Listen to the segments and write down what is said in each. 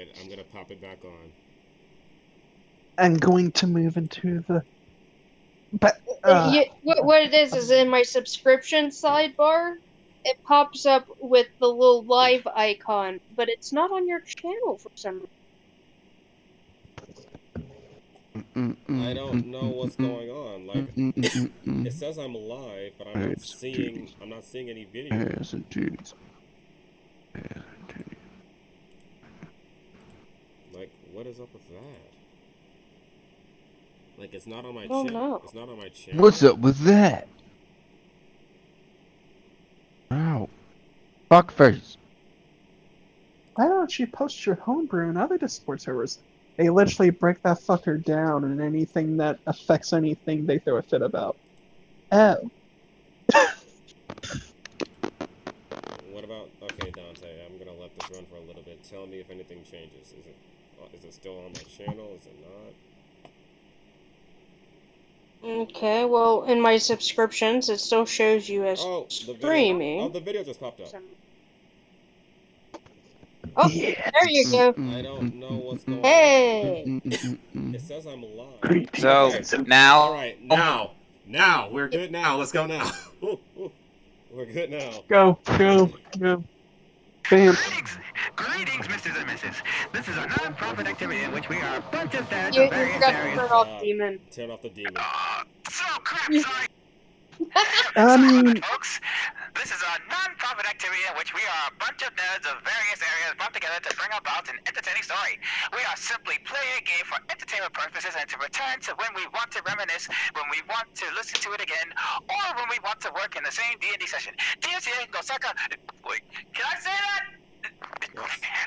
Alright, I'm gonna pop it back on. I'm going to move into the... What it is in my subscription sidebar, it pops up with the little live icon, but it's not on your channel for some reason. I don't know what's going on. Like, it says I'm live, but I'm not seeing any video. Yes, indeed. Like, what is up with that? Like, it's not on my Oh, channel. no. It's not on my channel. What's up with that? Ow. Fuckface. Why don't you post your homebrew in other Discord servers? They literally break that fucker down, and anything that affects anything they throw a fit about. Oh. What about... Okay, Dante, I'm gonna let this run for a little bit. Tell me if anything changes. Is it still on my channel? Is it not? Okay, well, in my subscriptions, it still shows you as streaming. The video just popped up. Oh, Yes. there you go. I don't know what's going Hey! on. It says I'm live. So, Okay. now... Alright, now! We're good now. Let's go now. We're good now. Go. Bam. Greetings, Misters and Misses. This is a non-profit activity in which we are a bunch of dads You of various got to areas. turn off Demon. Turn off the demon. Crap, sorry. I mean, Folks, this is a non-profit activity in which we are a bunch of nerds of various areas brought together to bring about an entertaining story. We are simply playing a game for entertainment purposes and to return to when we want to reminisce, when we want to listen to it again, or when we want to work in the same D&D session. DMC can go suck a... Wait, can I say that?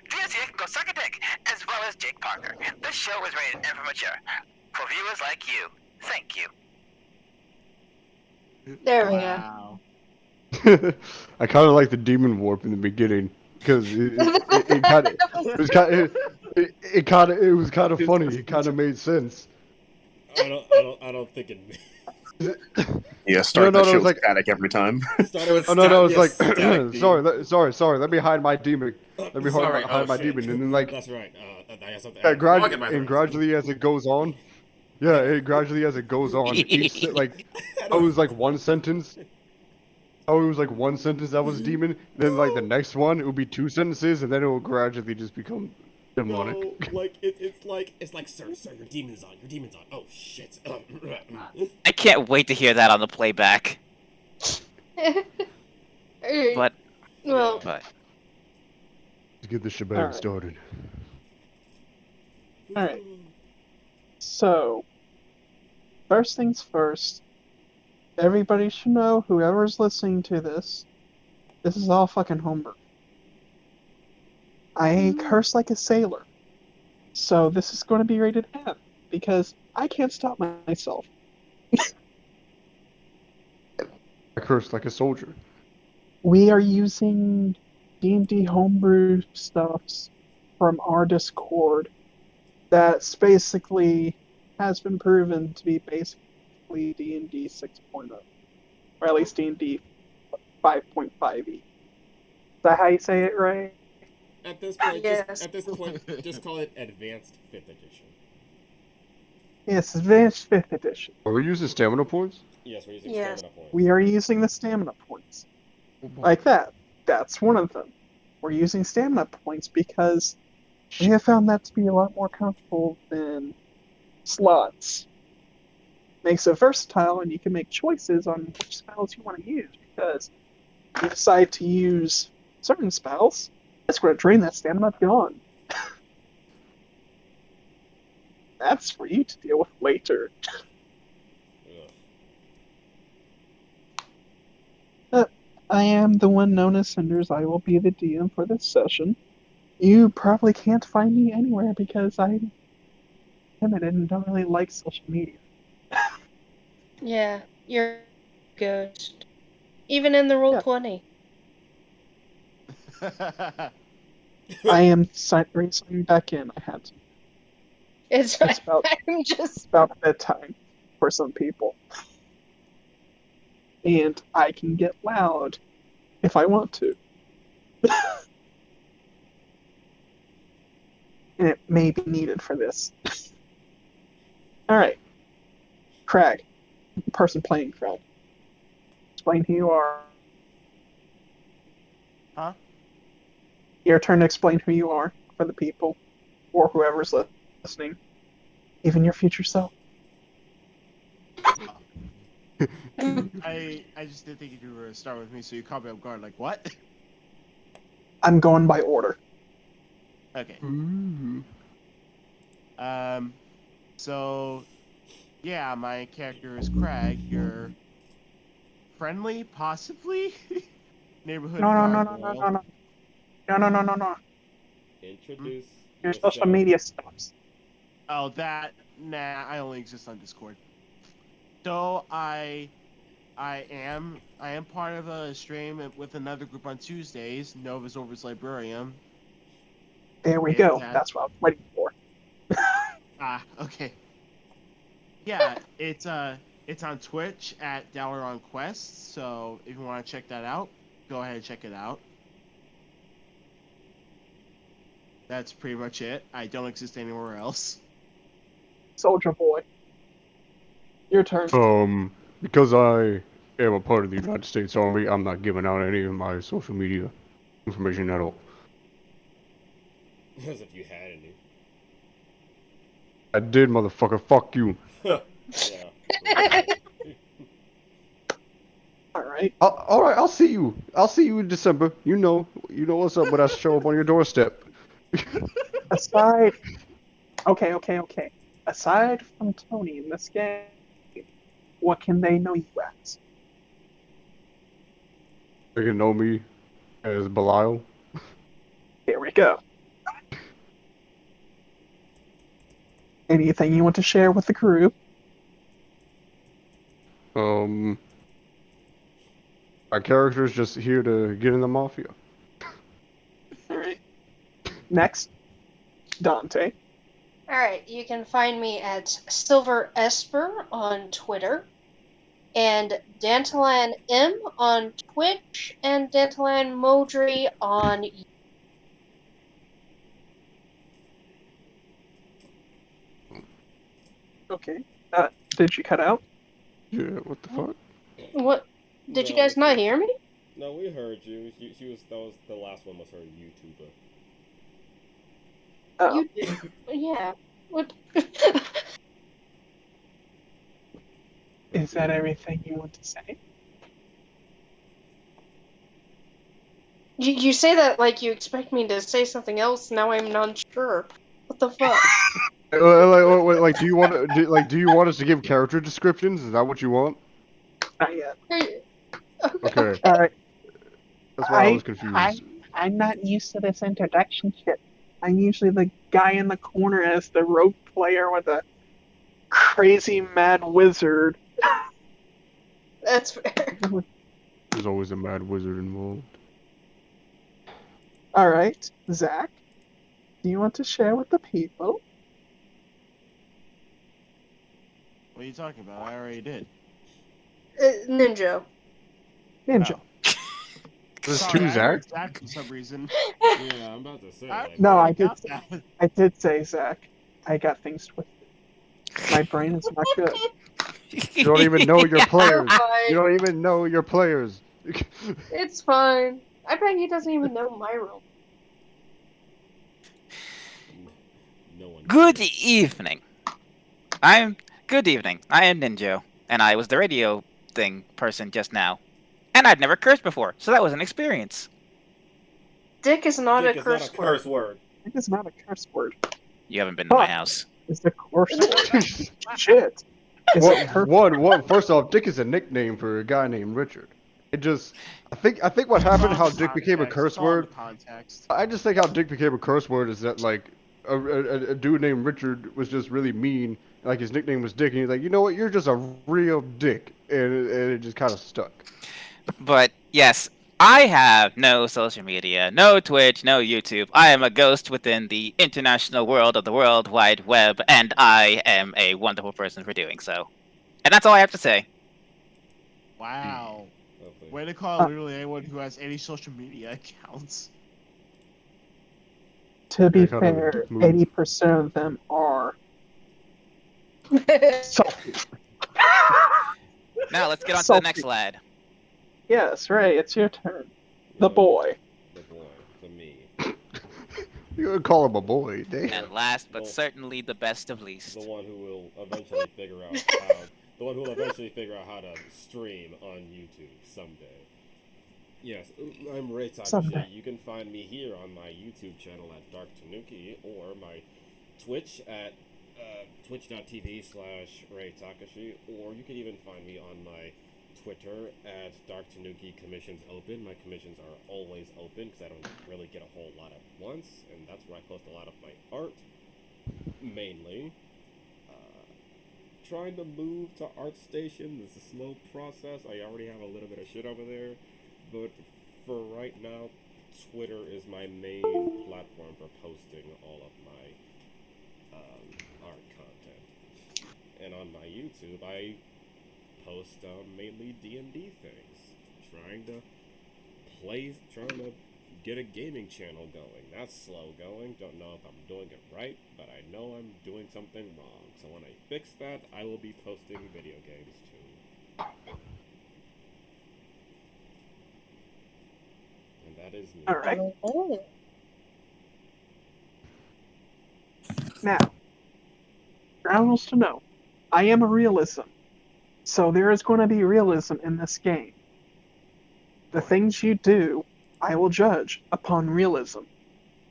DMC can go suck a dick, as well as Jake Parker. This show is rated M for mature. For viewers like you, thank you. There we go. I kind of like the demon warp in the beginning because it was kind of funny. It kind of made sense. I don't think it. Yeah, start that shit with like static every time. Sorry. Let me hide my demon. Let me hide my demon, and then like that's right. Gradually as it goes on. Yeah, gradually as it goes on, each like it was like one sentence. Oh, it was like one sentence that was demon. Then like the next one, it would be two sentences, and then it will gradually just become demonic. No, like it's like sir, your demon's on. Your demon's on. Oh shit. I can't wait to hear that on the playback. But Well, Let's get the shebang started. Alright. So, first things first, everybody should know, whoever's listening to this is all fucking homebrew. I curse like a sailor. So this is going to be rated M, because I can't stop myself. I curse like a soldier. We are using D&D homebrew stuffs from our Discord that's basically has been proven to be basically D&D 6.0, or at least D&D 5.5e. Is that how you say it, right? At this point, Yes. just call it Advanced 5th Edition. Yes, Advanced 5th Edition. Are we using stamina points? Yes, we're using Yes. stamina points. We are using the stamina points. Like that. That's one of them. We're using stamina points because we have found that to be a lot more comfortable than slots. Makes it versatile, and you can make choices on which spells you want to use, because if you decide to use certain spells, it's going to drain that stamina gone. That's for you to deal with later. I am the one known as Cinders. I will be the DM for this session. You probably can't find me anywhere because I'm timid and don't really like social media. yeah, you're a ghost. Even in the Roll20. I am signing back in. I had to. It's about, I'm just about bedtime for some people. And I can get loud if I want to. and it may be needed for this. Alright. Craig, the person playing Craig. Explain who you are. Huh? Your turn to explain who you are for the people, or whoever's listening, even your future self. I just didn't think you were gonna start with me, so you caught me off guard. Like what? I'm going by order. Okay. Ooh. So, yeah, my character is Craig. You're friendly, possibly neighborhood No. gargoyle. No. Introduce Your yourself. social media stuffs. Oh, that nah. I only exist on Discord. So I am part of a stream with another group on Tuesdays. Nova's Over's Librarian. There we If go. that- That's what I was waiting for. Okay. Yeah, it's on Twitch at Dowler on Quest. So if you want to check that out, go ahead and check it out. That's pretty much it. I don't exist anywhere else. Soldier Boy. Your turn. Because I am a part of the United States Army, I'm not giving out any of my social media information at all. As if you had any. I did, motherfucker. Fuck you. Yeah. Alright. All right, I'll see you. I'll see you in December. You know what's up when I show up on your doorstep. Aside. Okay. Aside from Tony in this game, what can they know you as? They can know me as Belial. Here we go. Anything you want to share with the crew? My character's just here to get in the mafia. Alright. Next, Dante. Alright, you can find me at Silver Esper on Twitter, and Dantalan M on Twitch, and Dantalan Modry on YouTube. Okay. Did you cut out? Yeah, what the fuck? What? Did you guys not hear me? No, we heard you. She was. That was the last one. Was her YouTuber. Oh. You did. Yeah. What? Is that everything you want to say? You say that like you expect me to say something else. Now I'm not sure. What the fuck? Like, do you want us to give character descriptions? Is that what you want? Not yet. Okay. Alright. That's why I was confused. I'm not used to this introduction shit. I'm usually the guy in the corner as the rogue player with a crazy mad wizard. That's fair. There's always a mad wizard involved. Alright, Zach, do you want to share with the people? What are you talking about? I already did. Ninja. Ninja. There's Sorry, two I heard Zach? Zach for some reason. Yeah, I'm about to say. Like, No, I got did. that. I did say Zach. I got things twisted. My brain is not good. You don't even know your players. Fine. You don't even know your players. It's fine. I bet he doesn't even know my role. no one. Good evening. Good evening. I am Ninjo, and I was the radio thing person just now. And I'd never cursed before, so that was an experience. Dick is not Dick a is curse not a curse word. It is not a curse word. You haven't been to my Fuck. house. It's the curse word. Shit. Is it curse? One. First off, Dick is a nickname for a guy named Richard. I think what happened, how Dick became a curse word. Context. I just think how Dick became a curse word is that like a dude named Richard was just really mean. Like his nickname was Dick, and he's like, you know what, you're just a real dick, and it just kind of stuck. But yes, I have no social media, no Twitch, no YouTube. I am a ghost within the international world of the World Wide Web, and I am a wonderful person for doing so. And that's all I have to say. Wow. Lovely. Way to call literally anyone who has any social media accounts. To be Yeah, kind of a fair, dick move. 80% of them are salty. Now let's get on to the Salty. next lad. Yes, Ray, it's your turn. The Yeah, boy. The boy. The me. You gonna call him a boy, damn. And last but Well, certainly the best of least. The one who will eventually figure out how. The one who will eventually figure out how to stream on YouTube someday. Yes, I'm Ray Takashi. Someday. You can find me here on my YouTube channel at Dark Tanuki or my Twitch at twitch.tv/Ray Takashi, or you can even find me on my Twitter at Dark Tanuki Commissions Open. My commissions are always open because I don't really get a whole lot at once, and that's where I post a lot of my art, mainly. Trying to move to ArtStation is a slow process. I already have a little bit of shit over there, but for right now, Twitter is my main platform for posting all of my art content. And on my YouTube, I post mainly D&D things, trying to get a gaming channel going. That's slow going. Don't know if I'm doing it right, but I know I'm doing something wrong. So when I fix that, I will be posting video games too. And that is me. Alright. Oh. Now, ground rules to know. I am a realism. So there is going to be realism in this game. The things you do, I will judge upon realism.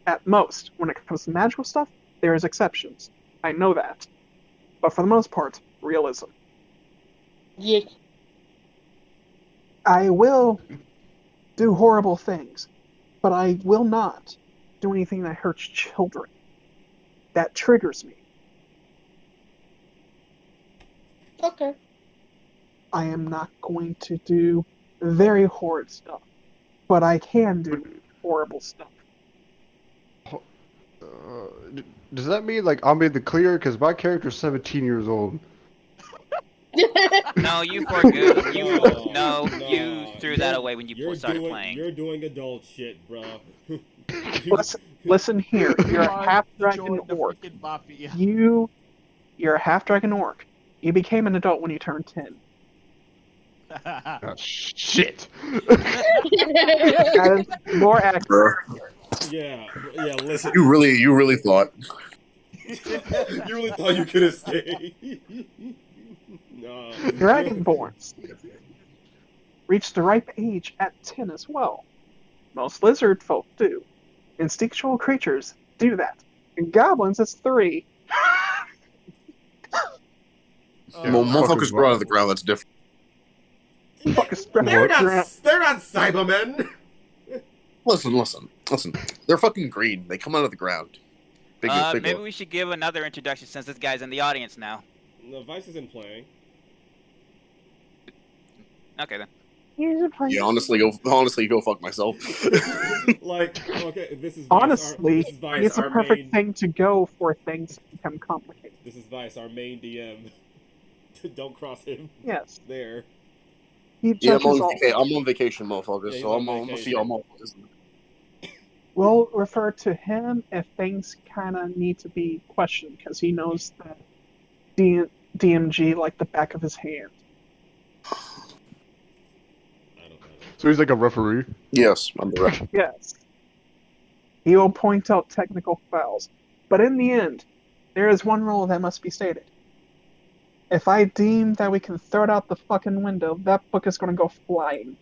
At most, when it comes to magical stuff, there is exceptions. I know that. But for the most part, realism. Yeah. I will do horrible things, but I will not do anything that hurts children. That triggers me. Okay. I am not going to do very horrid stuff, but I can do horrible stuff. Does that mean like I'm in the clear? Because my character's 17 years old. No, you forgot. No, You threw that away when you started doing, playing. You're doing adult shit, bro. Listen here, you're a Come on, half-dragon join the orc. freaking mafia. You're a half-dragon orc. You became an adult when you turned 10. Ah, shit. That is more accurate. Yeah, listen. You really thought. You really thought you could escape? No. Dragonborns reach the ripe age at 10 as well. Most lizard folk do. Instinctual creatures do that. And goblins, it's 3. Motherfuckers grow out of the ground. That's different. They're not Cybermen. Listen. They're fucking green. They come out of the ground. Big Maybe we should give another introduction since this guy's in the audience now. No, Vice isn't playing. Okay then. Yeah, honestly, go fuck myself. Okay, this is Vice, Honestly, this is Vice, it's a perfect thing to go for things to become complicated. This is Vice, our main DM. Don't cross him. Yes. There. He Yeah, judges all. I'm on vacation, motherfuckers. Yeah, So I'm on gonna see y'all motherfuckers. We'll refer to him if things kind of need to be questioned, because he knows the DMG like the back of his hand. I don't know. So he's like a referee. Yes, I'm the ref. Yes. He will point out technical fouls. But in the end, there is one rule that must be stated. If I deem that we can throw it out the fucking window, that book is going to go flying.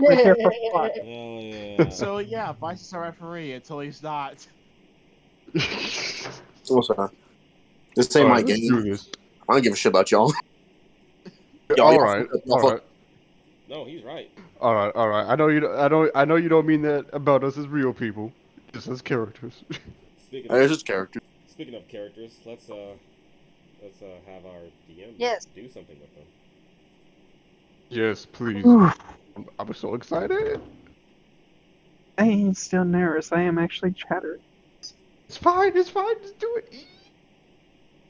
We're here for fun. Oh, yeah. So yeah, Vice is a referee until he's not. What's that? This ain't my Alright, let's do game. this. I don't give a shit about y'all. Alright. No, he's right. Alright. I know you don't mean that about us as real people, just as characters. Speaking It's of, just character. speaking of characters, let's have our DM Yes. do something with them. Yes, please. Oof. I'm so excited. I am still nervous. I am actually chattering. It's fine. Just do it.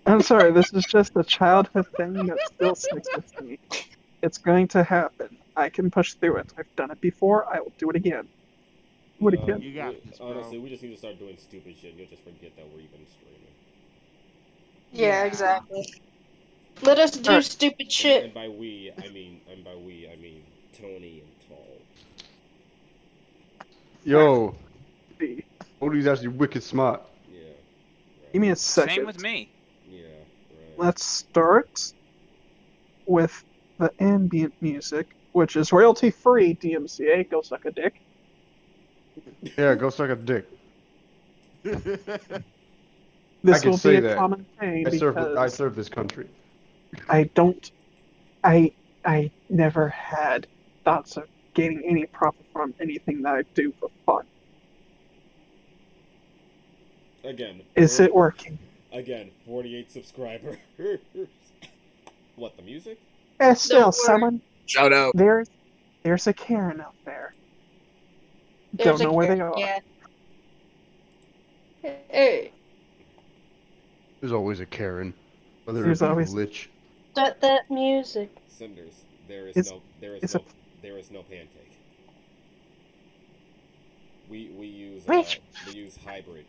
I'm sorry, this is just a childhood thing that still sticks with me. It's going to happen. I can push through it. I've done it before. I will do it again. What a No, kid. You got this, bro. honestly, we just need to start doing stupid shit. You'll just forget that we're even streaming. Yeah, exactly. Let us do Alright. stupid shit. And by we, I mean Tony and Tall. Yo, See. Odie's actually wicked smart. Yeah. Give me a Same second. with me. Yeah. Right. Let's start with the ambient music, which is royalty free. DMCA, go suck a dick. Yeah, go suck a dick. This can will say be a that. common thing I because serve this country. I never had thoughts of gaining any profit from anything that I do for fun. Again. Is it working? Again, 48 subscribers. What, the music? Still, Don't worry. someone Shout out. there's a Karen out there. There's Don't know a where they Karen, are. Yeah. Hey, There's always a Karen. Whether There's it be always- a lich. start that music. Cinders. There It's- is no pancake. We use Which- hybrid.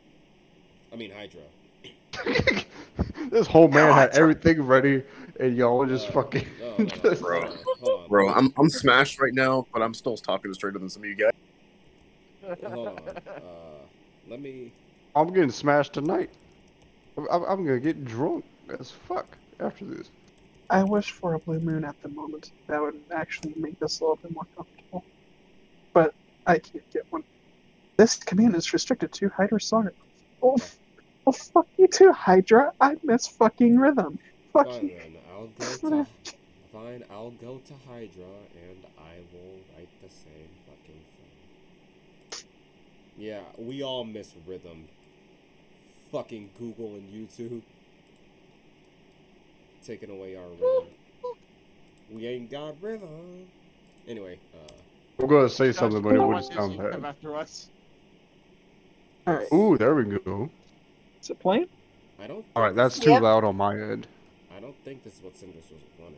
I mean Hydra. This whole man had Hydra. everything ready, and y'all just fucking. No, Bro. hold on. Bro, I'm smashed right now, but I'm still talking straighter than some of you guys. Hold on. Let me. I'm getting smashed tonight. I'm gonna get drunk as fuck after this. I wish for a blue moon at the moment. That would actually make this a little bit more comfortable. But I can't get one. This command is restricted to Hydra Song. Oh, fuck you too, Hydra. I miss fucking rhythm. Fuck Fine you. then. I'll go to Hydra and I will write the same fucking thing. Yeah, we all miss rhythm. Fucking Google and YouTube. Taking away our rhythm. We ain't got rhythm. Anyway, I'm gonna say something, but it Josh, wouldn't what sound music you have bad. after us? Alright, Ooh, there we go. is it playing? I don't. All right, think that's this- too Yep. loud on my end. I don't think this is what Cinders was wanted.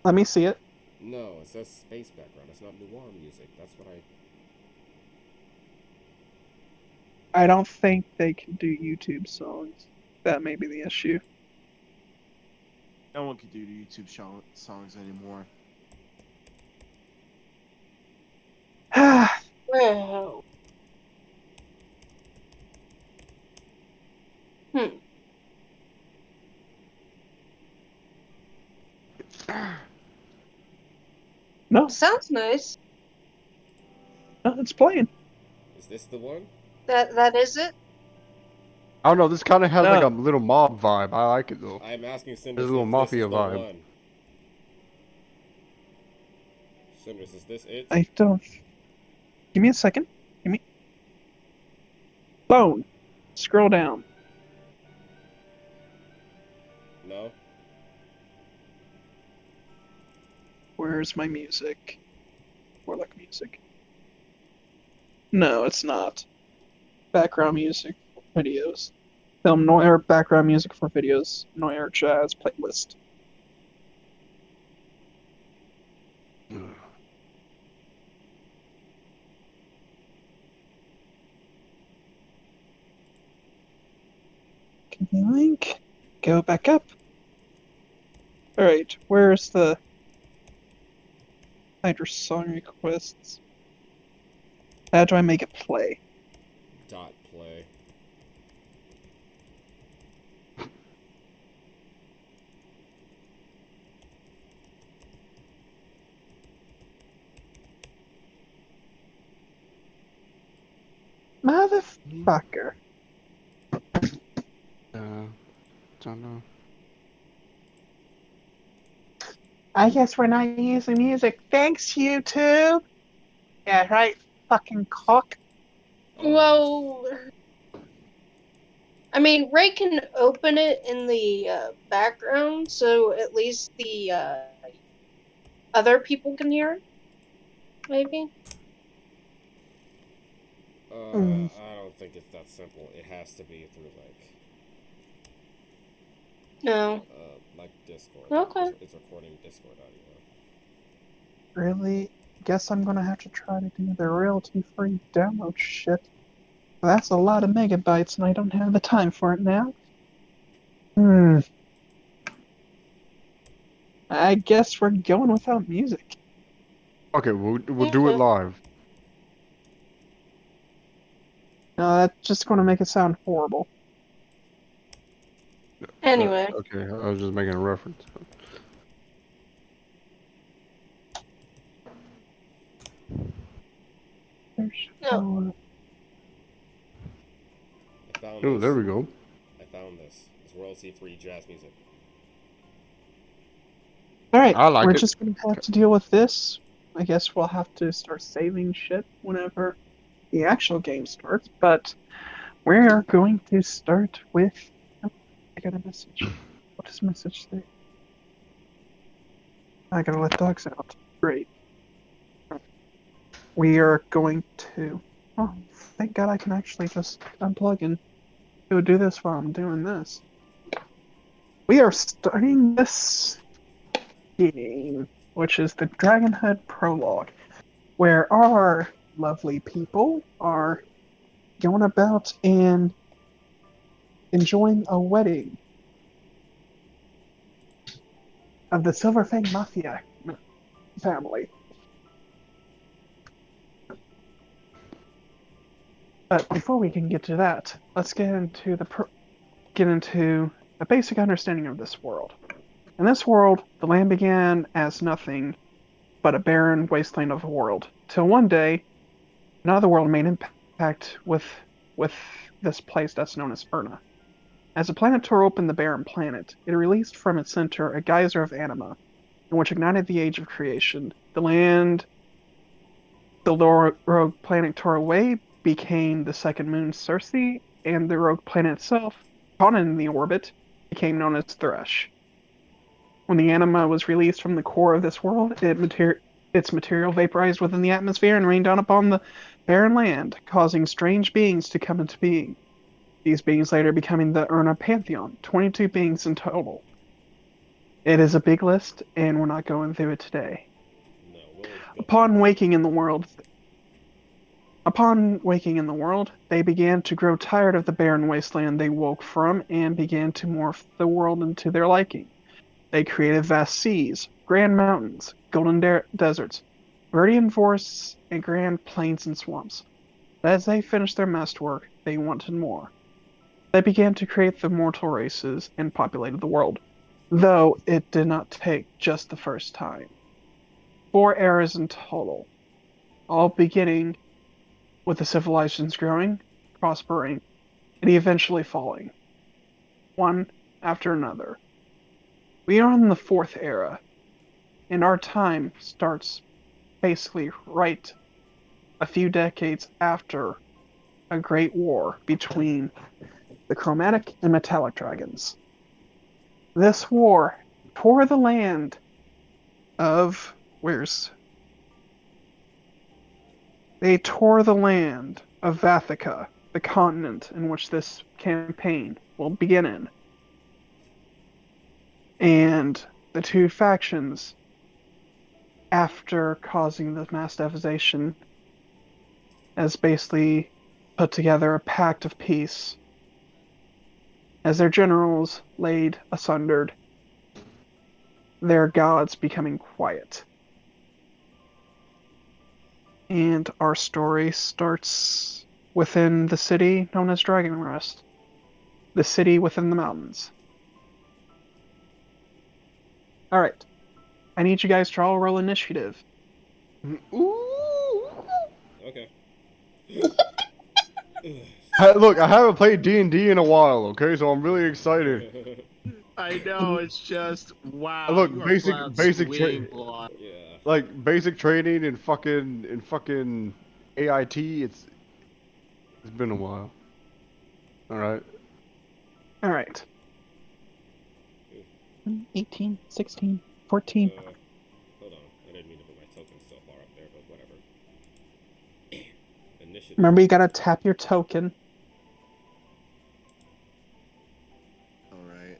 Let me see it. No, it says space background. It's not noir music. That's what I. I don't think they can do YouTube songs. That may be the issue. No one can do the YouTube songs anymore. Well. No, Sounds nice. it's playing. Is this the one? That is it. I don't know. This kind of has like No. a little mob vibe. I like it though. I'm asking Cinders There's a little if mafia this is the vibe. one. Cinders, is this it? I don't. Give me a second. Give me. Phone. Scroll down. No? Where's my music? More like music. No, it's not. Background music for videos. Film noir background music for videos. Noir jazz playlist. Give me a link. Go back up. Alright, where's the Hydra song requests? How do I make it play? Dot play. Motherfucker. Don't know. I guess we're not using music. Thanks, YouTube. Yeah, right. Fucking cock. Well, I mean, Ray can open it in the background, so at least the other people can hear it. Maybe. I don't think it's that simple. It has to be through No. like Discord. Okay. It's recording Discord audio. Really? guess I'm gonna have to try to do the royalty-free download shit. That's a lot of megabytes, and I don't have the time for it now. I guess we're going without music. Okay, we'll do it live. No, that's just gonna make it sound horrible. Anyway, Okay, I was just making a reference. no. I found Oh, this. there we go. I found this. It's royalty-free jazz music. Alright, I like we're it. just gonna have to deal with this. I guess we'll have to start saving shit whenever the actual game starts, but we're going to start with... Oh, I got a message. What does message say? I gotta let dogs out. Great. We are going to... Oh, thank God I can actually just unplug and do this while I'm doing this. We are starting this game, which is the Dragonhood Prologue, where our lovely people are going about and enjoying a wedding of the Silverfang Mafia family. But before we can get to that, let's get into a basic understanding of this world. In this world, the land began as nothing but a barren wasteland of a world, till one day, another world made impact with this place that's known as Urna. As the planet tore open the barren planet, it released from its center a geyser of anima, in which ignited the age of creation. The land the rogue planet tore away became the second moon Circe, and the rogue planet itself, caught in the orbit, became known as Thresh. When the anima was released from the core of this world, its material vaporized within the atmosphere and rained down upon the barren land, causing strange beings to come into being. These beings later becoming the Urna Pantheon, 22 beings in total. It is a big list, and we're not going through it today. No, Upon waking in the world, they began to grow tired of the barren wasteland they woke from and began to morph the world into their liking. They created vast seas, grand mountains, golden deserts, viridian forests, and grand plains and swamps. But as they finished their masterwork, they wanted more. They began to create the mortal races and populated the world, though it did not take just the first time. 4 eras in total, all beginning with the civilizations growing, prospering, and eventually falling, one after another. We are in the 4th era, and our time starts basically right a few decades after a great war between the chromatic and metallic dragons. This war tore the land of They tore the land of Vathica, the continent in which this campaign will begin in. And the two factions, after causing the mass devastation, has basically put together a pact of peace, as their generals laid sundered, their gods becoming quiet. And our story starts within the city known as Dragonrest, the city within the mountains. Alright, I need you guys to all roll initiative. Ooh. Okay. Hey, look, I haven't played D&D in a while, okay? So I'm really excited. I know, it's just wow. Look, you are basic- flat basic swinging tra- block. Yeah. Like basic training and fucking AIT. It's been a while. All right. Alright. 18, 16, 14. Hold on. I didn't mean to put my token so far up there, but whatever. Initiative. Remember, you gotta tap your token. Alright.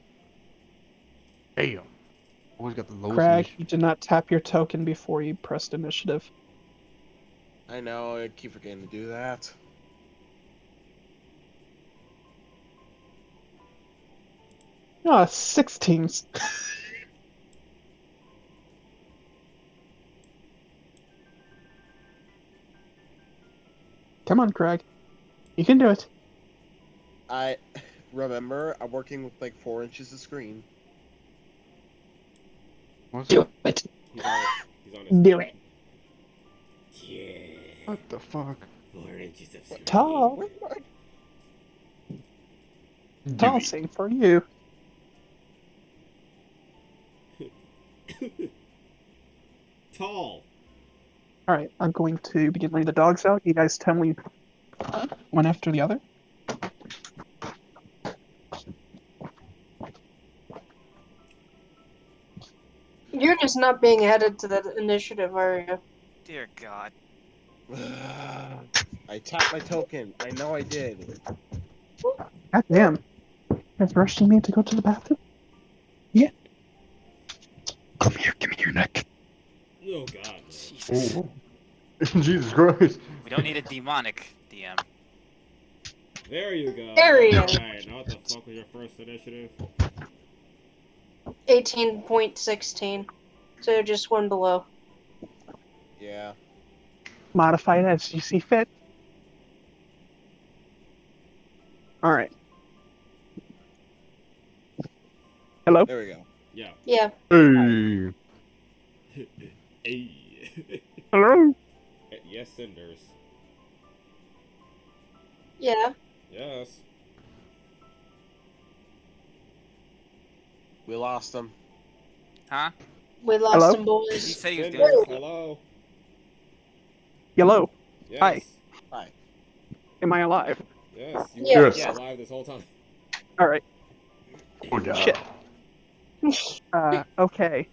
Damn. Always got the lowest Craig, initiative. you did not tap your token before you pressed initiative. I know, I keep forgetting to do that. Ah, 6 teams. Come on, Craig. You can do it. I remember I'm working with like 4 inches of screen. What's Do up? it. He's on his Do it. Yeah. What the fuck? 4 inches of screen. Tall. Do Tall, it. same for you. Tall. Alright, I'm going to begin letting the dogs out. You guys tell me one after the other. You're just not being added to that initiative, are you? Dear God. I tapped my token. I know I did. God damn. You guys rushing me to go to the bathroom? Yeah. Come here, give me your neck. Oh God. No. Jesus. Oh. Jesus Christ. We don't need a demonic DM. There you go. There he is. Alright, now what the fuck was your first initiative? 18.16. So just one below. Yeah. Modify it as you see fit. Alright. Hello? There we go. Yeah. Yeah. Hey. Hey. Hello? Yes, Cinders. Yeah. Yes. We lost him. Huh? We lost Hello? some He boys. said he was doing Cinders, something. hello. Hello? Yes. Hi. Hi. Am I alive? Yes. You Yeah. were Yes. alive this whole time. Alright. Oh, yeah. Shit. Okay.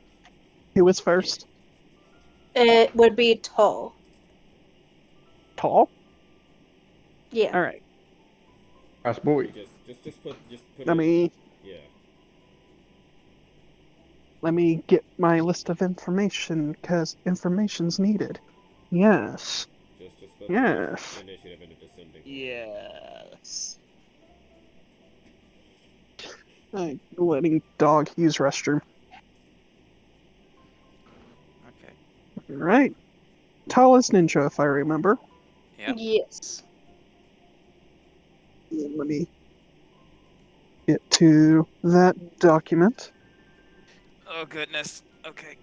Who was first? It would be tall. Tall? Yeah. Alright. That's boy. You just put Let me Yeah. get my list of information, because information's needed. Yes. Just put Yes. the initiative in a descending. Yes. I'm letting dog use restroom. Okay. Alright. Tallest ninja, if I remember. Yep. Yes. Let me get to that document. Oh goodness. Okay.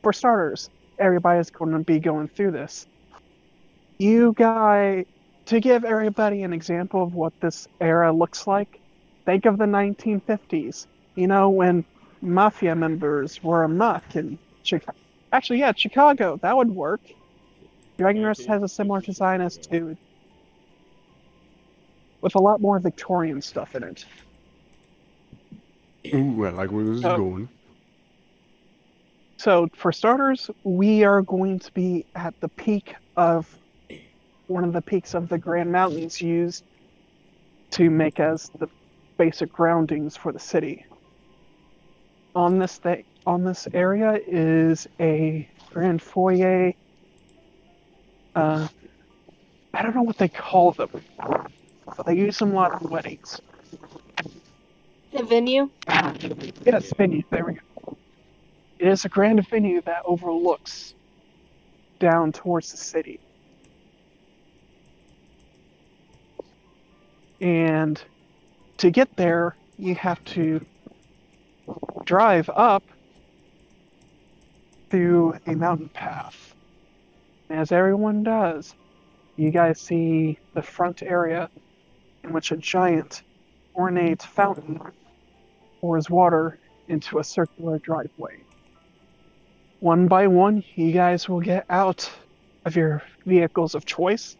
For starters, everybody's going to be going through this. You guys, to give everybody an example of what this era looks like, think of the 1950s. You know, when mafia members were amok in Chicago. Actually, yeah, Chicago, that would work. Dragonhood has a similar 1950 design as Chicago. to, with a lot more Victorian stuff in it. Ooh, I like where this is Oh. going. So, for starters, we are going to be at the peak of one of the peaks of the Grand Mountains used to make as the basic groundings for the city. On this area is a grand foyer. I don't know what they call them, but they use them a lot of weddings. The venue? Yes, venue. There we go. It is a grand venue that overlooks down towards the city. And to get there, you have to drive up through a mountain path. As everyone does, you guys see the front area in which a giant, ornate fountain pours water into a circular driveway. One by one, you guys will get out of your vehicles of choice,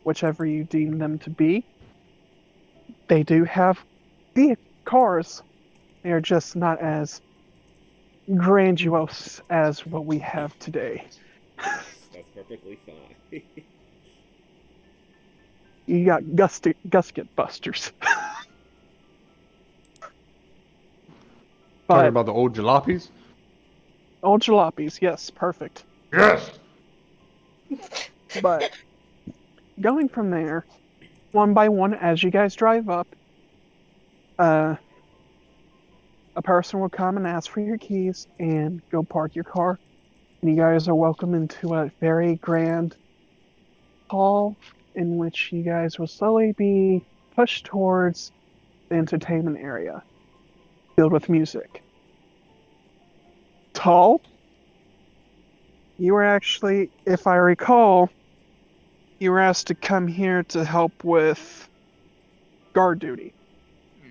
whichever you deem them to be. They do have cars. They are just not as grandiose as what we have today. That's perfectly fine. You got gusket busters. Talking But about the old jalopies? old jalopies, yes, perfect. Yes! But going from there, one by one, as you guys drive up, a person will come and ask for your keys and go park your car. And you guys are welcome into a very grand hall in which you guys will slowly be pushed towards the entertainment area, filled with music. Tall, you were actually, if I recall, you were asked to come here to help with guard duty,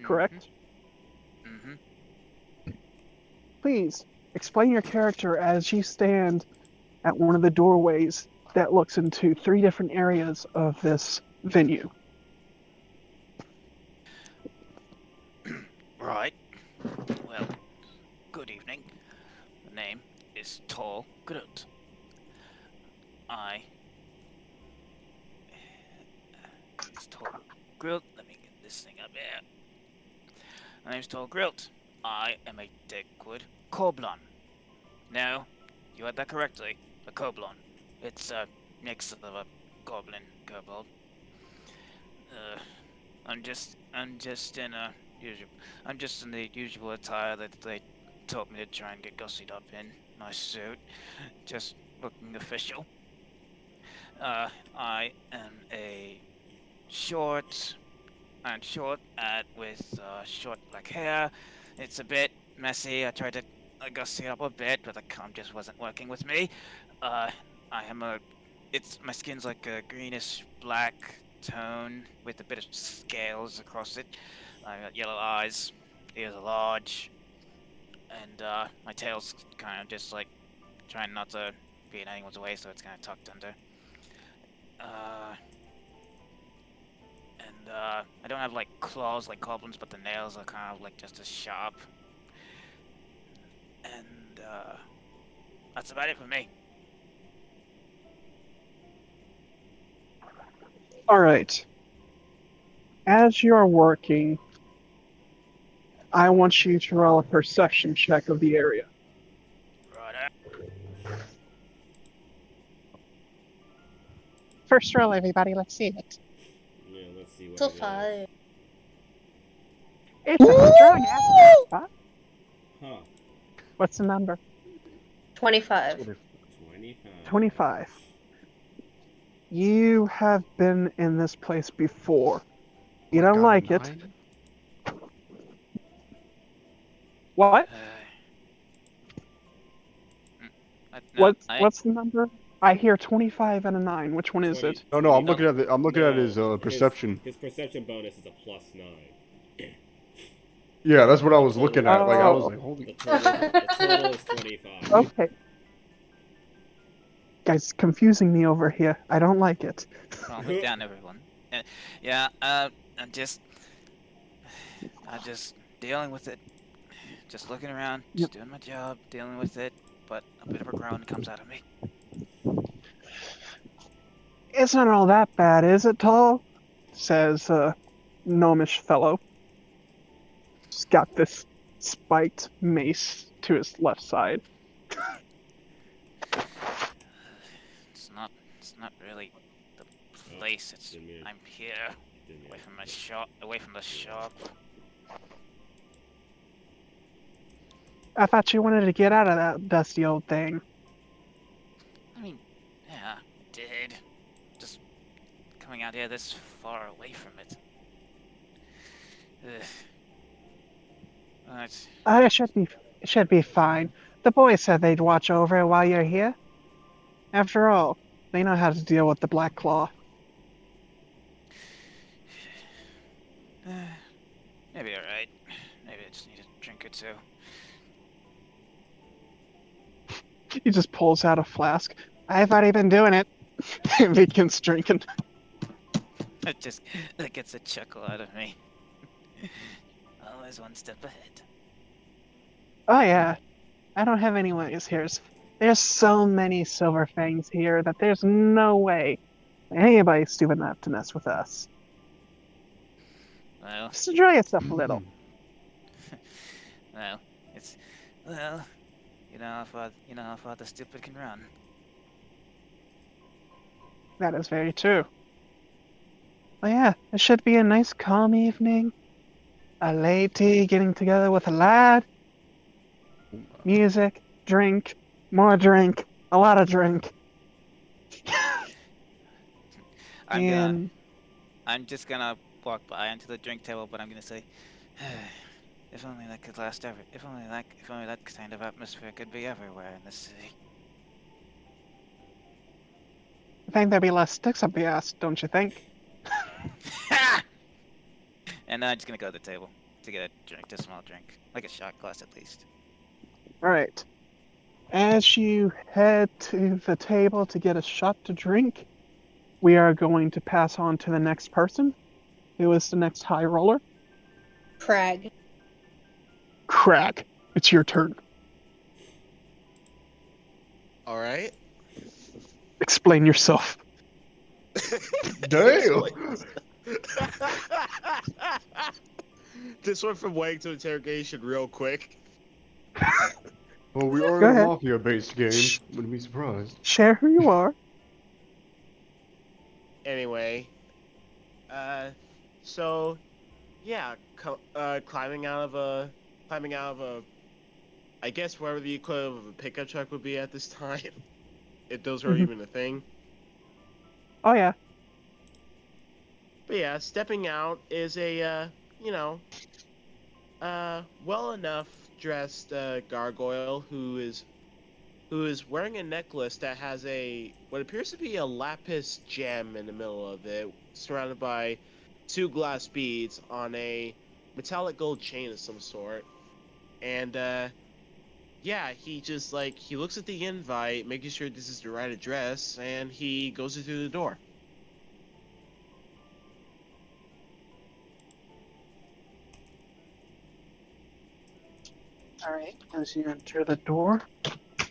correct? Mm-hmm. Please explain your character as you stand at one of the doorways that looks into 3 different areas of this venue. Right. Well, good evening. The name is Tall Groot. It's Tall Groot. Let me get this thing up here. My name's Tall Groot. I am a Dickwood Koblin. No, you heard that correctly. A Koblin. It's a mix of a goblin kobold. I'm just in the usual attire that they told me to try and get gussied up in. My suit, just looking official. I am a short with short black hair. It's a bit messy. I tried to gussy up a bit, but the comb just wasn't working with me. I am my skin's like a greenish black tone with a bit of scales across it. I got yellow eyes, ears are large, and my tail's kind of just like trying not to be in anyone's way, so it's kind of tucked under. I don't have like claws like goblins, but the nails are kind of like just as sharp. And that's about it for me. All right. As you are working, I want you to roll a perception check of the area. Right. First roll, everybody. Let's see it. Yeah, let's see what So it is. 5. It's a dragon. Huh. What's the number? 25. 25. 25. You have been in this place before. You don't like it. What? What's the number? I hear 25 and a 9. Which one is 20. it? No, I'm looking at I'm looking at his No, perception. His perception bonus is a +9. Yeah, that's what I was The looking total- at. Like I was Oh. like, holy. The total is 25. Okay. Guys, confusing me over here. I don't like it. Calm it down, everyone. I'm just dealing with it. Just looking around, just doing my job, dealing with it. But a bit of a groan comes out of me. It's not all that bad, is it, Tall? Says a gnomish fellow. He's got this spiked mace to his left side. It's not really the place. I'm here, away from the shop. I thought you wanted to get out of that dusty old thing. I mean, yeah, I did. Just coming out here this far away from it. It should be fine. The boys said they'd watch over it while you're here. After all, they know how to deal with the Black Claw. Maybe you're right. Maybe I just need a drink or two. He just pulls out a flask. I've already been doing it. And begins drinking. That gets a chuckle out of me. Always one step ahead. Oh yeah. I don't have any ways here. There's so many silver fangs here that there's no way anybody's stupid enough to mess with us. Well, Just enjoy yourself a little. you know how far the stupid can run. That is very true. Well, yeah, it should be a nice calm evening. A lady getting together with a lad. Music, drink, more drink, a lot of drink. And I'm just gonna walk by onto the drink table, but I'm gonna say, if only that could last ever. If only that kind of atmosphere could be everywhere in this city. I think there'd be less sticks up the ass, don't you think? And then I'm just gonna go to the table to get a drink, a small drink, like a shot glass at least. Alright. As you head to the table to get a shot to drink, we are going to pass on to the next person. Who is the next high roller? Crag. Crag. It's your turn. All right. Explain yourself. Damn. This went from waiting to interrogation real quick. Well, we are Go in a ahead. mafia-based game. Wouldn't be surprised. Share who you are. Anyway, so yeah, climbing out of a, I guess wherever the equivalent of a pickup truck would be at this time, if those are Mhm. even a thing. Oh yeah. But yeah, stepping out is a, well enough dressed gargoyle who is wearing a necklace that has what appears to be a lapis gem in the middle of it, surrounded by 2 glass beads on a metallic gold chain of some sort. And yeah, he just he looks at the invite, making sure this is the right address, and he goes through the door. Alright, as you enter the door,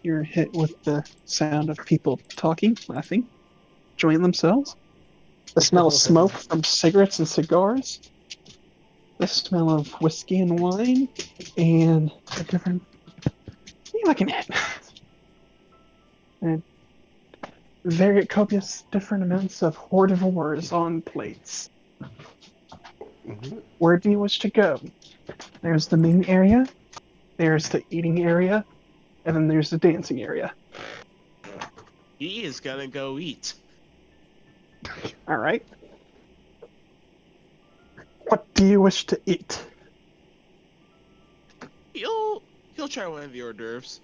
you're hit with the sound of people talking, laughing, enjoying themselves. The smell of smoke from cigarettes and cigars. The smell of whiskey and wine. And a different... What are you looking at? And very copious different amounts of hors d'oeuvres on plates. Where do you wish to go? There's the main area, there's the eating area, and then there's the dancing area. He is gonna go eat. Alright. What do you wish to eat? He'll try one of the hors d'oeuvres.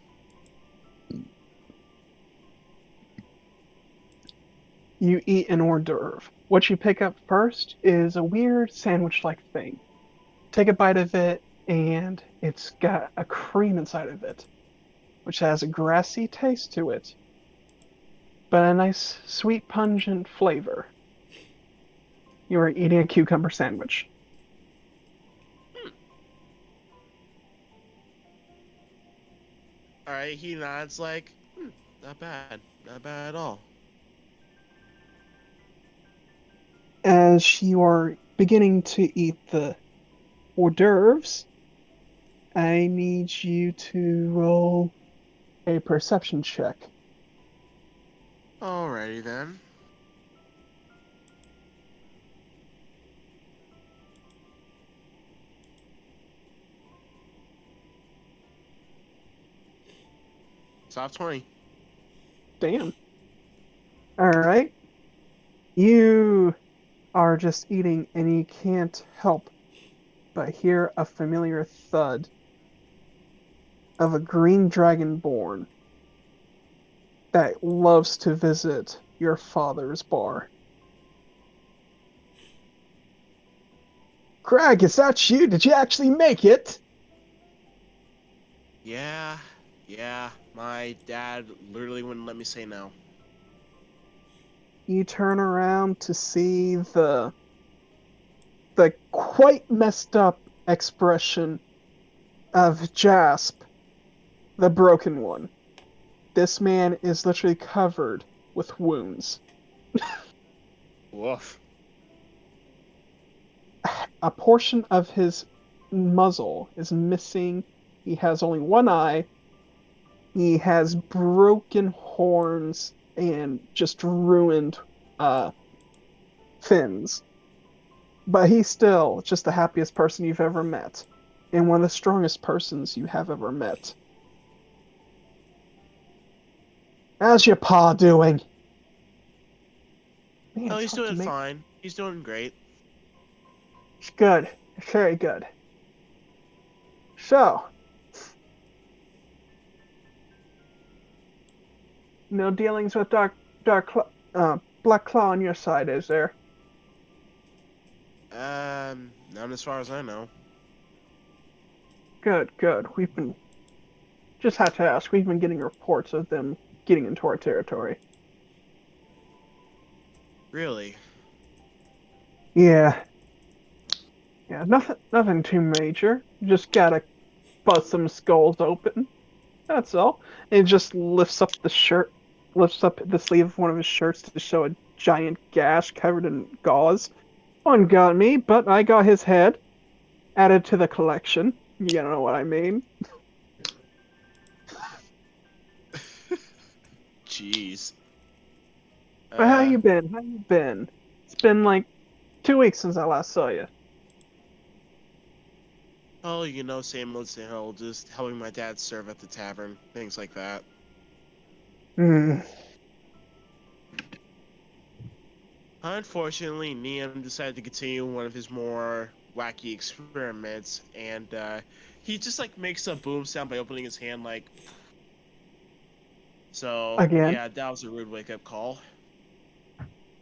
You eat an hors d'oeuvre. What you pick up first is a weird sandwich-like thing. Take a bite of it, and it's got a cream inside of it, which has a grassy taste to it, but a nice, sweet, pungent flavor. You are eating a cucumber sandwich. Alright, he nods not bad. Not bad at all. As you are beginning to eat the hors d'oeuvres, I need you to roll a perception check. Alrighty then. Soft 20. Damn. Alright. You are just eating and you can't help but hear a familiar thud of a green dragonborn that loves to visit your father's bar. Crag, is that you? Did you actually make it? Yeah. My dad literally wouldn't let me say no. You turn around to see the quite messed up expression of Jasp, the broken one. This man is literally covered with wounds. Woof. A portion of his muzzle is missing. He has only one eye. He has broken horns and just ruined fins. But he's still just the happiest person you've ever met. And one of the strongest persons you have ever met. How's your pa doing? Man, Oh, he's talk to doing me. fine. He's doing great. Good. Very good. So, no dealings with Black Claw on your side, is there? Not as far as I know. Good, good. Just had to ask, we've been getting reports of them getting into our territory. Really? Yeah. Yeah, nothing too major. Just gotta bust some skulls open. That's all. And he just lifts up the sleeve of one of his shirts to show a giant gash covered in gauze. One got me, but I got his head added to the collection. You know what I mean? Jeez. But how you been? How you been? It's been like 2 weeks since I last saw you. Oh, same old, just helping my dad serve at the tavern, things like that. Hmm. Unfortunately, Neum decided to continue one of his more wacky experiments, and he just makes a boom sound by opening his hand, like. So Again. yeah, that was a rude wake-up call.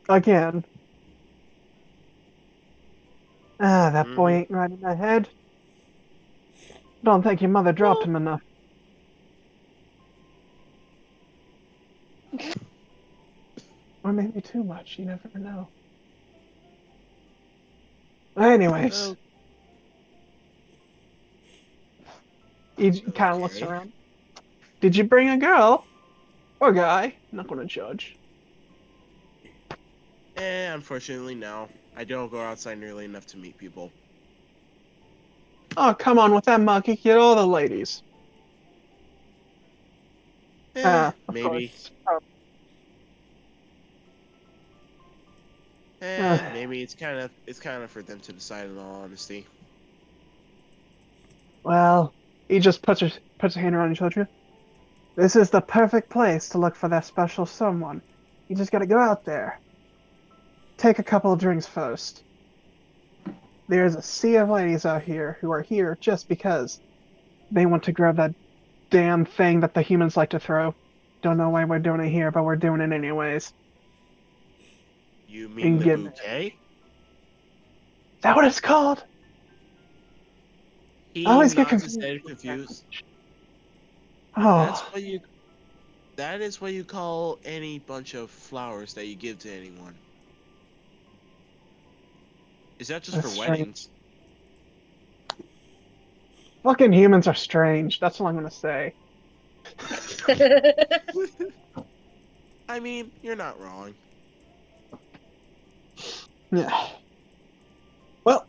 Again. That boy Mhm. ain't right in the head. Don't think your mother dropped him enough. Or maybe too much, you never know. Anyways, Oh, he kind of looks okay. around. Did you bring a girl? Or guy? Not gonna judge. Unfortunately, no. I don't go outside nearly enough to meet people. Oh, come on, with that monkey, get all the ladies. Of Maybe. course. Maybe it's kind of for them to decide, in all honesty. Well, he just puts a hand around your shoulder. This is the perfect place to look for that special someone. You just gotta go out there. Take a couple of drinks first. There's a sea of ladies out here who are here just because they want to grab that damn thing that the humans like to throw. Don't know why we're doing it here, but we're doing it anyways. You mean And the get bouquet? Is that what it's called? I He always get nods his confused. head, confused. That's Oh, what you. That is what you call any bunch of flowers that you give to anyone. Is that just for that's strange. weddings? Fucking humans are strange. That's all I'm gonna say. I mean, you're not wrong. Yeah. Well,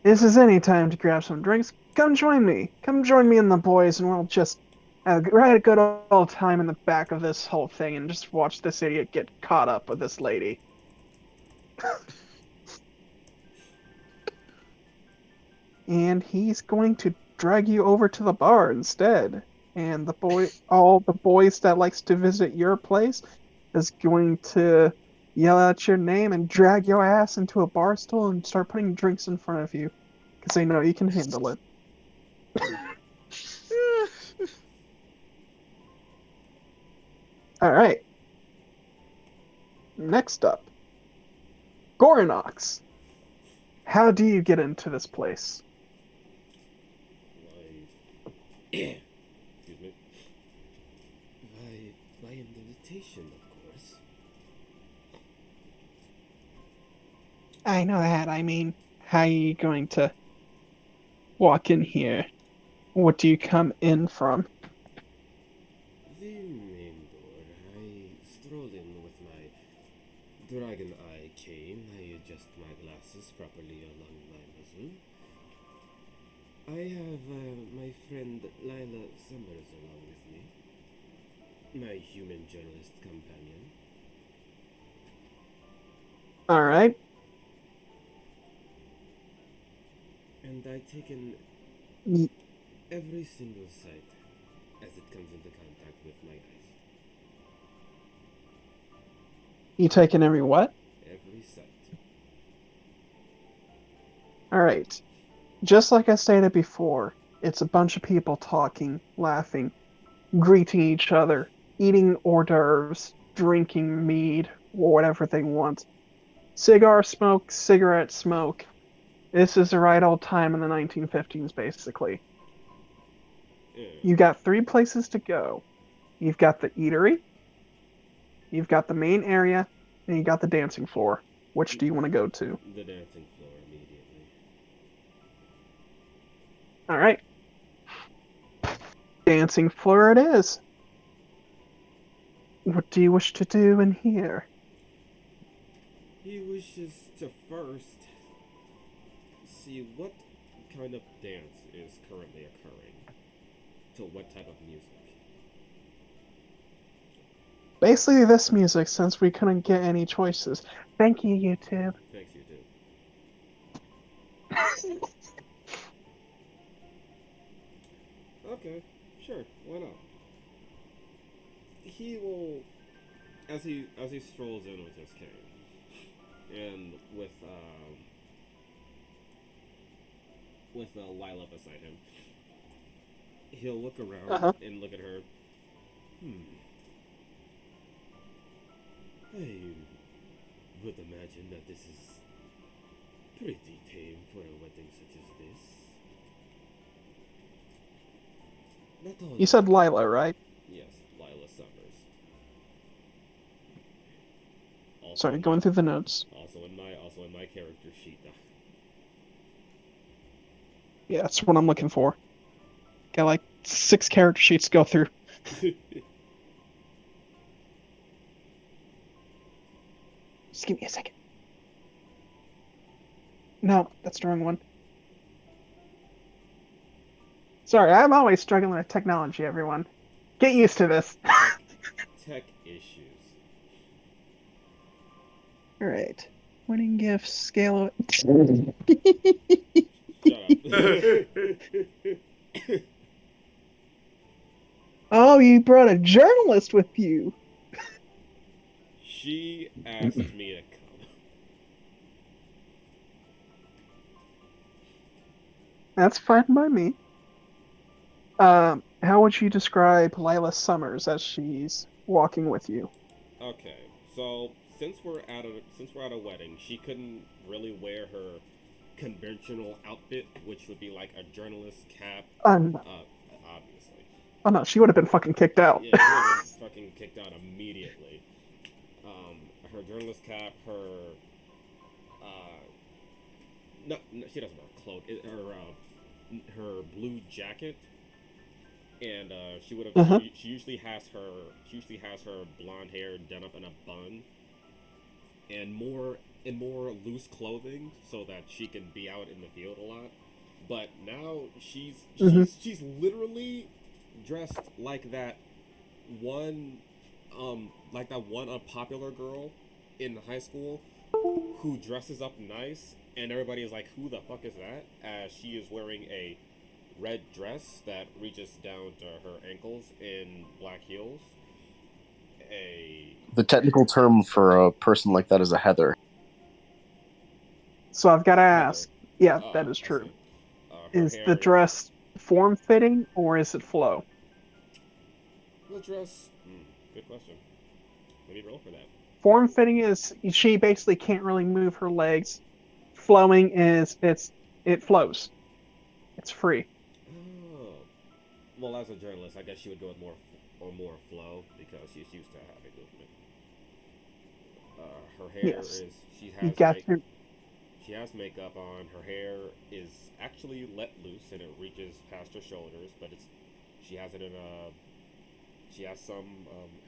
this is any time to grab some drinks. Come join me. Come join me and the boys, and we'll just have a good old time in the back of this whole thing and just watch this idiot get caught up with this lady. And he's going to drag you over to the bar instead. And all the boys that likes to visit your place is going to yell out your name and drag your ass into a bar stool and start putting drinks in front of you because they know you can handle it. All right. Next up, Gorinox. How do you get into this place? Excuse me. By invitation, of course. I know that. I mean, how are you going to walk in here? What do you come in from? The main door. I stroll in with my dragon eye cane. I adjust my glasses properly along my muzzle. I have my friend Lila Summers along with me, my human journalist companion. All right. And I take in Y- every single sight as it comes into contact with my eyes. You taking every what? Every sight. All right. Just like I stated before, it's a bunch of people talking, laughing, greeting each other, eating hors d'oeuvres, drinking mead, or whatever they want. Cigar smoke, cigarette smoke. This is the right old time in the 1950s, basically. Yeah. You got three places to go. You've got the eatery, you've got the main area, and you got the dancing floor. Which do you want to go to? The dancing floor immediately. All right. Dancing floor it is. What do you wish to do in here? He wishes to first see what kind of dance is currently occurring, to what type of music. Basically, this music, since we couldn't get any choices. Thank you, YouTube. Thanks, you do. Okay, sure, why not? He will, as he strolls in with his cane, and with Lila beside him, he'll look around Uh-huh. and look at her. I would imagine that this is pretty tame for a wedding such as this. Not all. You said Lila, right? Yes, Lila Summers. Also Sorry, in going my, through the notes. also in my character sheet. Yeah, that's what I'm looking for. Got like 6 character sheets to go through. Just give me a second. No, that's the wrong one. Sorry, I'm always struggling with technology, everyone. Get used to this. Tech issues. Alright. Wedding gifts, scale of... Shut up. Oh, you brought a journalist with you. She asked me to come. That's fine by me. How would you describe Lila Summers as she's walking with you? Okay, so since we're at a wedding, she couldn't really wear her conventional outfit, which would be like a journalist cap. No. Obviously. Oh no, she would have been fucking kicked out. Yeah, she would have been fucking kicked out immediately. Her journalist cap, her no, she doesn't wear a cloak. Her blue jacket, and she would have. Uh-huh. She usually has her blonde hair done up in a bun, and more loose clothing so that she can be out in the field a lot. But now she's literally dressed like that one unpopular girl in high school who dresses up nice, and everybody is like, who the fuck is that? As she is wearing a red dress that reaches down to her ankles in black heels. The technical term for a person like that is a heather. So I've got to Heather. ask. Yeah, that is true. Is the dress form-fitting or is it flow? The dress. Good question. Maybe roll for that. Form-fitting is she basically can't really move her legs. Flowing is it flows. It's free. Oh. Well, as a journalist, I guess she would go with more flow because she's used to having movement. Her hair Yes. is she has makeup on. Her hair is actually let loose and it reaches past her shoulders, but she has some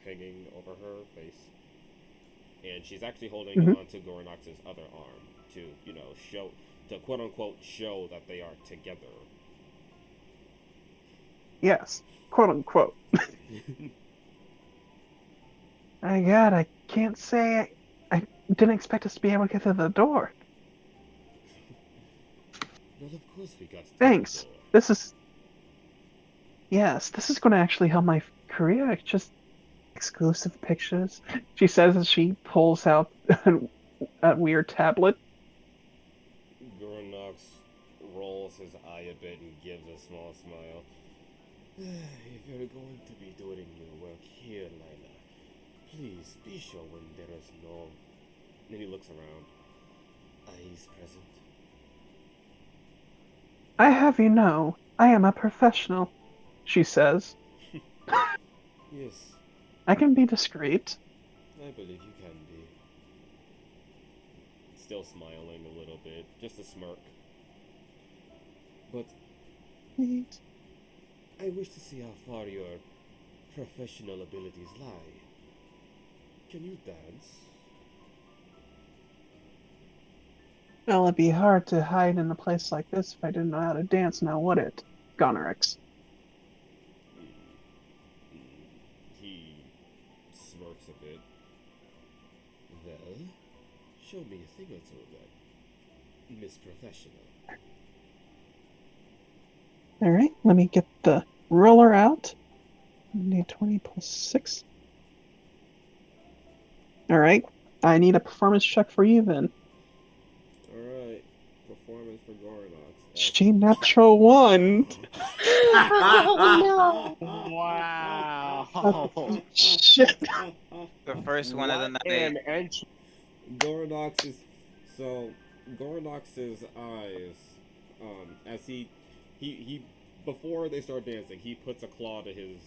hanging over her face, and she's actually holding onto Gornox's other arm to quote unquote show that they are together. Yes, quote unquote. My God, I can't say didn't expect us to be able to get to the door. Well, of course we got to Thanks. the door. This is going to actually help my career. It's just exclusive pictures. She says as she pulls out that weird tablet. Gornox rolls his eye a bit and gives a small smile. If you're going to be doing your work here, Lila, please be sure when there is no... Then he looks around. Eyes present. I have you know, I am a professional, she says. Yes, I can be discreet. I believe you can be. Still smiling a little bit, just a smirk. But I wish to see how far your professional abilities lie. Can you dance? Well, it'd be hard to hide in a place like this if I didn't know how to dance, now would it? Gonorix. He smirks a bit. Well, show me a thing or two then, Miss Professional. Alright, let me get the roller out. I need 20 plus 6. Alright, I need a performance check for you then. Alright, performance for Gornox. She natural 1. Oh Wow. Shit. The first one of the What night. an entry. Gornox's eyes, as he before they start dancing, he puts a claw to his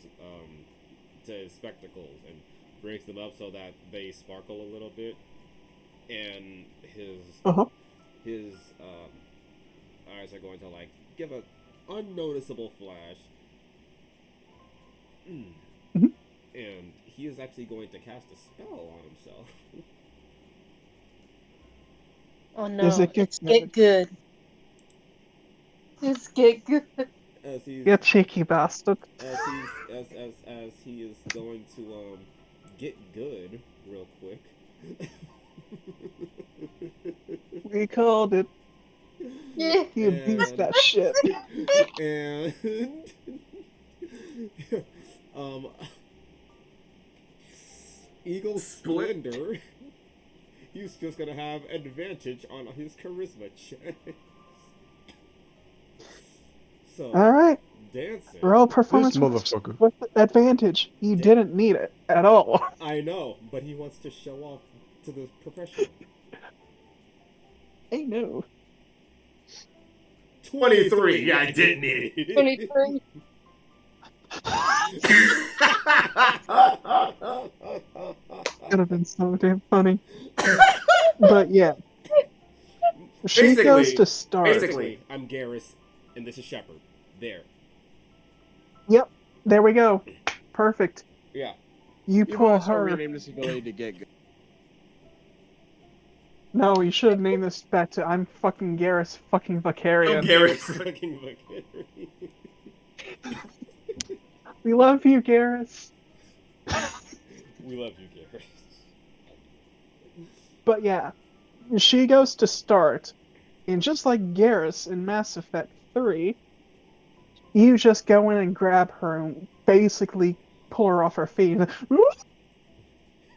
spectacles and breaks them up so that they sparkle a little bit, and his eyes are going to like give an unnoticeable flash. And he is actually going to cast a spell on himself. Oh no. Does it It's get good. It's get good. As he's You cheeky bastard. as he is going to get good real quick. We called it. Yeah. You abused that shit. And Eagle Splendor, he's just gonna have advantage on his charisma check. So Alright, dancing. roll performance This motherfucker. with advantage. You didn't need it at all. I know, but he wants to show off to the professional. I know. 23. Yeah, I did need it. 23. Could have been so damn funny. But yeah. She goes to start. Basically, I'm Garrus, and this is Shepard. There. Yep, there we go. Perfect. Yeah. You You pull might as well her. rename this ability to get good. No, you should have named this back to I'm fucking Garrus fucking Vicarian. Fucking Vicarian. We love you, Garrus. We love you, Garrus. But yeah, she goes to start, and just like Garrus in Mass Effect 3, you just go in and grab her and basically pull her off her feet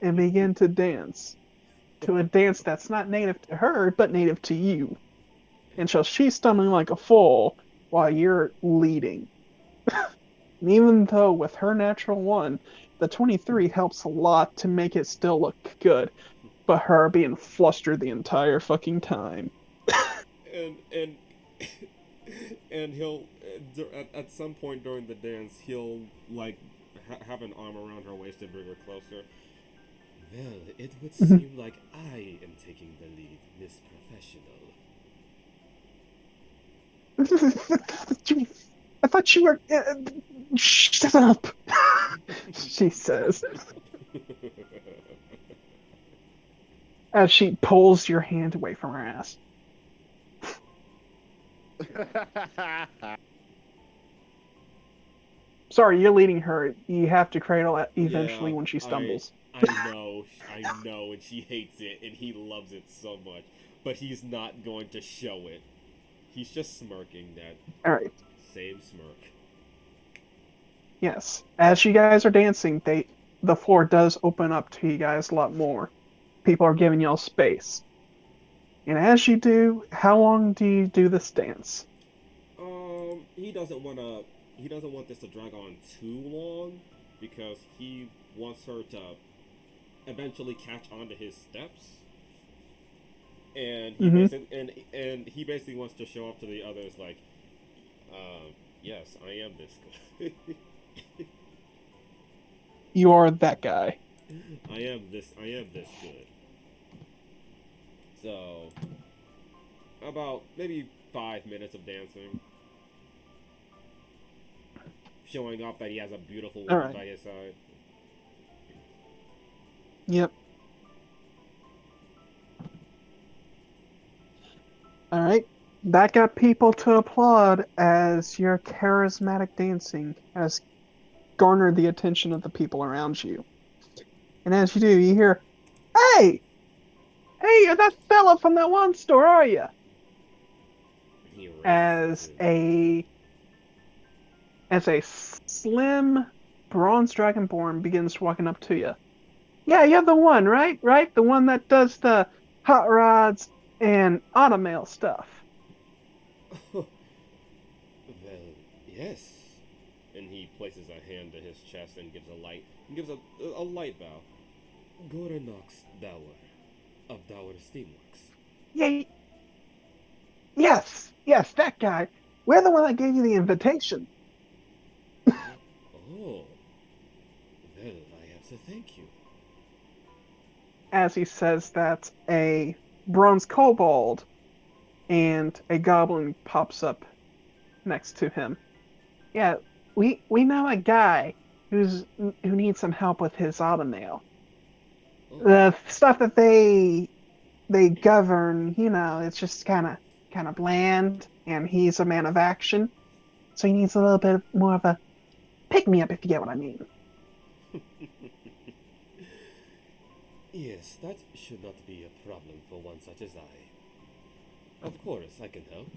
and begin to dance. To a dance that's not native to her, but native to you. And so she's stumbling like a fool while you're leading. And even though with her natural 1, the 23 helps a lot to make it still look good. But her being flustered the entire fucking time. And he'll at some point during the dance he'll like have an arm around her waist to bring her closer. Well, it would seem like I am taking the lead, Miss Professional. I thought you were. Shut up, she says. As she pulls your hand away from her ass. Sorry, you're leading her. You have to cradle it eventually when she stumbles. I know, and she hates it, and he loves it so much. But he's not going to show it. He's just smirking that All right. same smirk. Yes. As you guys are dancing, the floor does open up to you guys a lot more. People are giving y'all space. And as you do, how long do you do this dance? He doesn't want this to drag on too long because he wants her to eventually catch on to his steps. And he basically wants to show off to the others like, yes, I am this good. You are that guy. I am this good. So, about maybe 5 minutes of dancing. Showing off that he has a beautiful woman by his side. Yep. Alright. That got people to applaud as your charismatic dancing has garnered the attention of the people around you. And as you do, you hear, "Hey! Hey, you're that fella from that one store, are you?" As a slim bronze dragonborn begins walking up to you. "Yeah, you're the one, right? Right? The one that does the hot rods and automail stuff." Well, yes. And he places a hand to his chest and gives a light bow. Gorenox Dower of Dower Steamworks. Yeah, yes, that guy. We're the one that gave you the invitation. Oh. Well, I have to thank you. As he says that, a bronze kobold and a goblin pops up next to him. "Yeah, we know a guy who needs some help with his automail. The stuff that they govern, it's just kind of bland, and he's a man of action, so he needs a little bit more of a pick me up, if you get what I mean." Yes, that should not be a problem for one such as I. Of course, I can help.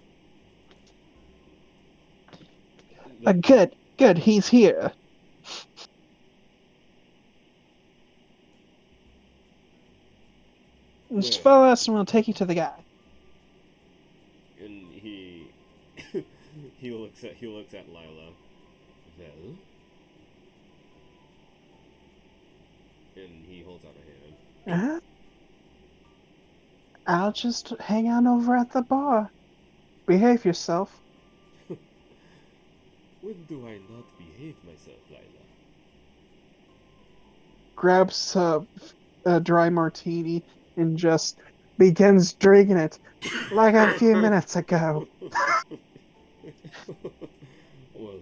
Good, he's here. Just follow us and we'll take you to the guy. And he he looks at Lila. Well, and he holds out a hand. Uh-huh. I'll just hang out over at the bar. Behave yourself. When do I not behave myself, Lila? Grabs a dry martini and just begins drinking it like a few minutes ago. Well,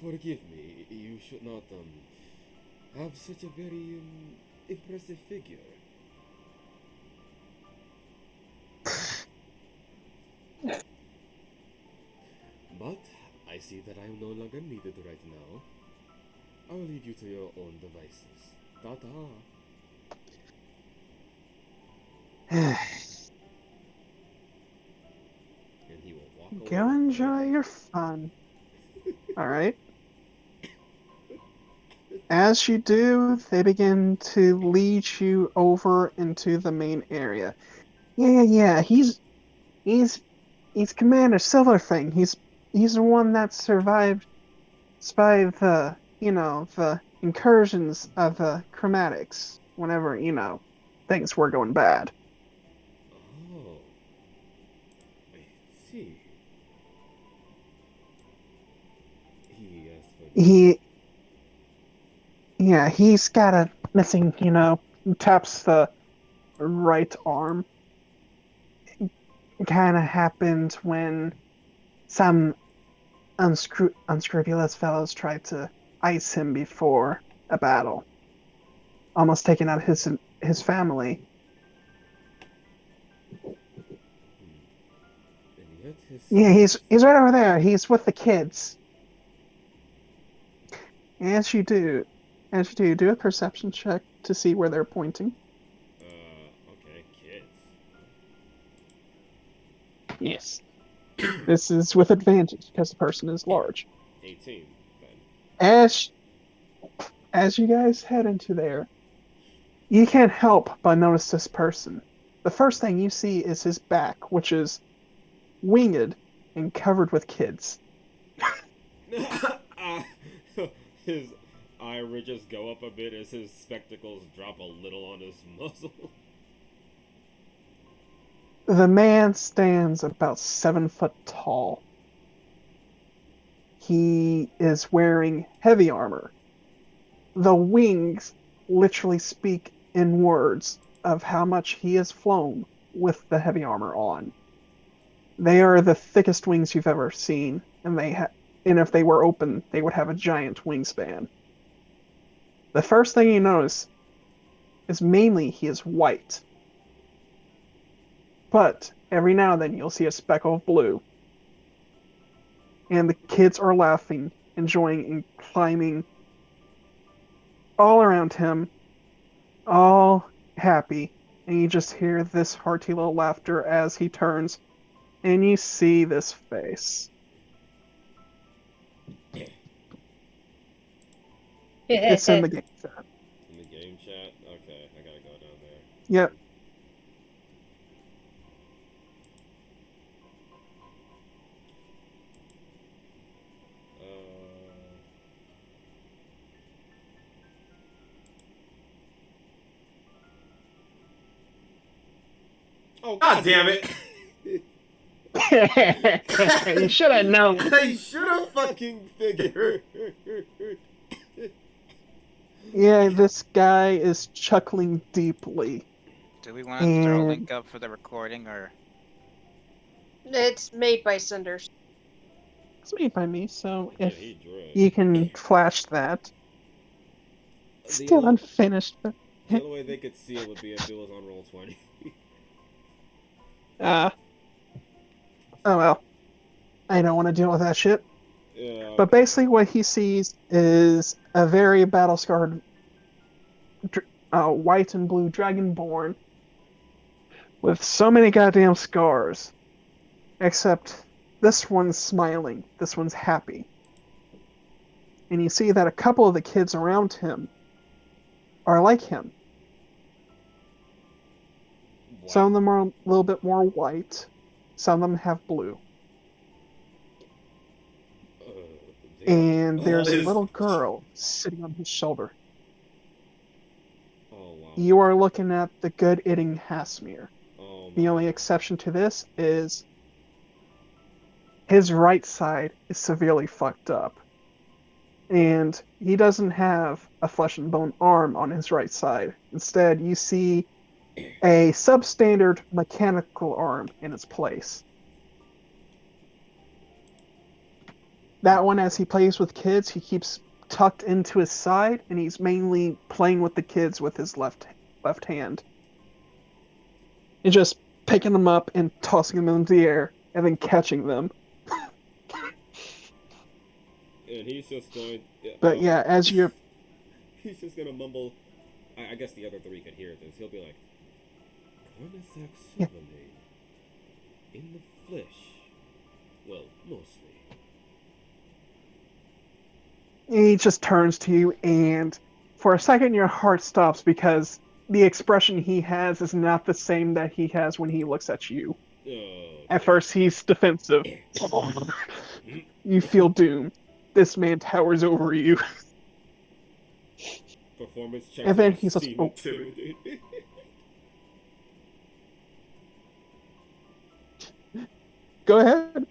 forgive me. You should not have such a very impressive figure. But I see that I am no longer needed right now. I will leave you to your own devices. Ta-ta. And he will walk away. Go enjoy your fun. Alright. As you do, they begin to lead you over into the main area. Yeah. He's Commander Silverfang. He's the one that survived the the incursions of the chromatics whenever, things were going bad. Oh, I see. He asked for He's got a missing, taps the right arm. It kind of happened when some unscrupulous fellows tried to ice him before a battle, almost taking out his family. And yet Yeah, he's right over there. He's with the kids. As you do, As you do a perception check to see where they're pointing. Okay, kids. Yes. This is with advantage because the person is large. 18, then. As you guys head into there, you can't help but notice this person. The first thing you see is his back, which is winged and covered with kids. His eye ridges go up a bit as his spectacles drop a little on his muzzle. The man stands about 7 foot tall. He is wearing heavy armor. The wings literally speak in words of how much he has flown with the heavy armor on. They are the thickest wings you've ever seen, and and if they were open, they would have a giant wingspan. The first thing you notice is mainly he is white. But every now and then you'll see a speckle of blue. And the kids are laughing, enjoying, and climbing all around him, all happy. And you just hear this hearty little laughter as he turns, and you see this face. It's in the game chat. In the game chat? Okay, I gotta go down there. Yep. Oh, God damn it! You should have known. I should have fucking figured. Yeah, this guy is chuckling deeply. Do we want to throw a And- link up for the recording, or? It's made by Cinders. It's made by me, so Yeah, if he drew. you can flash that. The Still only- unfinished, but The only way they could see it would be if it was on Roll20. oh well. I don't want to deal with that shit. Yeah, But basically what he sees is a very battle-scarred white and blue dragonborn with so many goddamn scars. Except this one's smiling, this one's happy. And you see that a couple of the kids around him are like him. What? Some of them are a little bit more white, some of them have blue. And there's a little girl sitting on his shoulder. Oh, wow. You are looking at the good eating Hasmir. Oh, The my. only exception to this is his right side is severely fucked up. And he doesn't have a flesh and bone arm on his right side. Instead, you see a substandard mechanical arm in its place. That one, as he plays with kids, he keeps tucked into his side, and he's mainly playing with the kids with his left hand. And just picking them up and tossing them into the air, and then catching them. And he's just going. But yeah, as you're... He's just gonna mumble. I guess the other three could hear this. He'll be like, Cornisac Yeah. Silvermane. In the flesh. Well, mostly. He just turns to you, and for a second your heart stops because the expression he has is not the same that he has when he looks at you. At first he's defensive. You feel doom. This man towers over you. Performance check. And then to he's just- seem oh. intimidated. Go ahead.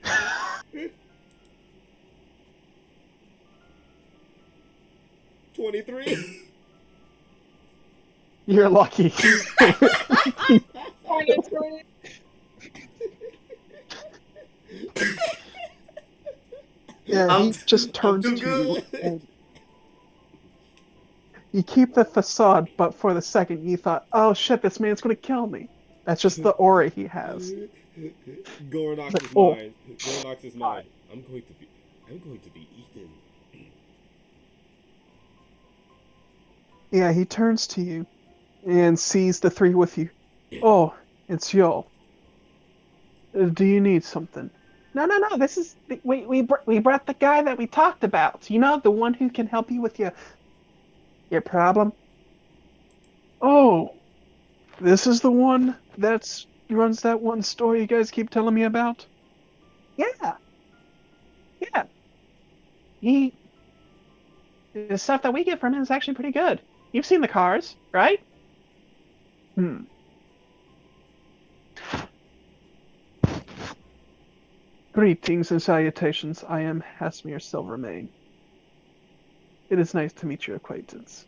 $23. You're lucky. Yeah, he just turns to too you, good. and you keep the facade, but for the second you thought, oh shit, this man's gonna kill me. That's just the aura he has. Gornox is Oh. mine. Gornox is mine. I'm going to be eaten. Yeah, he turns to you and sees the three with you. Oh, it's y'all. Do you need something? No, no, no. This is we brought the guy that we talked about. You know, the one who can help you with your problem. Oh, this is the one that's runs that one store you guys keep telling me about. Yeah, yeah. He the stuff that we get from him is actually pretty good. You've seen the cars, right? Hmm. Greetings and salutations. I am Hasmir Silvermane. It is nice to meet your acquaintance.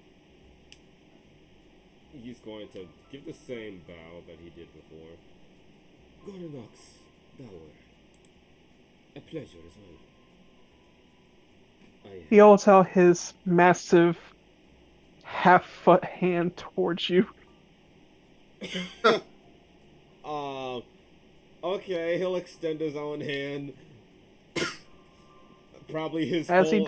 He's going to give the same bow that he did before. Gornox, Dower. A pleasure as well. He holds out his massive half-foot hand towards you. Okay, he'll extend his own hand. Probably his As whole... he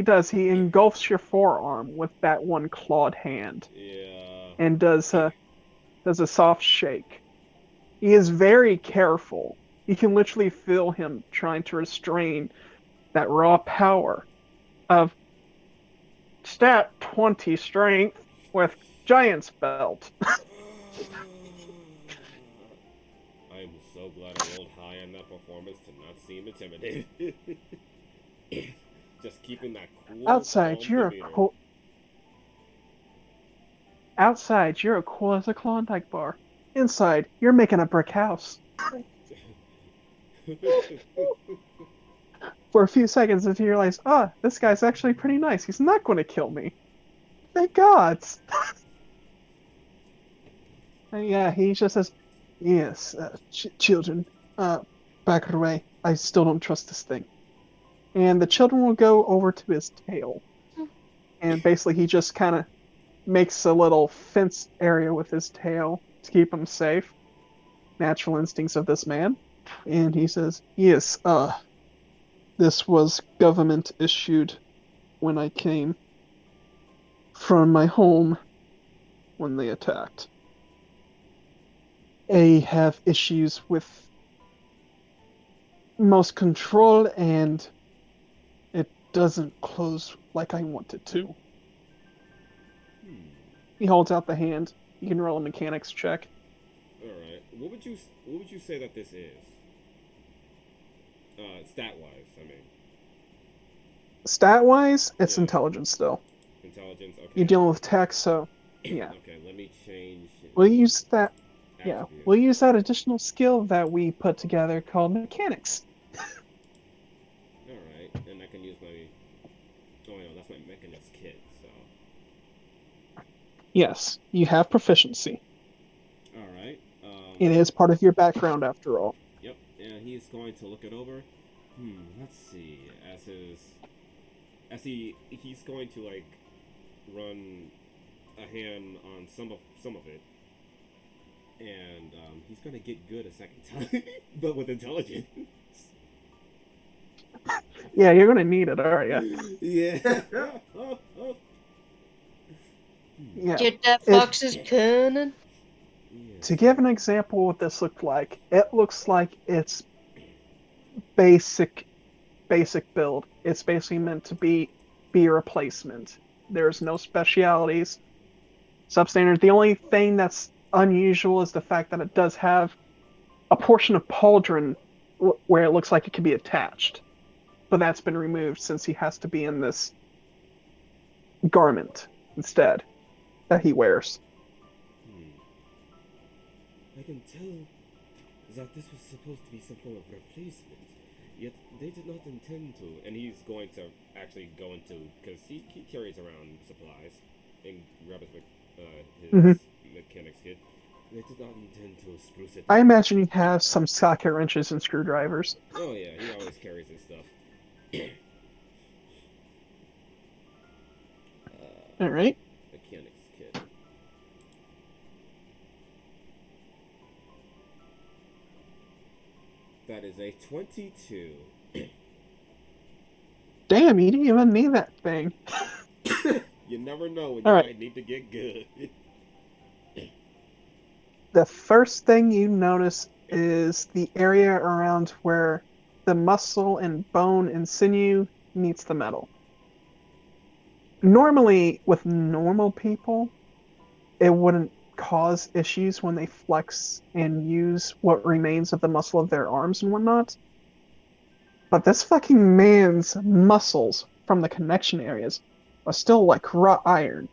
does, he engulfs your forearm with that one clawed hand Yeah. and does a soft shake. He is very careful. You can literally feel him trying to restrain that raw power of stat 20 strength with giant's belt. I'm so glad I rolled high on that performance to not seem intimidated. Just keeping that cool, Outside, calm you're a demeanor. cool. Outside, you're cool as a Klondike bar. Inside, you're making a brick house. For a few seconds, until you realize, this guy's actually pretty nice. He's not going to kill me. Thank God. And yeah, he just says, yes, children, back away. I still don't trust this thing. And the children will go over to his tail. And basically, he just kind of makes a little fence area with his tail to keep him safe. Natural instincts of this man. And he says, yes, this was government issued when I came from my home when they attacked. I have issues with most control and it doesn't close like I want it to. He holds out the hand. You can roll a mechanics check. Alright. What would you say that this is? Stat wise, I mean. Stat wise, it's Yeah. intelligence still. Intelligence, okay. You're dealing with tech, so yeah. Okay, let me change We'll use that attribute. we'll use that additional skill that we put together called mechanics. Alright, and I can use my... Oh, no, that's my mechanics kit, so... Yes, you have proficiency. Alright, It is part of your background after all. Yep, and he's going to look it over. Let's see. He's going to like run a hand on some of it, and he's gonna get good a second time, but with intelligence. Yeah, you're gonna need it, aren't you? Yeah. Yeah. Get that fox's cunning. To give an example of what this looked like, it looks like it's basic build. It's basically meant to be a replacement. There's no specialities. Substandard. The only thing that's unusual is the fact that it does have a portion of pauldron where it looks like it could be attached. But that's been removed since he has to be in this garment instead that he wears. I can tell that this was supposed to be some form of replacement, yet they did not intend to. And he's going to actually go into, because he carries around supplies and grab his mechanics kit. They did not intend to spruce it. I imagine you have some socket wrenches and screwdrivers. Oh yeah, he always carries his stuff. All right. Mechanics kit. That is a 22. Damn, you didn't even need that thing. You never know when All you right. might need to get good. The first thing you notice is the area around where the muscle and bone and sinew meets the metal. Normally, with normal people, it wouldn't cause issues when they flex and use what remains of the muscle of their arms and whatnot. But this fucking man's muscles from the connection areas are still like wrought iron,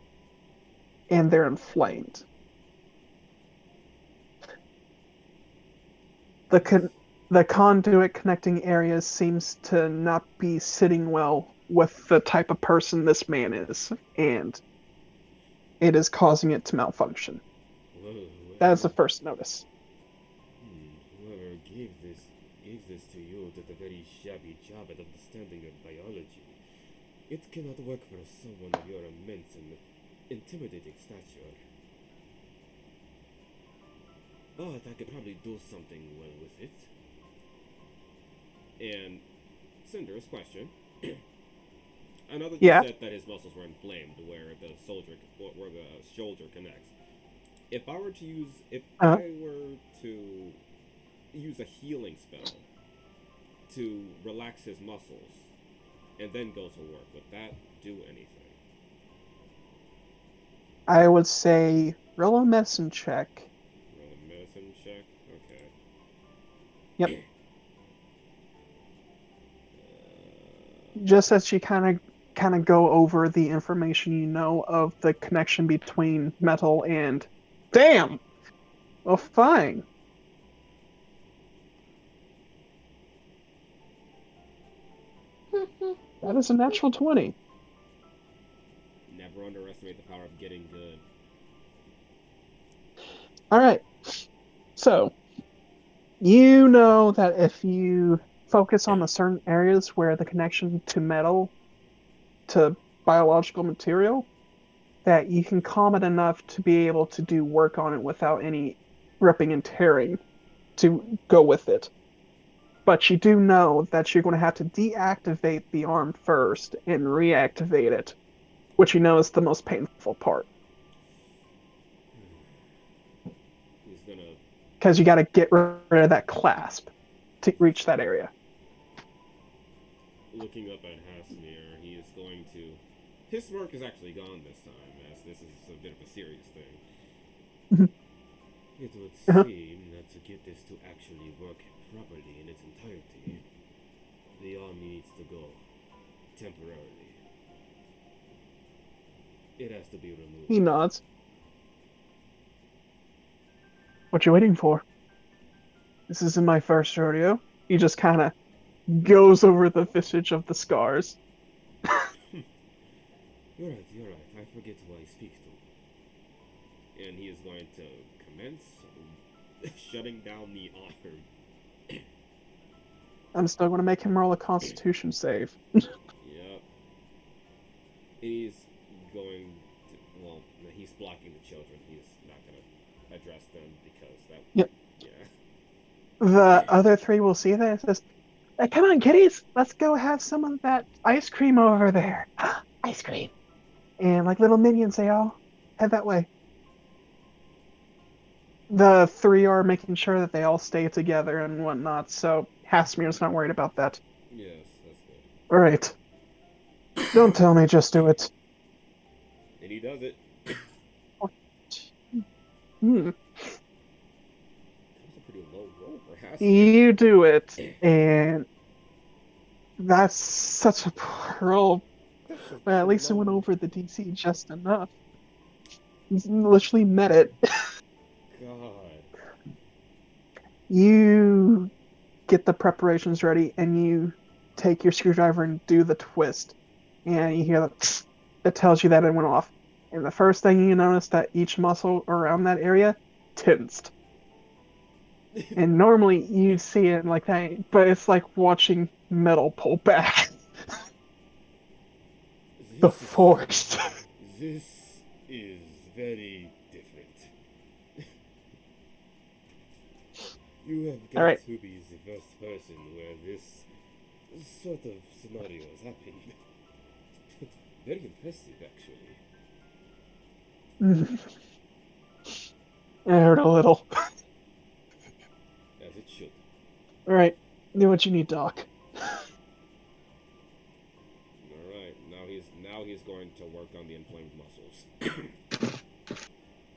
and they're inflamed. The con- the conduit connecting areas seems to not be sitting well with the type of person this man is, and it is causing it to malfunction. Whoa, That is the first notice. whoever gave this to you did a very shabby job at understanding your biology. It cannot work for someone of your immense and intimidating stature. But I could probably do something well with it. And Cinder's question. I know that you Yeah. said that his muscles were inflamed where the shoulder connects. If I were to use a healing spell to relax his muscles and then go to work, would that do anything? I would say roll a medicine check. Roll a medicine check? Okay. Yep. Just as you kind of go over the information you know of the connection between metal and damn. Well, fine. That is a natural 20. Never underestimate the power of getting good. All right. So, you know that if you focus on the certain areas where the connection to metal, to biological material, that you can calm it enough to be able to do work on it without any ripping and tearing to go with it. But you do know that you're going to have to deactivate the arm first and reactivate it, which you know is the most painful part. He's gonna Because you got to get rid of that clasp to reach that area. looking up at Hasmir, he is going to. His smirk is actually gone this time, as this is a bit of a serious thing. It would seem that to get this to actually work properly in its entirety, the arm needs to go temporarily. It has to be removed. He nods. What you waiting for? This isn't my first rodeo. He just kind of goes over the visage of the scars. You're right. I forget who I speak to. And he is going to commence shutting down the arm. I'm still going to make him roll a Constitution save. Yep. He's going to. Well, he's blocking the children. He's not going to address them because that. Yep. Yeah. The other three will see that. It says, hey, come on, kiddies. Let's go have some of that ice cream over there. Ice cream. And like little minions, they all head that way. The three are making sure that they all stay together and whatnot, so Hasmir's not worried about that. Yes, that's good. All right. Don't tell me, just do it. And he does it. Hmm. That's a pretty low roll for Hasmir. You do it, and that's such a roll. Well, at least it went over the DC just enough. He's literally met it. God. You get the preparations ready, and you take your screwdriver and do the twist. And you hear that it tells you that it went off. And the first thing you notice that each muscle around that area tensed. And normally you'd see it like that, but it's like watching metal pull back. The force. This is very different. You have got All right. to be the first person where this sort of scenarios happened. Very impressive, actually. I heard a little. As it should. Alright, do what you need, Doc. Alright, now he's going to work on the inflamed muscles.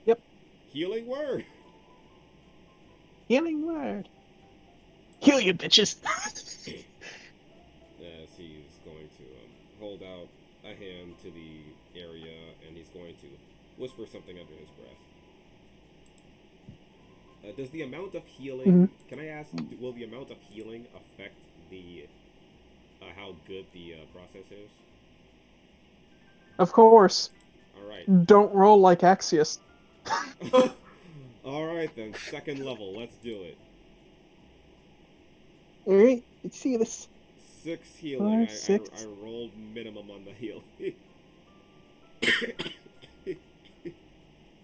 Yep. Healing word! Healing word. Heal you, bitches! As he's going to hold out a hand to the area, and he's going to whisper something under his breath. Does the amount of healing... Can I ask, will the amount of healing affect the... how good the process is? Of course. Alright. Don't roll like Axios. Alright then, second level, let's do it. Alright, let's see this. 6 healing. 5, 6. I rolled minimum on the heal.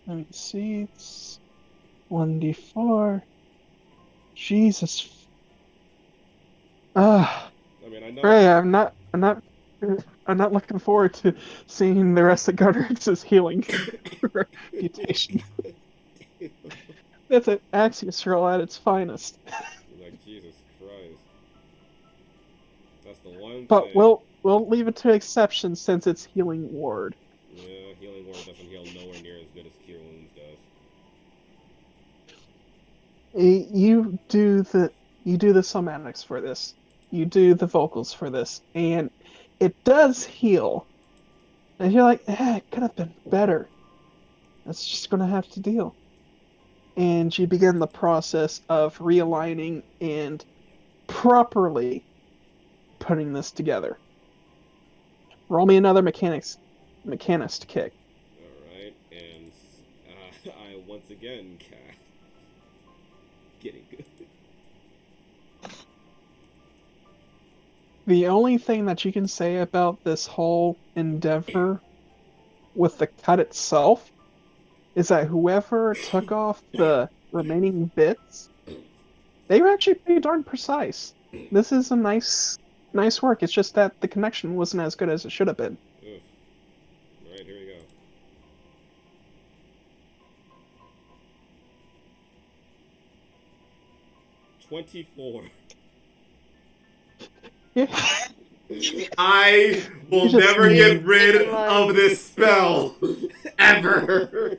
Let me see. It's 1d4. Jesus. I mean, I know. Right, I'm not looking forward to seeing the rest of Gunrix's healing reputation. That's an Axios roll at its finest. Like, Jesus Christ. That's the one But thing. we'll leave it to exception since it's healing ward. Yeah, healing word doesn't heal nowhere near as good as cure wounds does. You do the somatics for this. You do the vocals for this, and it does heal. And you're like, it could have been better. That's just gonna have to deal. And you begin the process of realigning and properly putting this together. Roll me another mechanist kick. Alright, and I once again cast. Getting good. The only thing that you can say about this whole endeavor with the cut itself is that whoever took off the remaining bits, they were actually pretty darn precise. This is a nice work. It's just that the connection wasn't as good as it should have been. Oof. Alright, here we go. $24. I will You just never need- get rid Keep in mind- of this spell ever.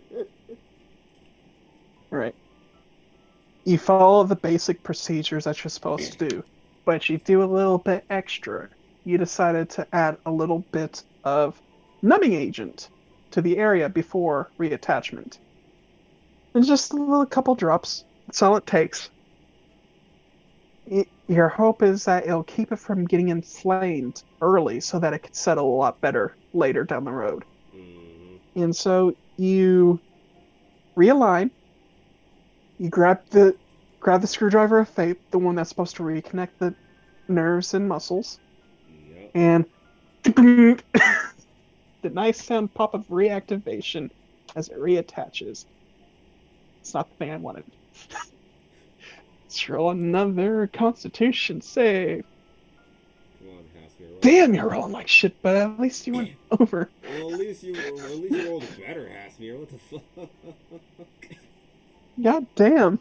Right. You follow the basic procedures that you're supposed to do, but you do a little bit extra. You decided to add a little bit of numbing agent to the area before reattachment. And just a little couple drops. That's all it takes. Your hope is that it'll keep it from getting inflamed early so that it can settle a lot better later down the road. Mm-hmm. And so you realign. You grab the screwdriver of fate, the one that's supposed to reconnect the nerves and muscles, Yep. and the nice sound pop of reactivation as it reattaches. It's not the thing I wanted. Let's roll another Constitution save. Come on, Hasmir. Damn, you're rolling like shit, but at least you went over. Well, at least you rolled better, Hasmir. What the fuck? God damn.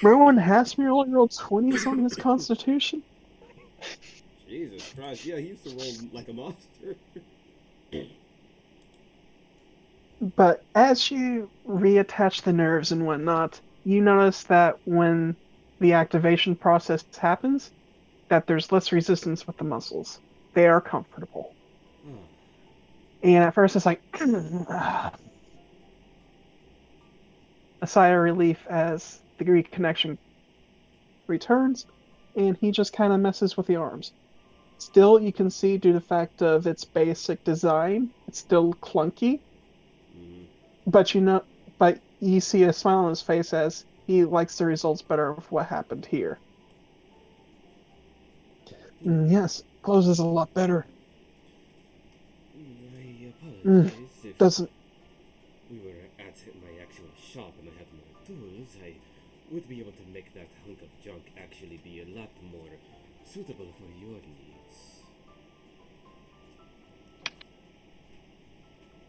Remember when Hasmir only rolled 20s on his Constitution? Jesus Christ, yeah, he used to roll like a monster. But as you reattach the nerves and whatnot, you notice that when the activation process happens, that there's less resistance with the muscles. They are comfortable. And at first it's like a sigh of relief as the reconnection returns, and he just kind of messes with the arms. Still, you can see due to the fact of its basic design, it's still clunky. But you see a smile on his face as he likes the results better of what happened here. Yes, closes a lot better. I apologize if Doesn't. we were at my actual shop and I had my tools. I would be able to make that hunk of junk actually be a lot more suitable for your needs.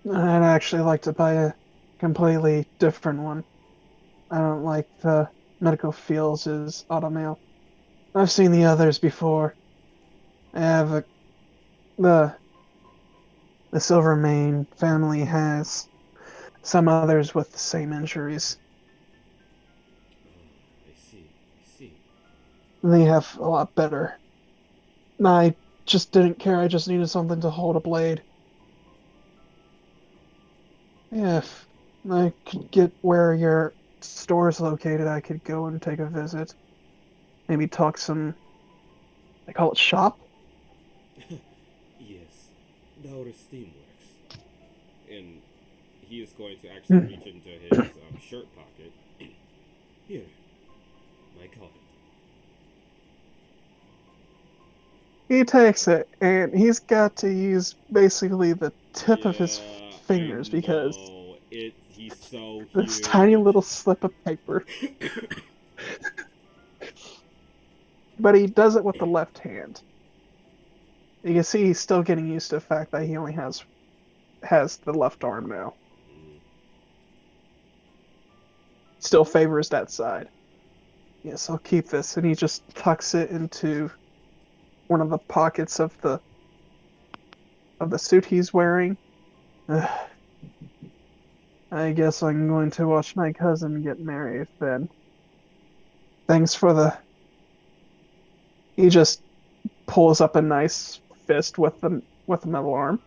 I'd actually like to buy a completely different one. I don't like the medical fields as automail. I've seen the others before. I have the Silvermane family has some others with the same injuries. I see. They have a lot better. I just didn't care. I just needed something to hold a blade. Yeah, if I could get where your store's located, I could go and take a visit. Maybe talk some. They call it shop? Yes, now our steam works. And he is going to actually Hmm. reach into his shirt pocket. Here, my card. He takes it, and he's got to use basically the tip of his Yeah, I fingers because know. He's so this tiny huge. little slip of paper. But he does it with the left hand. You can see he's still getting used to the fact that he only has the left arm now. Mm, Still favors that side. Yes, I'll keep this, and he just tucks it into one of the pockets of the suit he's wearing. Ugh, I guess I'm going to watch my cousin get married then. Thanks for the. He just pulls up a nice fist with the metal arm.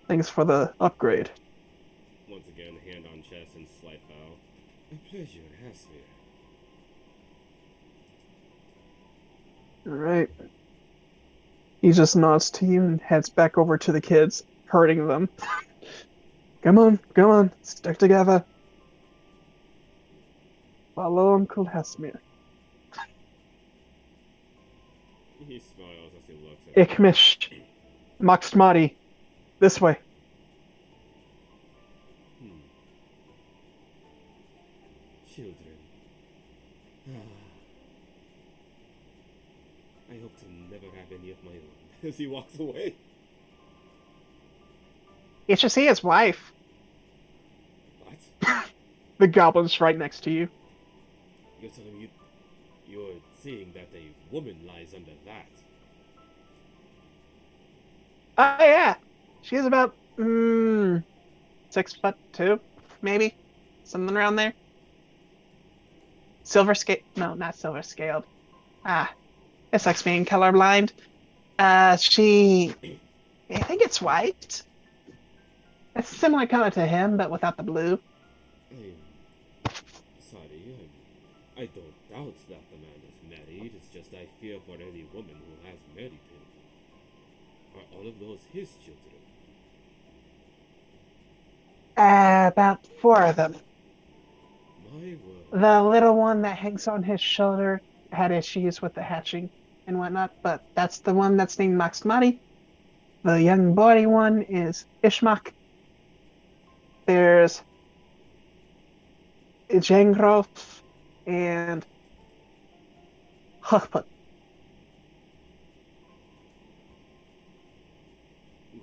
Thanks for the upgrade. Once again, hand on chest and slight bow. A pleasure, Hasmir. All right. He just nods to you and heads back over to the kids, hurting them. Come on, stick together. Follow Uncle Hasmir. He smiles as he looks at you. Ikmish, Maksmati, this way. Hmm. Children. I hope to never have any of my own. As he walks away. You should see his wife. What? The goblin's right next to you. You're telling me you're seeing that a woman lies under that? Oh yeah, she's about 6'2", maybe, something around there. Silver scale? No, not silver scaled. It's like being colorblind. She, I think it's white. It's similar color to him, but without the blue. I'm sorry. I don't doubt that the man is married. It's just I fear for any woman who has married him. Are all of those his children? About 4 of them. My word. The little one that hangs on his shoulder had issues with the hatching and whatnot, but that's the one that's named Maksmati. The young boy one is Ishmak. There's Jangrov and Huckput.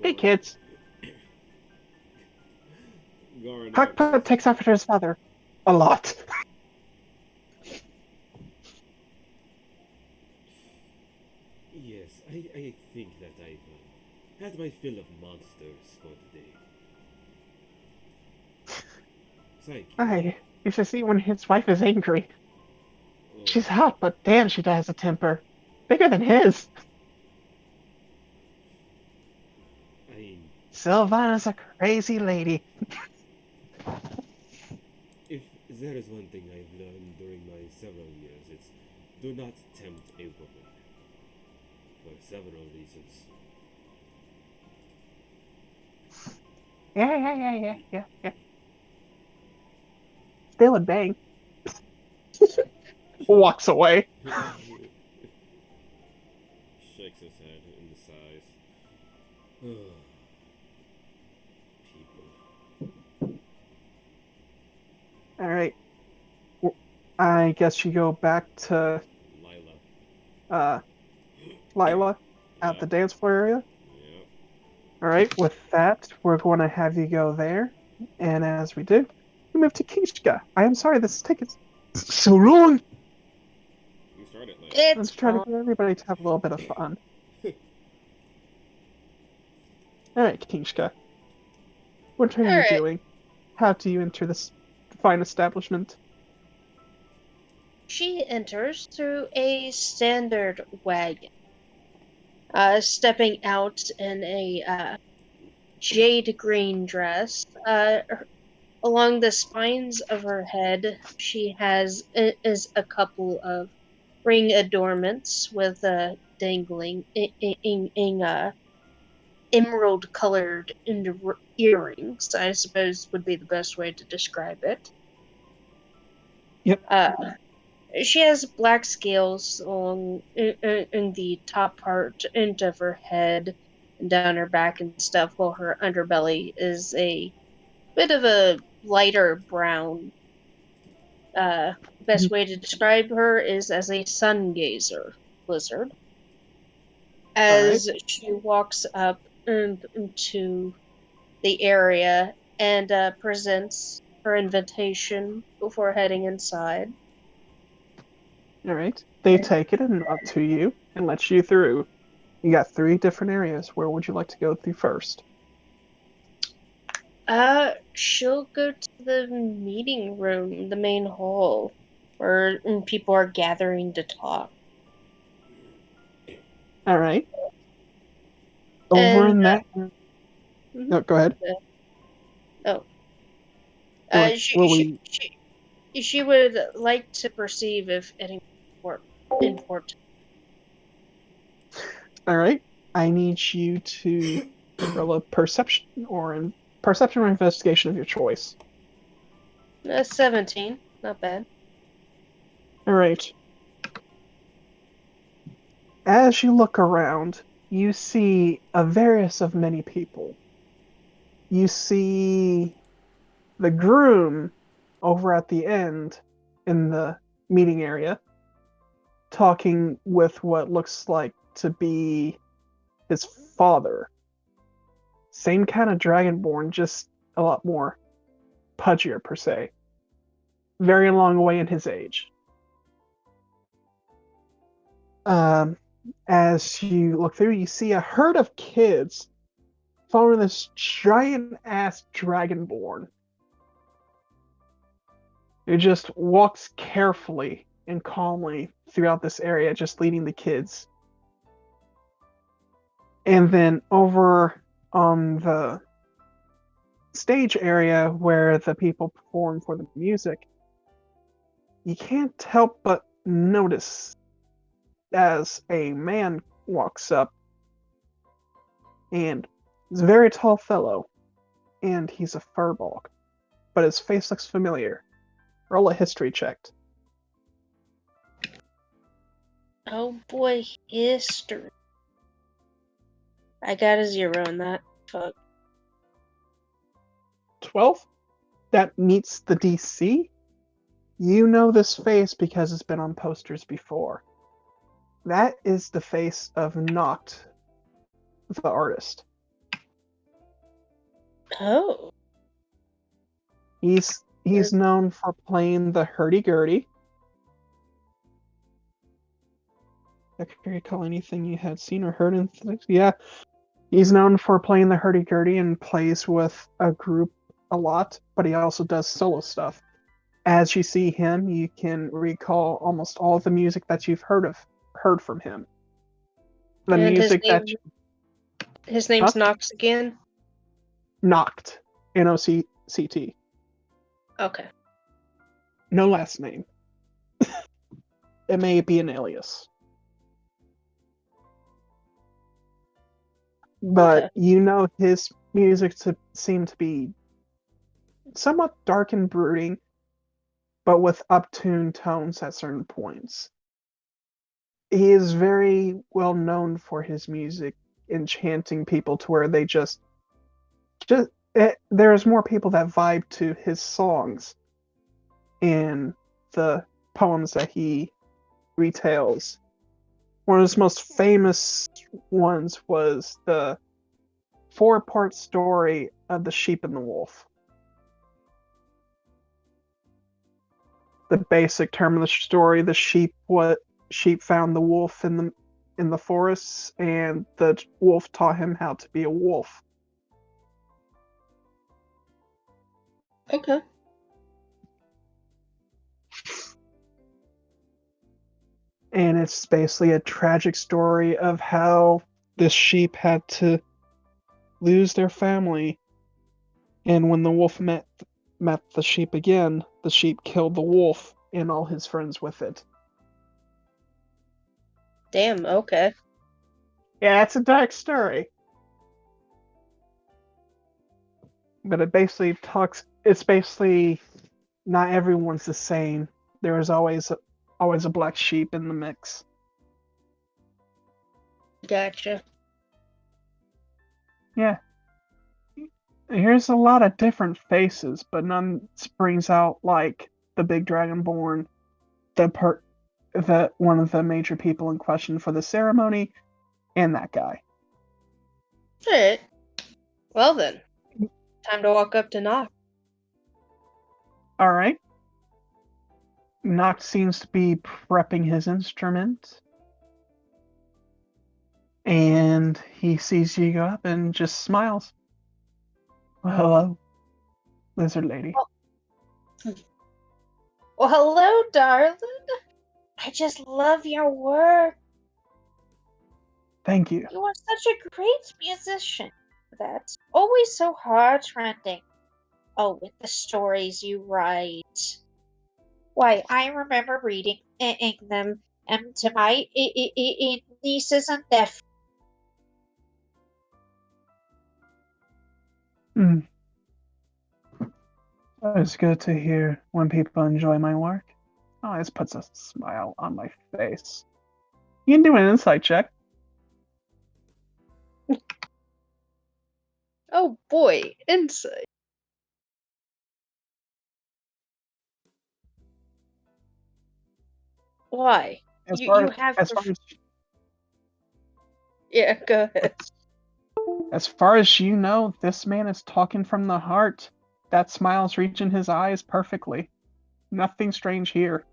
Hey kids, Huckput takes after his father a lot. Yes, I think that I've had my fill of monsters for the day. Thank you. You should see when his wife is angry. Oh, She's hot, but damn, she has a temper. Bigger than his. I Sylvana's a crazy lady. If there is one thing I've learned during my several years, it's do not tempt a woman. For several reasons. Yeah. Still would bang. Walks away. Shakes his head in the sighs. People. Alright. I guess you go back to Lila. Lila at Yeah. the dance floor area. Yeah. All right, with that, we're going to have you go there. And as we do, we move to Kishka. I am sorry this is taking so long. You started late. It's Let's try to fine. get everybody to have a little bit of fun. All right, Kishka. What are you Alright. doing? How do you enter this fine establishment? She enters through a standard wagon, stepping out in a jade green dress. Along the spines of her head, she is a couple of ring adornments with dangling emerald colored earrings. I suppose would be the best way to describe it. Yep. She has black scales along in the top part end of her head and down her back and stuff, while her underbelly is a bit of a lighter brown. Best way to describe her is as a sun gazer lizard. As she walks up into the area and presents her invitation before heading inside. All right. They take it and up to you and let you through. You got 3 different areas. Where would you like to go through first? She'll go to the meeting room, the main hall, where people are gathering to talk. All right. Over And, in that. mhm. No, go ahead. Oh. Or will She would like to perceive if any important. All right. I need you to roll a perception or investigation of your choice. 17, not bad. All right. As you look around, you see a various of many people. You see the groom over at the end in the meeting area talking with what looks like to be his father. Same kind of dragonborn, just a lot more pudgier per se. Very long way in his age. As you look through, you see a herd of kids following this giant-ass dragonborn who just walks carefully and calmly throughout this area, just leading the kids. And then over on the stage area where the people perform for the music, you can't help but notice as a man walks up, and he's a very tall fellow, and he's a furball, but his face looks familiar. Roll a history check. Oh boy, history. I got a 0 on that. Fuck. 12? That meets the DC? You know this face because it's been on posters before. That is the face of Noct, the artist. Oh. He's known for playing the hurdy-gurdy. I can recall anything you had seen or heard in things. Yeah. He's known for playing the hurdy-gurdy and plays with a group a lot, but he also does solo stuff. As you see him, you can recall almost all the music that you've heard from him. The And music his name's Huh? Nox again? Noct. Nocct. Okay. No last name. It may be an alias. But Okay. you know his music to seem to be somewhat dark and brooding, but with uptuned tones at certain points. He is very well known for his music enchanting people to where they there's more people that vibe to his songs and the poems that he retails one of his most famous ones was the 4-part story of the sheep and the wolf. The basic term of the story: the sheep found the wolf in the forests, and the wolf taught him how to be a wolf. Okay. And it's basically a tragic story of how this sheep had to lose their family, and when the wolf met the sheep again, the sheep killed the wolf and all his friends with it. Damn, okay. Yeah, it's a dark story. But it's basically not everyone's the same. There is always a black sheep in the mix. Gotcha. Yeah. Here's a lot of different faces, but none springs out like the big dragonborn, one of the major people in question for the ceremony, and that guy. Alright. Well then. Time to walk up to Noct. Alright. Noct seems to be prepping his instrument. And he sees you go up and just smiles. Well, hello, lizard lady. Well, hello, darling. I just love your work. Thank you. You are such a great musician. That's always so heart-rending. Oh, with the stories you write. Why, I remember reading them to my nieces and nephews. Mm. It's good to hear when people enjoy my work. Always puts a smile on my face. You can do an insight check. Oh boy, insight. Why? You have Yeah, go ahead. As far as you know, this man is talking from the heart. That smile's reaching his eyes perfectly. Nothing strange here.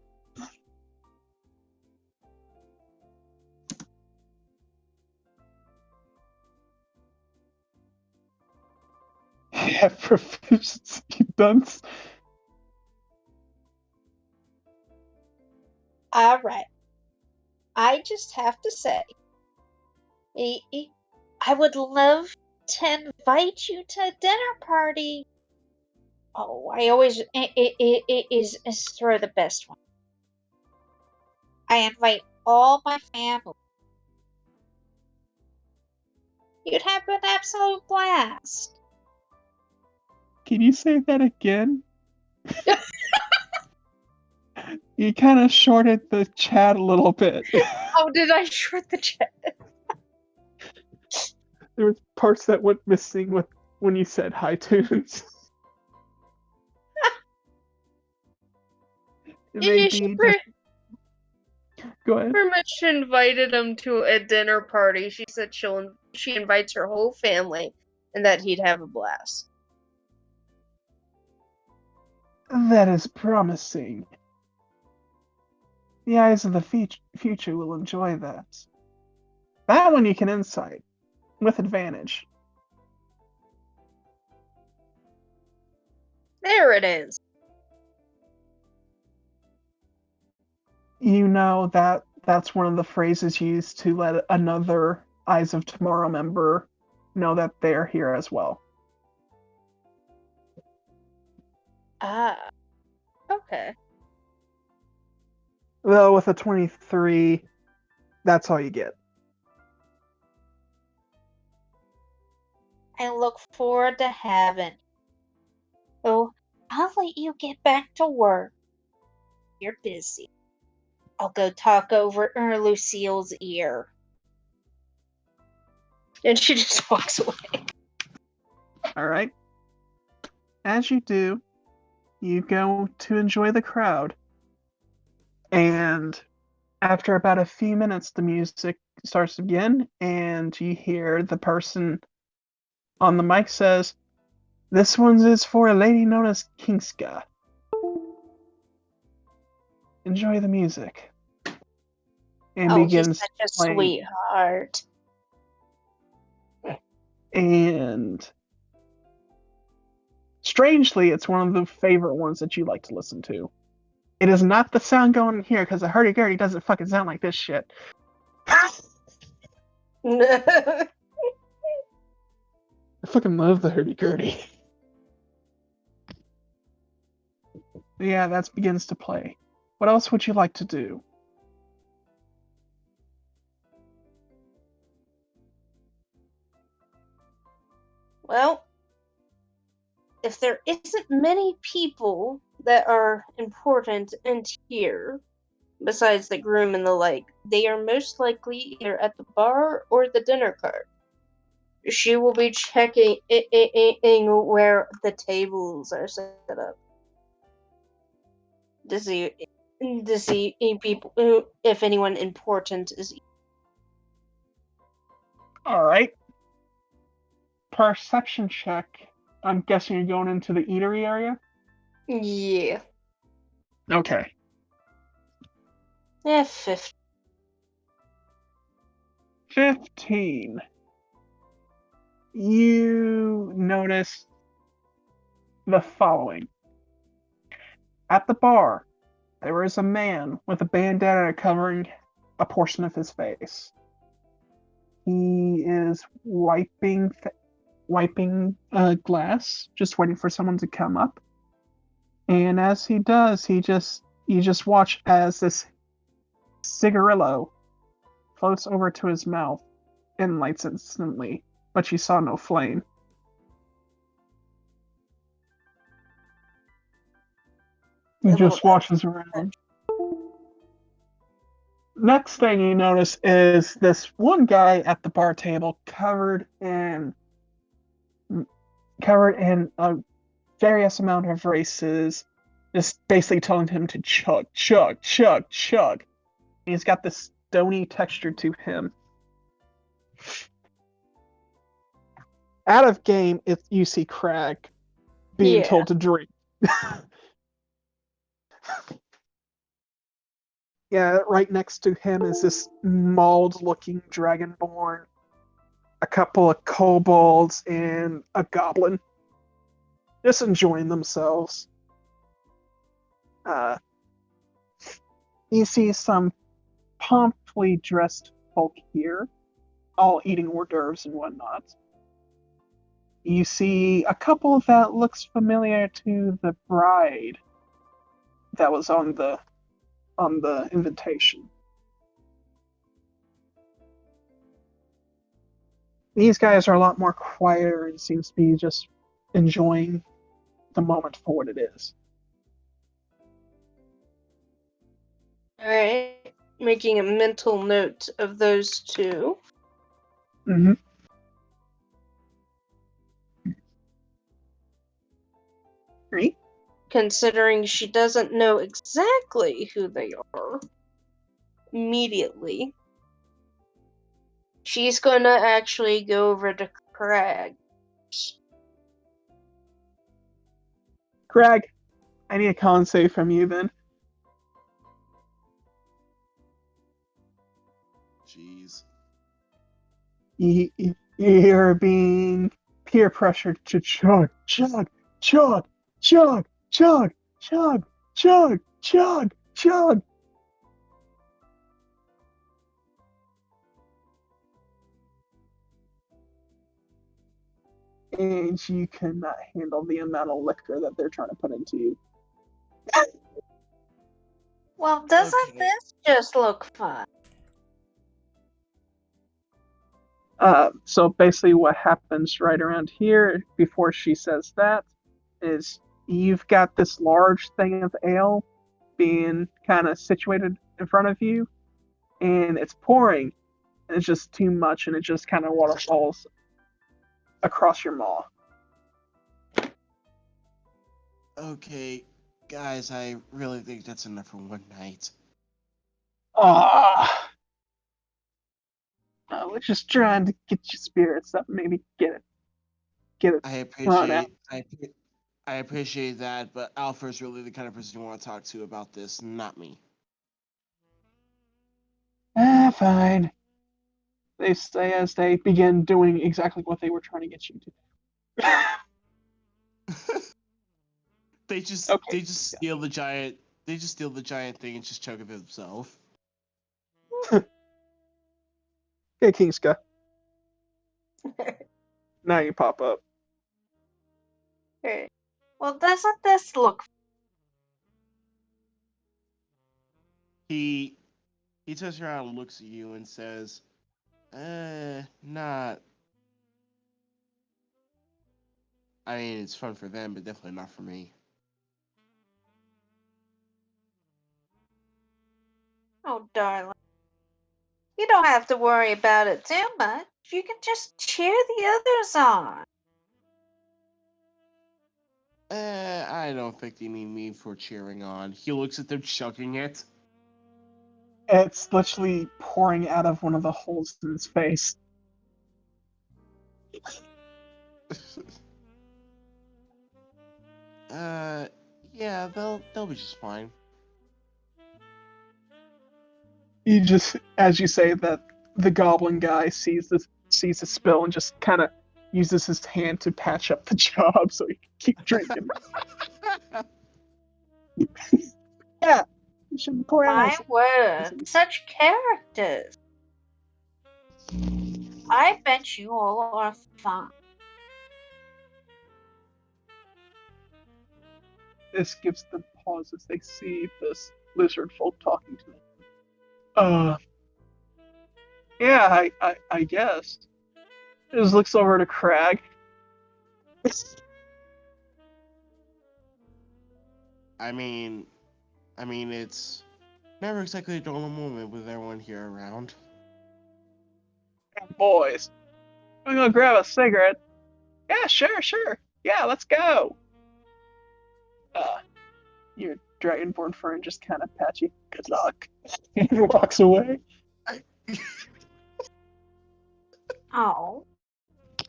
Yeah, proficiency dunce. Alright. I just have to say, I would love to invite you to a dinner party. Oh, I always is throw the best one. I invite all my family. You'd have an absolute blast. Can you say that again? You kind of shorted the chat a little bit. Oh, did I short the chat? There was parts that went missing when you said high tunes. Go ahead. Pretty much invited him to a dinner party. She said she invites her whole family and that he'd have a blast. That is promising. The eyes of the future will enjoy that. That one you can insight. With advantage. There it is. You know that's one of the phrases used to let another Eyes of Tomorrow member know that they're here as well. Ah. Okay. Though with a 23, that's all you get. I look forward to having. Oh, I'll let you get back to work. You're busy. I'll go talk over Lucille's ear. And she just walks away. Alright. As you do, you go to enjoy the crowd. And After about a few minutes, the music starts again, and you hear the person on the mic says, "This one is for a lady known as Kingska. Enjoy the music." And Oh, he's begins such a playing. sweetheart. And strangely, it's one of the favorite ones that you like to listen to. It is not the sound going in here, because the hurdy-gurdy doesn't fucking sound like this shit. I fucking love the hurdy-gurdy. Yeah, that begins to play. What else would you like to do? Well, if there isn't many people that are important in here, besides the groom and the like, they are most likely either at the bar or the dinner cart. She will be checking where the tables are set up to see people if anyone important is. All right. Perception check. I'm guessing you're going into the eatery area? Yeah. Okay. 50. 15. You notice the following. At the bar, there is a man with a bandana covering a portion of his face. He is wiping glass, just waiting for someone to come up. And as he does, you just watch as this cigarillo floats over to his mouth and lights instantly, but you saw no flame. He just watches around. Next thing you notice is this one guy at the bar table covered in a various amount of races, just basically telling him to chug, chug, chug, chug. He's got this stony texture to him. Out of game, you see Crag being told to drink. Yeah, right next to him is this mauled-looking dragonborn, a couple of kobolds, and a goblin. Just enjoying themselves. You see some pompous dressed folk here, all eating hors d'oeuvres and whatnot. You see a couple that looks familiar to the bride that was on the invitation. These guys are a lot more quieter and seems to be just enjoying the moment for what it is. Alright, making a mental note of those two. Mm-hmm. Right? Considering she doesn't know exactly who they are immediately, she's gonna actually go over to Crag. Crag, I need a con save from you then. Jeez. You're being peer pressured to chug, chug, chug, chug, chug, chug, chug, chug, chug. And you cannot handle the amount of liquor that they're trying to put into you. Well, doesn't this just look fun? So basically what happens right around here before she says that is you've got this large thing of ale being kind of situated in front of you, and it's pouring, and it's just too much, and it just kind of waterfalls across your maw. Okay, guys, I really think that's enough for one night. Ah, I was just trying to get your spirits up, maybe get it I run out. appreciate that, but Alpha's really the kind of person you want to talk to about this, not me. Fine. They say as they begin doing exactly what they were trying to get you to do. They just Okay. steal the giant thing and just chug it themselves. Hey, Kingska. Now you pop up. Okay. Well, doesn't this look He turns around and looks at you and says, not. I mean, it's fun for them, but definitely not for me. Oh, darling. You don't have to worry about it too much. You can just cheer the others on. I don't think they need me for cheering on. He looks at them chugging it. It's literally pouring out of one of the holes in his face. Yeah, they'll be just fine. You just, as you say that, the goblin guy sees the spill and just kind of uses his hand to patch up the job so he can keep drinking. Yeah, you shouldn't pour out. My word, such characters. I bet you all are fun. This gives them pause as they see this lizard folk talking to them. Yeah, I guess. Just looks over to Crag. I mean, it's never exactly a normal moment with everyone here around. Boys, I'm gonna grab a cigarette. Yeah, sure. Yeah, let's go. Your dragonborn friend just kind of pats you. Good luck. And walks away. Oh,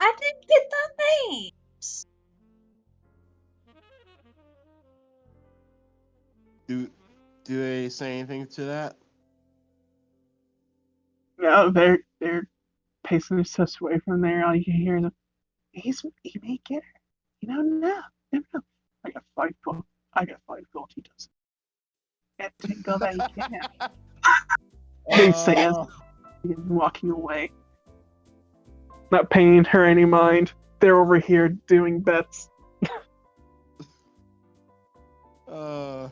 I didn't get the names. Do they say anything to that? No, they're pacing themselves away from there. All you can hear is, he may get her. No. I got five gold. He doesn't. That tingle that he can. They say as he's walking away. Not paying her any mind. They're over here doing bets. I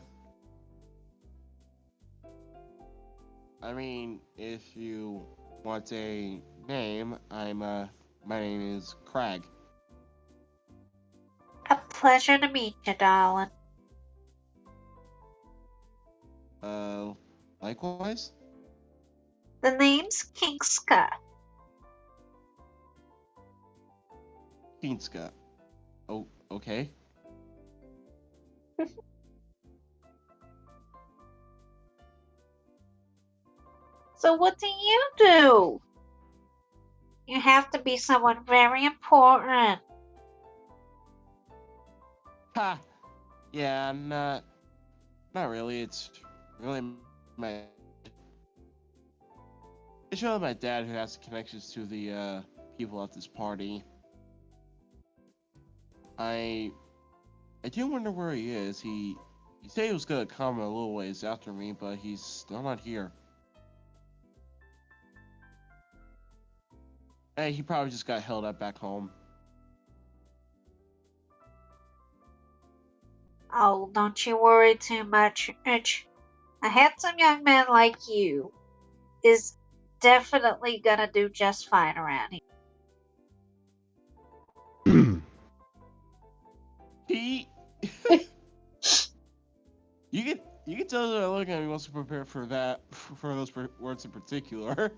mean, if you want a name, my name is Crag. A pleasure to meet you, darling. Likewise? The name's Kingska. Kingska. Oh, okay. So what do you do? You have to be someone very important. Ha! Yeah, not really. It's really it's really my dad who has the connections to the people at this party. I do wonder where he is. He said he was gonna come a little ways after me, but he's still not here. Hey, he probably just got held up back home. Oh, don't you worry too much, Rich. A handsome young man like you is definitely gonna do just fine around here. You can tell that I look at me wants to prepare for that for those words in particular.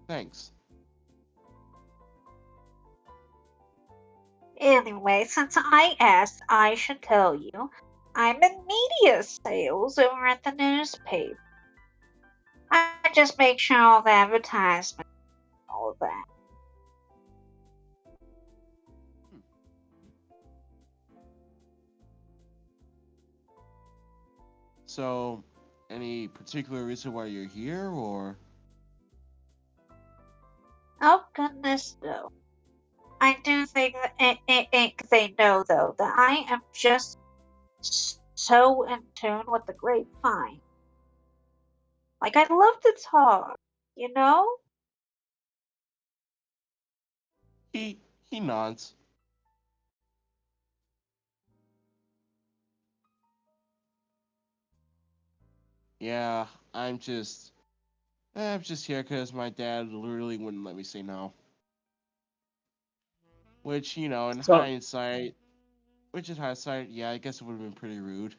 Thanks. Anyway, since I asked, I should tell you. I'm in media sales over at the newspaper. I just make sure all the advertisements and all of that. So, any particular reason why you're here, or? Oh goodness, no. I do think that they know though that I am just so in tune with the grapevine. Like I love to talk, you know? He nods. Yeah, I'm just here because my dad literally wouldn't let me say no. Which, in So- hindsight, yeah, I guess it would have been pretty rude.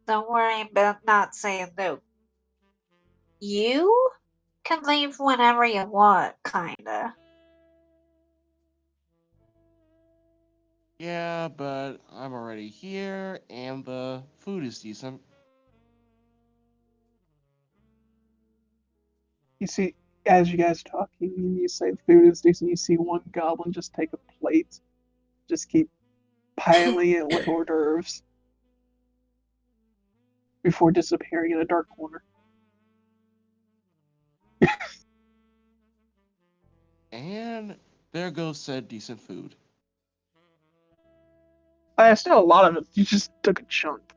Don't worry about not saying no. You can leave whenever you want, kinda. Yeah, but I'm already here, and the food is decent. You see, as you guys are talking, and you say the food is decent, you see one goblin just take a plate, just keep piling it with hors d'oeuvres before disappearing in a dark corner. And there goes said decent food. It's not a lot of it. You just took a chunk.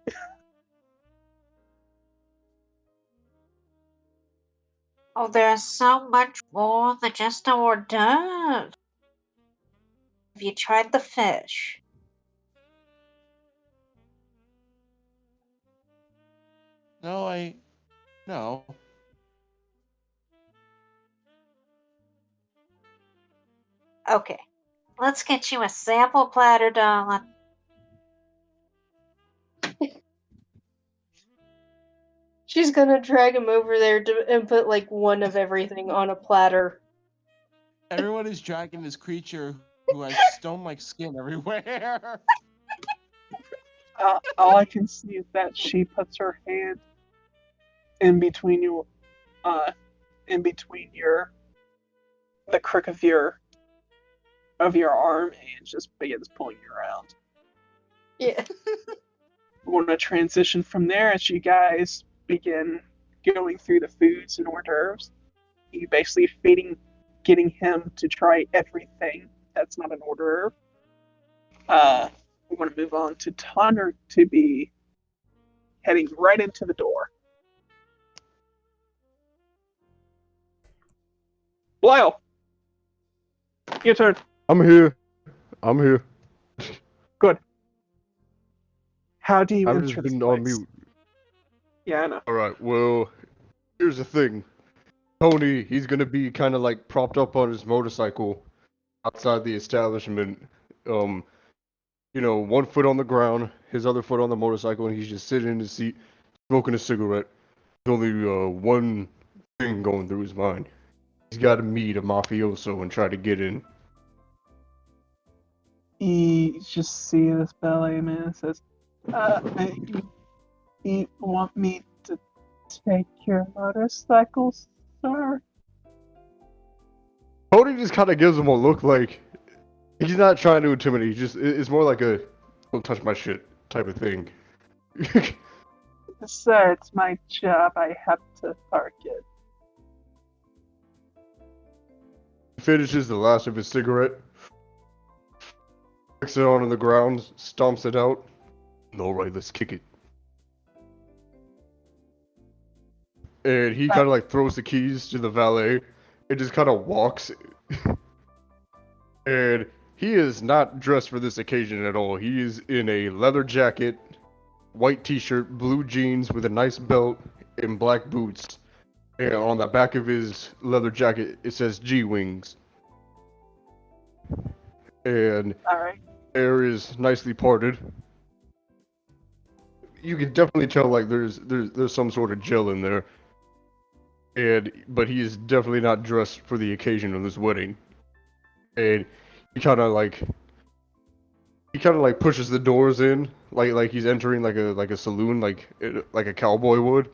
Oh, there's so much more than just a hors d'oeuvre. Have you tried the fish? No. Okay, let's get you a sample platter, darling. She's gonna drag him over there and put like one of everything on a platter. Everyone is dragging this creature who has stone-like skin everywhere. All I can see is that she puts her hand in between your, the crook of your arm and just begins pulling you around. Yeah. We're gonna transition from there as you guys begin going through the foods and hors d'oeuvres. You basically getting him to try everything that's not an hors d'oeuvre. We're going to move on to Tonner to be heading right into the door. Lyle, your turn. I'm here. Good. How do you I've enter just this been on place? mute. Yeah, I know. Alright, well, here's the thing. Tony, he's gonna be kind of like propped up on his motorcycle outside the establishment. One foot on the ground, his other foot on the motorcycle, and he's just sitting in his seat, smoking a cigarette. There's only one thing going through his mind. He's got to meet a mafioso and try to get in. You just see this ballet man says, you want me to take your motorcycle, sir? Tony just kind of gives him a look like he's not trying to intimidate. It's more like a "don't touch my shit" type of thing. Sir, it's my job. I have to park it. He finishes the last of his cigarette, sticks it on the ground, stomps it out. Alright, let's kick it. And he kind of like throws the keys to the valet and just kind of walks. And he is not dressed for this occasion at all. He is in a leather jacket, white t-shirt, blue jeans with a nice belt, and black boots. And on the back of his leather jacket, it says G-Wings. And Alright. hair is nicely parted. You can definitely tell like there's some sort of gel in there. But he is definitely not dressed for the occasion of this wedding. And he kind of like he kind of like pushes the doors in, like he's entering like a saloon, like a cowboy would.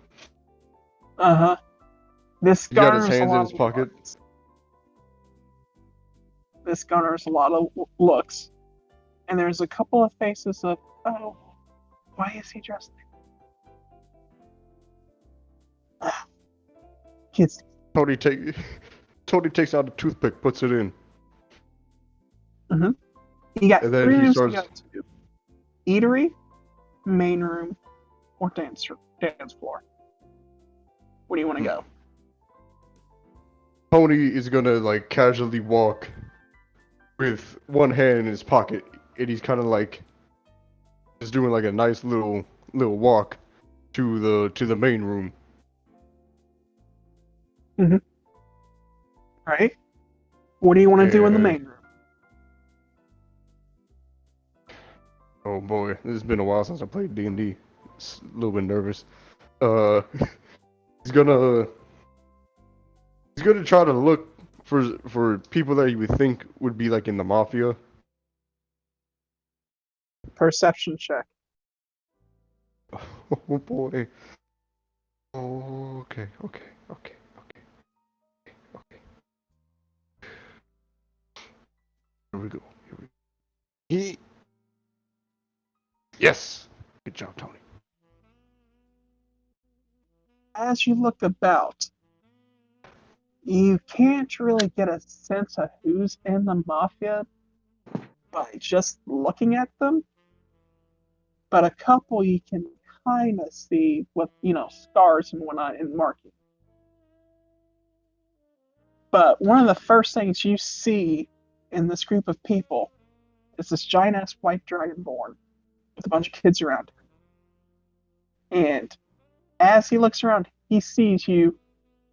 Uh-huh. This He's got his garners a hands in lot his of pocket. looks. This garners a lot of looks. And there's a couple of faces of, oh, why is he dressed like that? Kids. Tony takes out a toothpick, puts it in, You got and then 3 he rooms starts. to go to. Eatery, main room, or dance floor. Where do you want to go? Tony is gonna like casually walk with one hand in his pocket, and he's kind of like just doing like a nice little walk to the main room. Right? What do you want to do in the Yeah. main room? Oh boy, this has been a while since I played D&D. It's a little bit nervous. He's gonna try to look for people that you would think would be like in the mafia. Perception check. Oh boy. Oh, okay. Here we go. Yes. Good job, Tony. As you look about, you can't really get a sense of who's in the mafia by just looking at them. But a couple you can kind of see with, scars and whatnot and markings. But one of the first things you see in this group of people is this giant ass white dragonborn with a bunch of kids around him. And as he looks around, he sees you,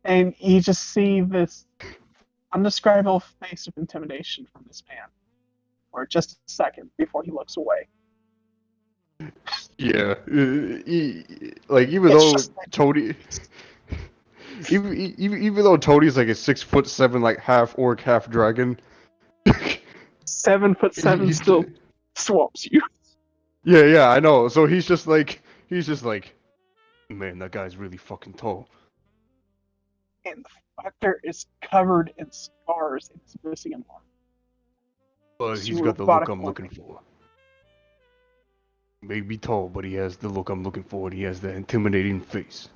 and you just see this undescribable face of intimidation from this man for just a second before he looks away. Yeah. Even It's though just like- Tony. Even though Tony's like a 6'7", like half orc, half dragon. 7'7" He's still ju- swamps you. Yeah, I know. So he's just like, man, that guy's really fucking tall. And the factor is covered in scars and is missing an arm. But he's got the look I'm looking for. He may be tall, but he has the look I'm looking for, and he has the intimidating face.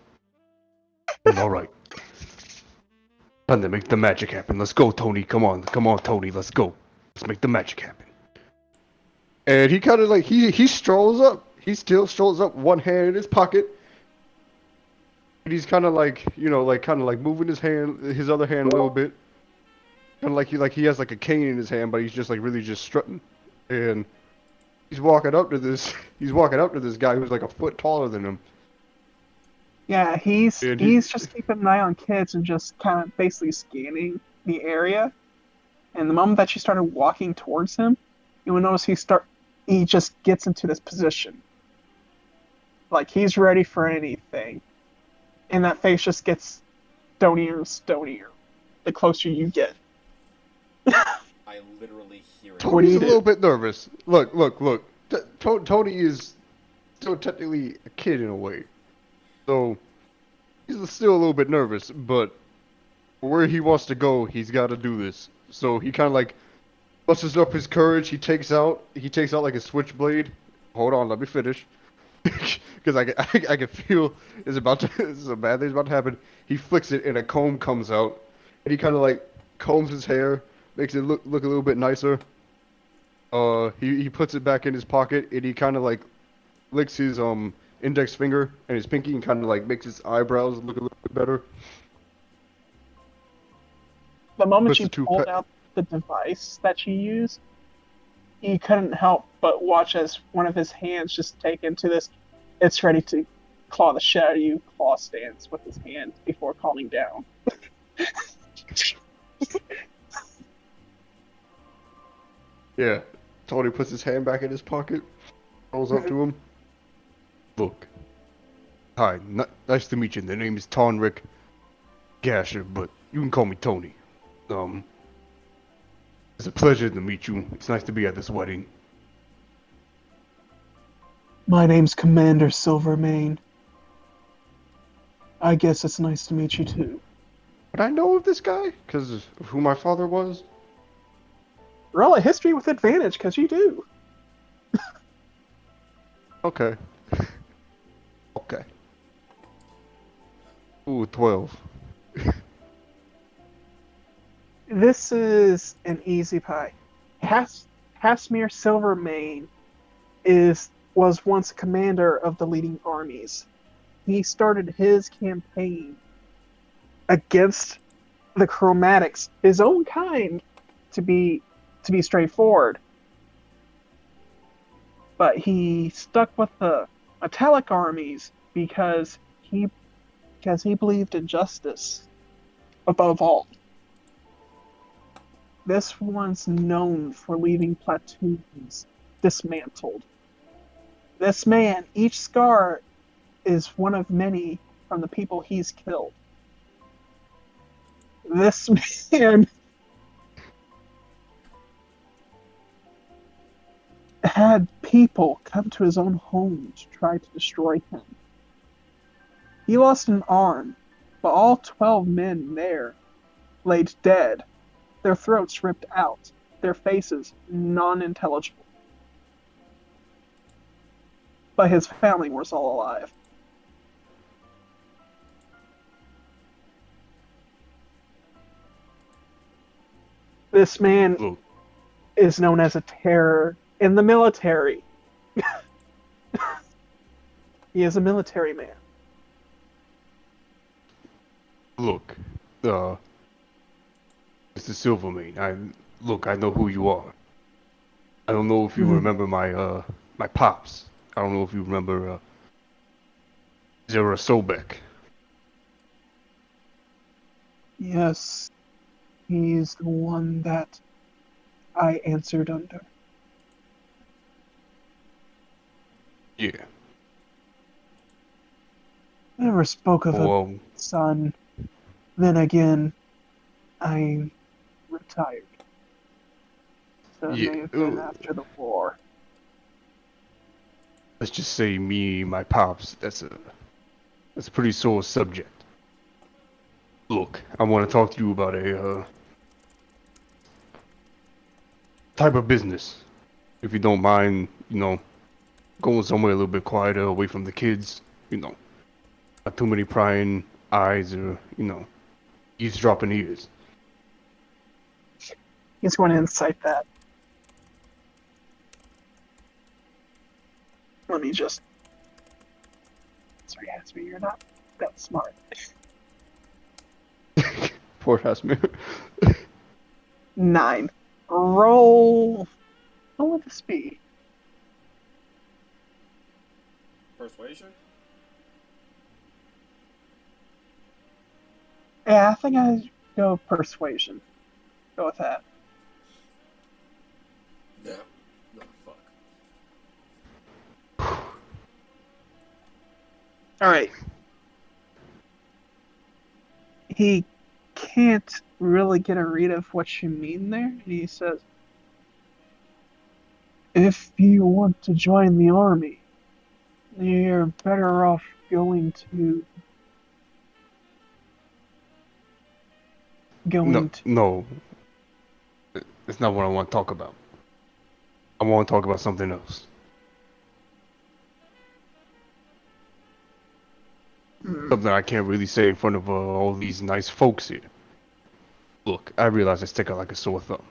All right. Time to make the magic happen. Let's go, Tony. Come on, Tony. Let's go. Let's make the magic happen. And he kind of like he strolls up. He still strolls up, one hand in his pocket. And he's kind of like moving his other hand a little bit. Kind of like he has like a cane in his hand, but he's just like really just strutting. And he's walking up to this guy who's like a foot taller than him. Yeah, he's And just keeping an eye on kids and just kind of basically scanning the area. And the moment that you started walking towards him, you will notice he just gets into this position. Like he's ready for anything. And that face just gets stonier and stonier the closer you get. I literally hear it. What do Tony's you a do? little bit nervous. Look. Tony is still technically a kid in a way. So, he's still a little bit nervous, but where he wants to go, he's got to do this. So, he kind of like musters up his courage. He takes out like a switchblade. Hold on, let me finish. Because I can feel a bad thing's about to happen. He flicks it and a comb comes out. And he kind of like combs his hair, makes it look a little bit nicer. He puts it back in his pocket and he kind of like licks his index finger and his pinky and kind of like makes his eyebrows look a little bit better. The moment Puts you the two pulled pe- out the device that you use, you couldn't help but watch as one of his hands just take into this. It's ready to claw the shit out of you. Claw stance with his hand before calming down. Yeah. Tony puts his hand back in his pocket, rolls up to him. Look. Hi, nice to meet you. The name is Tonrick Gasher, but you can call me Tony. It's a pleasure to meet you. It's nice to be at this wedding. My name's Commander Silvermane. I guess it's nice to meet you too. Would I know of this guy? Because of who my father was? Roll a history with advantage, because you do. Okay. Okay. Ooh, 12. This is an easy pie. Hasmir Silvermane was once a commander of the leading armies. He started his campaign against the Chromatics, his own kind, to be straightforward. But he stuck with the metallic armies because he believed in justice above all. This one's known for leaving platoons dismantled. This man, each scar is one of many from the people he's killed. This man had people come to his own home to try to destroy him. He lost an arm, but all 12 men there laid dead, their throats ripped out, their faces non-intelligible. But his family was all alive. This man is known as a terror in the military. He is a military man. Look, Mr. Silvermane, I know who you are. I don't know if you remember my pops. I don't know if you remember Zara Sobek. Yes, he's the one that I answered under. Yeah. Never spoke of Well, a son. Then again, I retired. So it may have been after the war. let's just say me, my pops. That's a pretty sore subject. Look, I want to talk to you about a type of business. If you don't mind, going somewhere a little bit quieter, away from the kids. Not too many prying eyes or, eavesdropping ears. He's going to incite that. Let me just... Sorry, Hasmi, you're not that smart. Poor Hasmir. 9. Roll... What would this be? Persuasion? Yeah, I think I'd go persuasion. Go with that. Yeah. No, fuck. Alright. He can't really get a read of what you mean there. And he says, if you want to join the army, you're better off going to... No. It's not what I want to talk about. I want to talk about something else. Something I can't really say in front of all these nice folks here. Look, I realize I stick out like a sore thumb.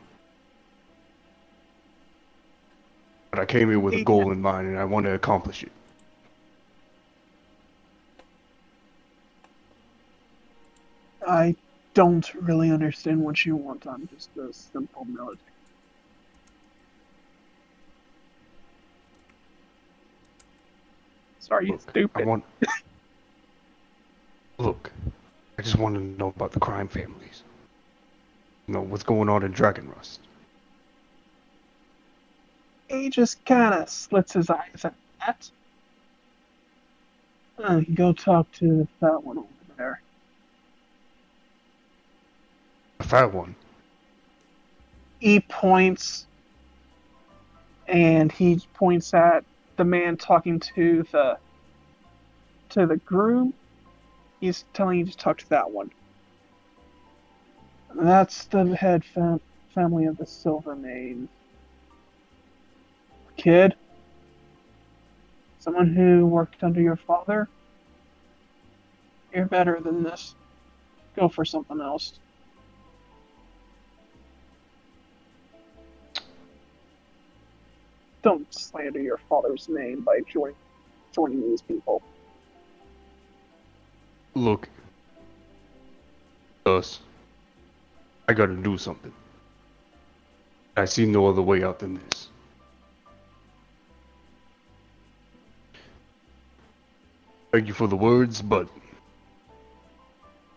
But I came here with a goal in mind and I want to accomplish it. I don't really understand what you want. I'm just a simple military. Sorry, you stupid. Look, I just want to know about the crime families. What's going on in Dragonrust. He just kind of slits his eyes at that. Go talk to the fat one over there. The fat one? He points, and he points at the man talking to the groom, he's telling you to talk to that one. That's the head family of the Silvermane. Kid? Someone who worked under your father? You're better than this. Go for something else. Don't slander your father's name by joining these people. Look, us. I gotta do something. I see no other way out than this. Thank you for the words, but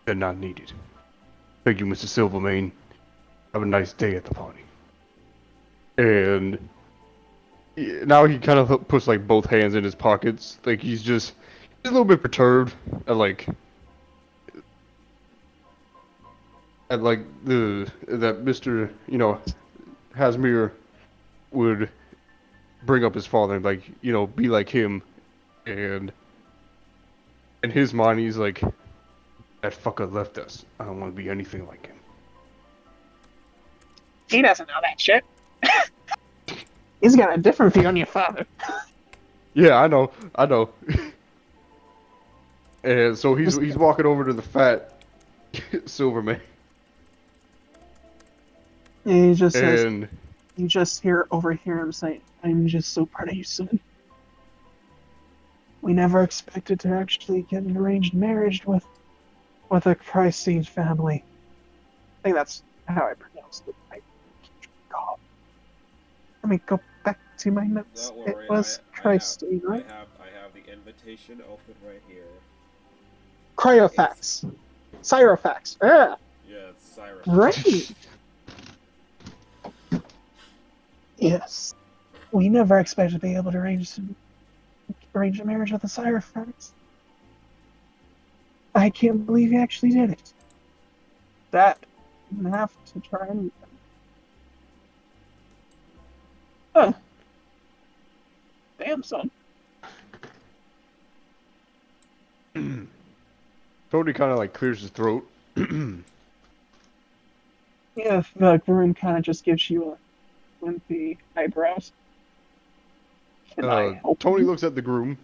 they're not needed. Thank you, Mr. Silvermane. Have a nice day at the party. And now he kind of puts like both hands in his pockets, like he's a little bit perturbed at like that Mr. Hasmir would bring up his father and like be like him, and in his mind he's like, that fucker left us. I don't want to be anything like him. He doesn't know that shit. He's got a different view on your father. Yeah, I know. And so he's walking over to the fat Silvermane. And he just says, And you just overhear him say, I'm just so proud of you, son. We never expected to actually get an arranged marriage with a Christine family. I think that's how I pronounced it. God. Let me go back to my notes. Don't worry, It was Christine, right? I have the invitation open right here. Cryofax. Cyrofax. Ah, Yeah, it's Cyrus. right. Yes. We never expected to be able to arrange a marriage with a Cyrofax. I can't believe he actually did it. That didn't have to try anything. Huh. Damn, son. Tony kind of like clears his throat. Yeah, the groom kind of just gives you a wimpy eyebrows. Can I help Tony you? looks at the groom,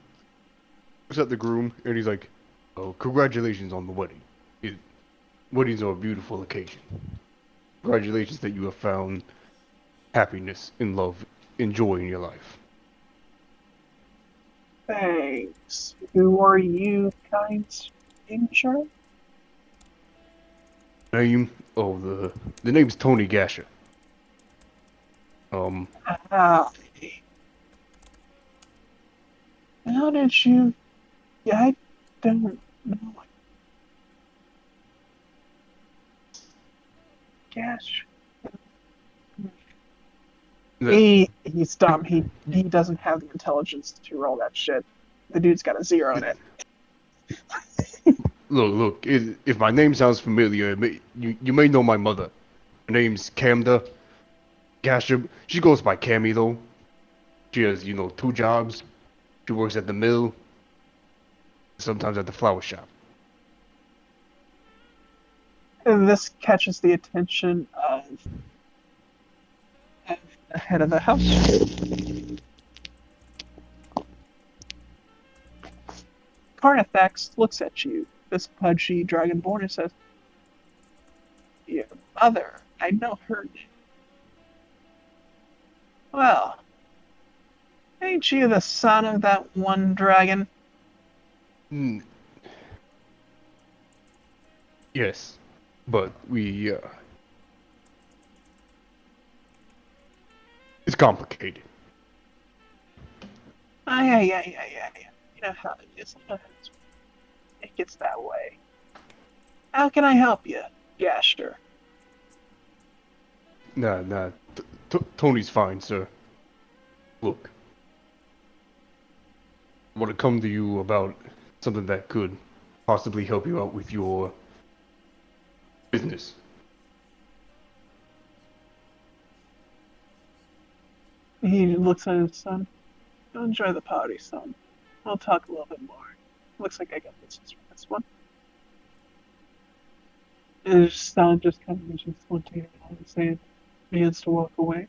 and he's like, "Oh, congratulations on the wedding. Weddings are a beautiful occasion. Congratulations that you have found happiness and love and joy in your life." Thanks. Who are you, kind stranger? Name? Oh, the name's Tony Gasher. Ah. How did you... Yeah, I don't know. Gosh. He's dumb. He doesn't have the intelligence to roll that shit. The dude's got a 0 in it. Look. If my name sounds familiar, you may know my mother. Her name's Camda Gasher. She goes by Cammy though. She has 2 jobs. She works at the mill, sometimes at the flower shop. And this catches the attention of the head of the house. Carnifex looks at you, this pudgy dragonborn, and says, your mother, I know her name. Well, ain't you the son of that one dragon? Yes, but it's complicated. Yeah. You know how it is. It gets that way. How can I help you? Yeah, sure. Nah. Tony's fine, sir. Look, I want to come to you about something that could possibly help you out with your business. He looks at his son. Enjoy the party, son. We'll talk a little bit more. Looks like I got this for this one. And his son just kind of reaches one hand and saying, begins to walk away.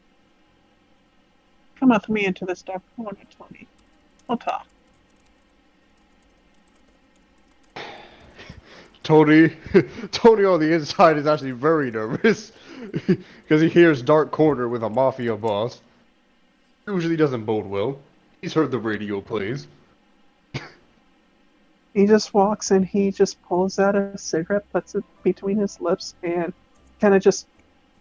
Come with me into this dark corner, Tony. We'll talk. Tony, Tony on the inside is actually very nervous because he hears dark corner with a mafia boss. Usually doesn't bode well. He's heard the radio plays. He just walks and he just pulls out a cigarette, puts it between his lips, and kind of just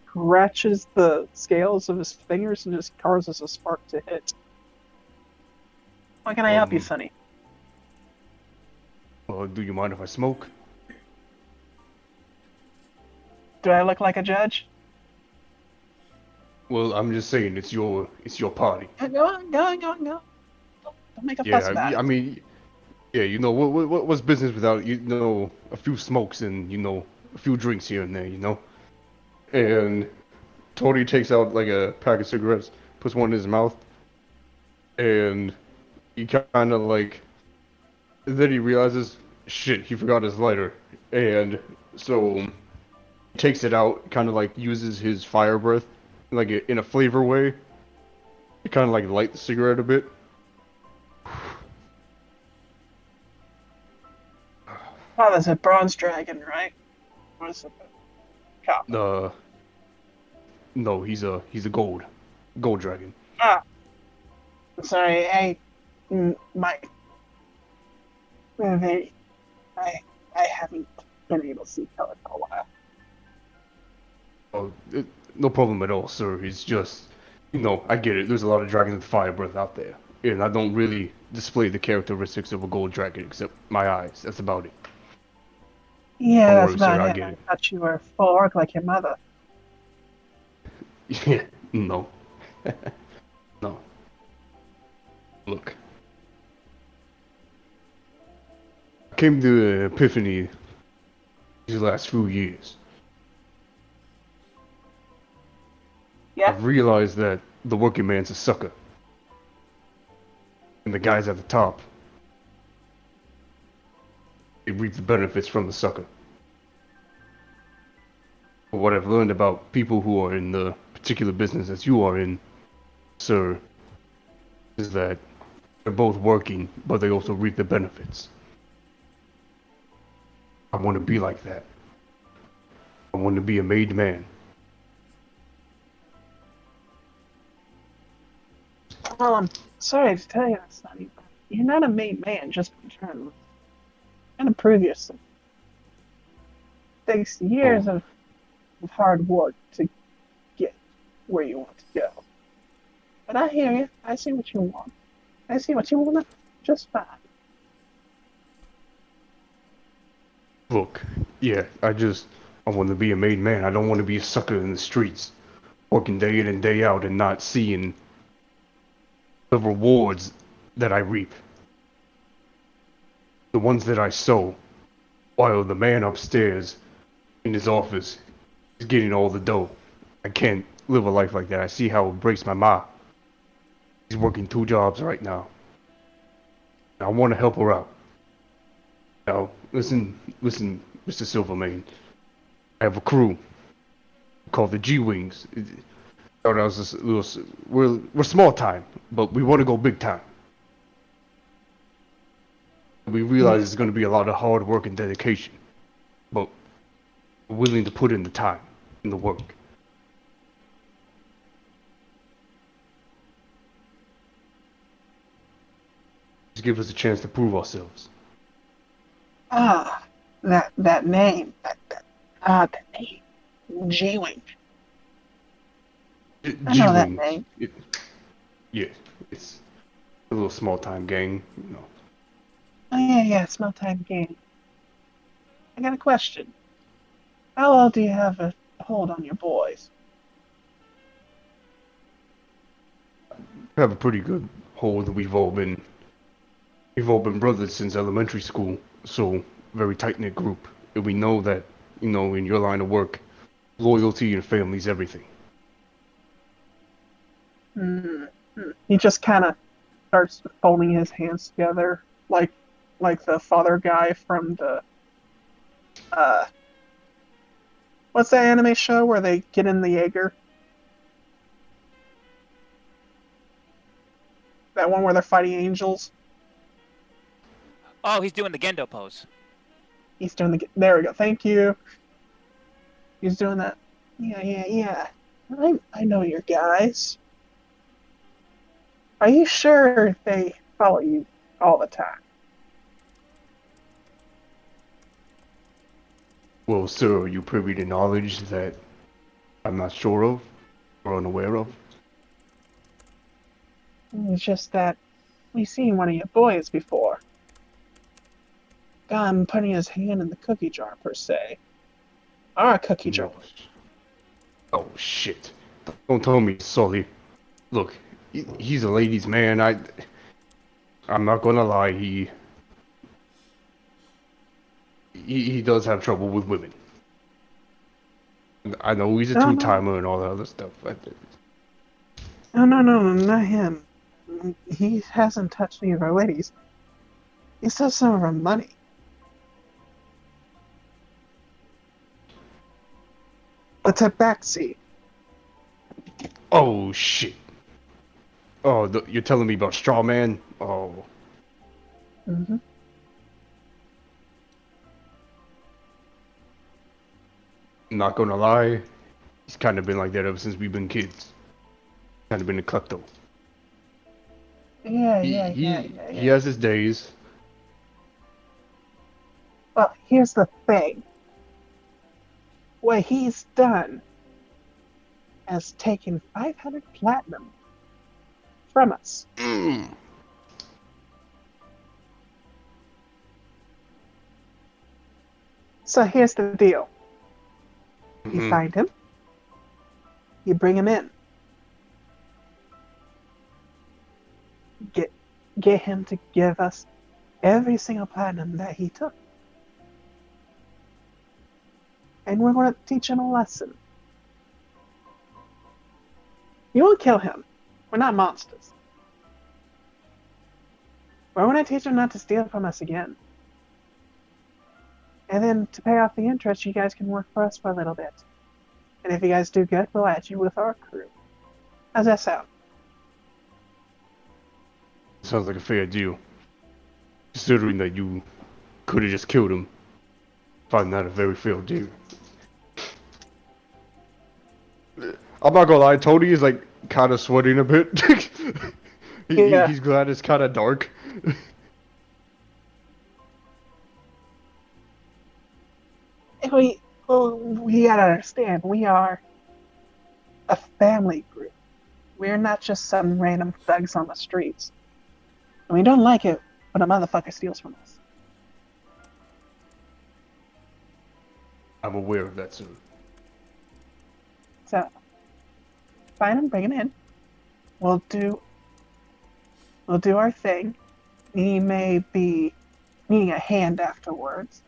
scratches the scales of his fingers and just causes a spark to hit. How can I help you, Sonny? Well, do you mind if I smoke? Do I look like a judge? Well, I'm just saying it's your party. Go on. Don't make a fuss about it. I mean, yeah, you know what's business without a few smokes and a few drinks here and there, And Tony takes out like a pack of cigarettes, puts one in his mouth, and he kind of like. Then he realizes, shit, he forgot his lighter, and so he takes it out, kind of like uses his fire breath, like in a flavor way, to kind of like light the cigarette a bit. Oh, that's a bronze dragon, right? Or is it a copper? No, he's a gold dragon. Ah, sorry, Mike. I haven't been able to see color for a while. Oh, no problem at all, sir. It's just, I get it. There's a lot of dragons with fire breath out there, and I don't really display the characteristics of a gold dragon except my eyes. That's about it. Yeah, Don't that's worry, sir, about I it. get I it. thought you were full orc like your mother. Yeah, no. No. Look. I came to Epiphany these last few years. Yeah. I've realized that the working man's a sucker. And the guys at the top, they reap the benefits from the sucker. But what I've learned about people who are in the particular business that you are in, sir, is that they're both working, but they also reap the benefits. I want to be like that. I want to be a made man. Well, I'm sorry to tell you that, Sonny, but you're not a made man just by journalism. You gotta prove yourself. It takes years of hard work to get where you want to go. But I hear you. I see what you want. I see what you want just fine. Look, yeah, I want to be a made man. I don't want to be a sucker in the streets, working day in and day out and not seeing the rewards that I reap. The ones that I sow, while the man upstairs in his office is getting all the dough. I can't live a life like that. I see how it breaks my ma. He's working 2 jobs right now. I want to help her out. Now, listen, Mr. Silvermane. I have a crew called the G-Wings. We're small time, but we want to go big time. We realize it's going to be a lot of hard work and dedication, but we're willing to put in the time and the work. Just give us a chance to prove ourselves. Ah, that name. That name. G-Wing. I know that name. Yeah, it's a little small time gang, Oh, yeah, small time game. I got a question. How well do you have a hold on your boys? We have a pretty good hold. We've all been brothers since elementary school, so very tight-knit group. And we know that, in your line of work, loyalty and family's everything. He just kind of starts folding his hands together like the father guy from the what's that anime show where they get in the Jaeger? That one where they're fighting angels. Oh, he's doing the Gendo pose. He's doing the. There we go. Thank you. He's doing that. Yeah. I know your guys. Are you sure they follow you all the time? Well, sir, are you privy to knowledge that I'm not sure of or unaware of? It's just that we've seen one of your boys before. Got him putting his hand in the cookie jar, per se. Our cookie jar. Oh, shit. Don't tell me, Sully. Look, he's a ladies' man. I'm not gonna lie, he does have trouble with women. I know he's a No. two-timer and all that other stuff. No, not him. He hasn't touched any of our ladies. He's touched some of our money. The tabaxi. Oh, shit. Oh, you're telling me about Straw Man? Oh. Mm-hmm. I'm not gonna lie, he's kind of been like that ever since we've been kids. Kind of been a klepto. Yeah. He has his days. Well, here's the thing. What he's done has taken 500 platinum from us. So here's the deal. You find him. You bring him in. Get him to give us every single platinum that he took. And we're going to teach him a lesson. You won't kill him. We're not monsters. We're going to teach him not to steal from us again. And then to pay off the interest, you guys can work for us for a little bit. And if you guys do good, we'll add you with our crew. How's that sound? Sounds like a fair deal. Considering that you could have just killed him. Find that a very fair deal. I'm not gonna lie, Tony is like kind of sweating a bit. He's glad it's kind of dark. We gotta understand, we are a family group. We're not just some random thugs on the streets. And we don't like it when a motherfucker steals from us. I'm aware of that, sir. So, find him, bring him in. We'll do our thing. He may be needing a hand afterwards.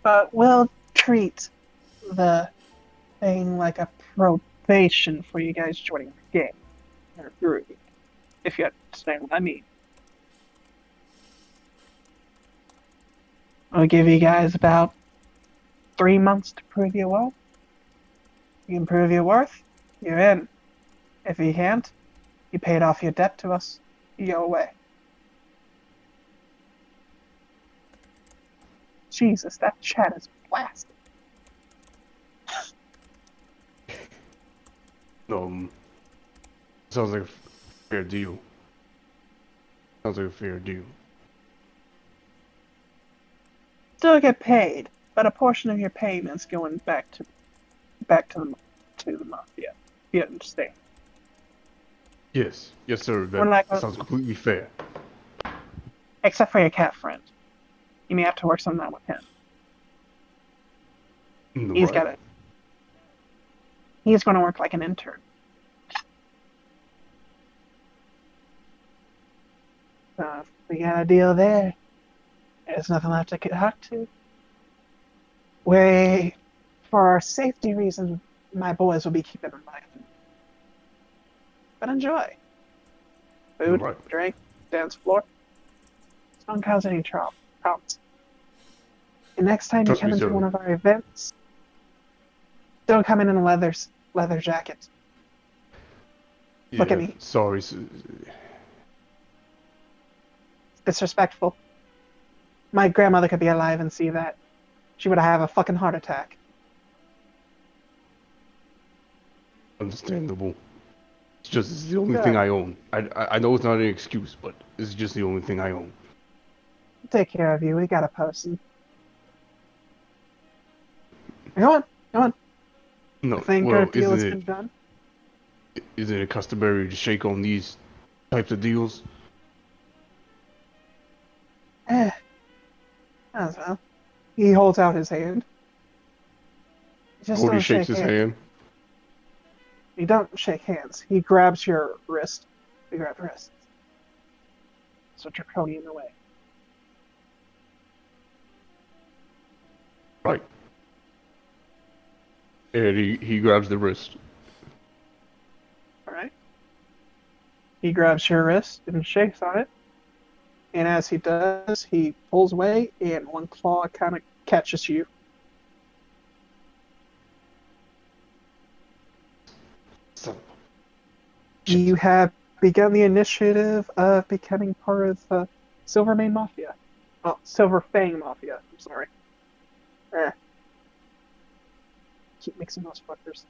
But we'll treat the thing like a probation for you guys joining the game. Or group, if you understand what I mean. I'll give you guys about 3 months to prove your worth. You can prove your worth, you're in. If you can't, you paid off your debt to us. You go away. Jesus, that chat is blasted. Sounds like a fair deal. Sounds like a fair deal. Still get paid, but a portion of your payment's going back to the mafia. You understand? Yes, sir. That sounds completely fair. Except for your cat friend. You may have to work something out with him. He's going to work like an intern. We got a deal there. There's nothing left to talk to. For safety reasons, my boys will be keeping an eye on him. but enjoy. Food, Right. drink, dance floor. Don't cause any problems. And next time you Trust come me, into sir. one of our events, don't come in a leather jacket. Look at Yeah, me. sorry. Disrespectful. My grandmother could be alive and see that. She would have a fucking heart attack. Understandable. It's the only thing Good. I own. I know it's not an excuse, but it's just the only thing I own. Take care of you. We got a person. Go on. No, I think our well, deal has been done. isn't it customary to shake on these types of deals? As well. He holds out his hand. Just Cody don't shakes shake his hands. hand. You don't shake hands. He grabs your wrist. We grab wrists. So draconian away. Right. And he grabs the wrist. Alright. He grabs your wrist and shakes on it. And as he does, he pulls away and one claw kind of catches you. So, You have begun the initiative of becoming part of the Silvermane Mafia. Oh, Silver Fang Mafia. I'm sorry. Keep mixing those fuckers.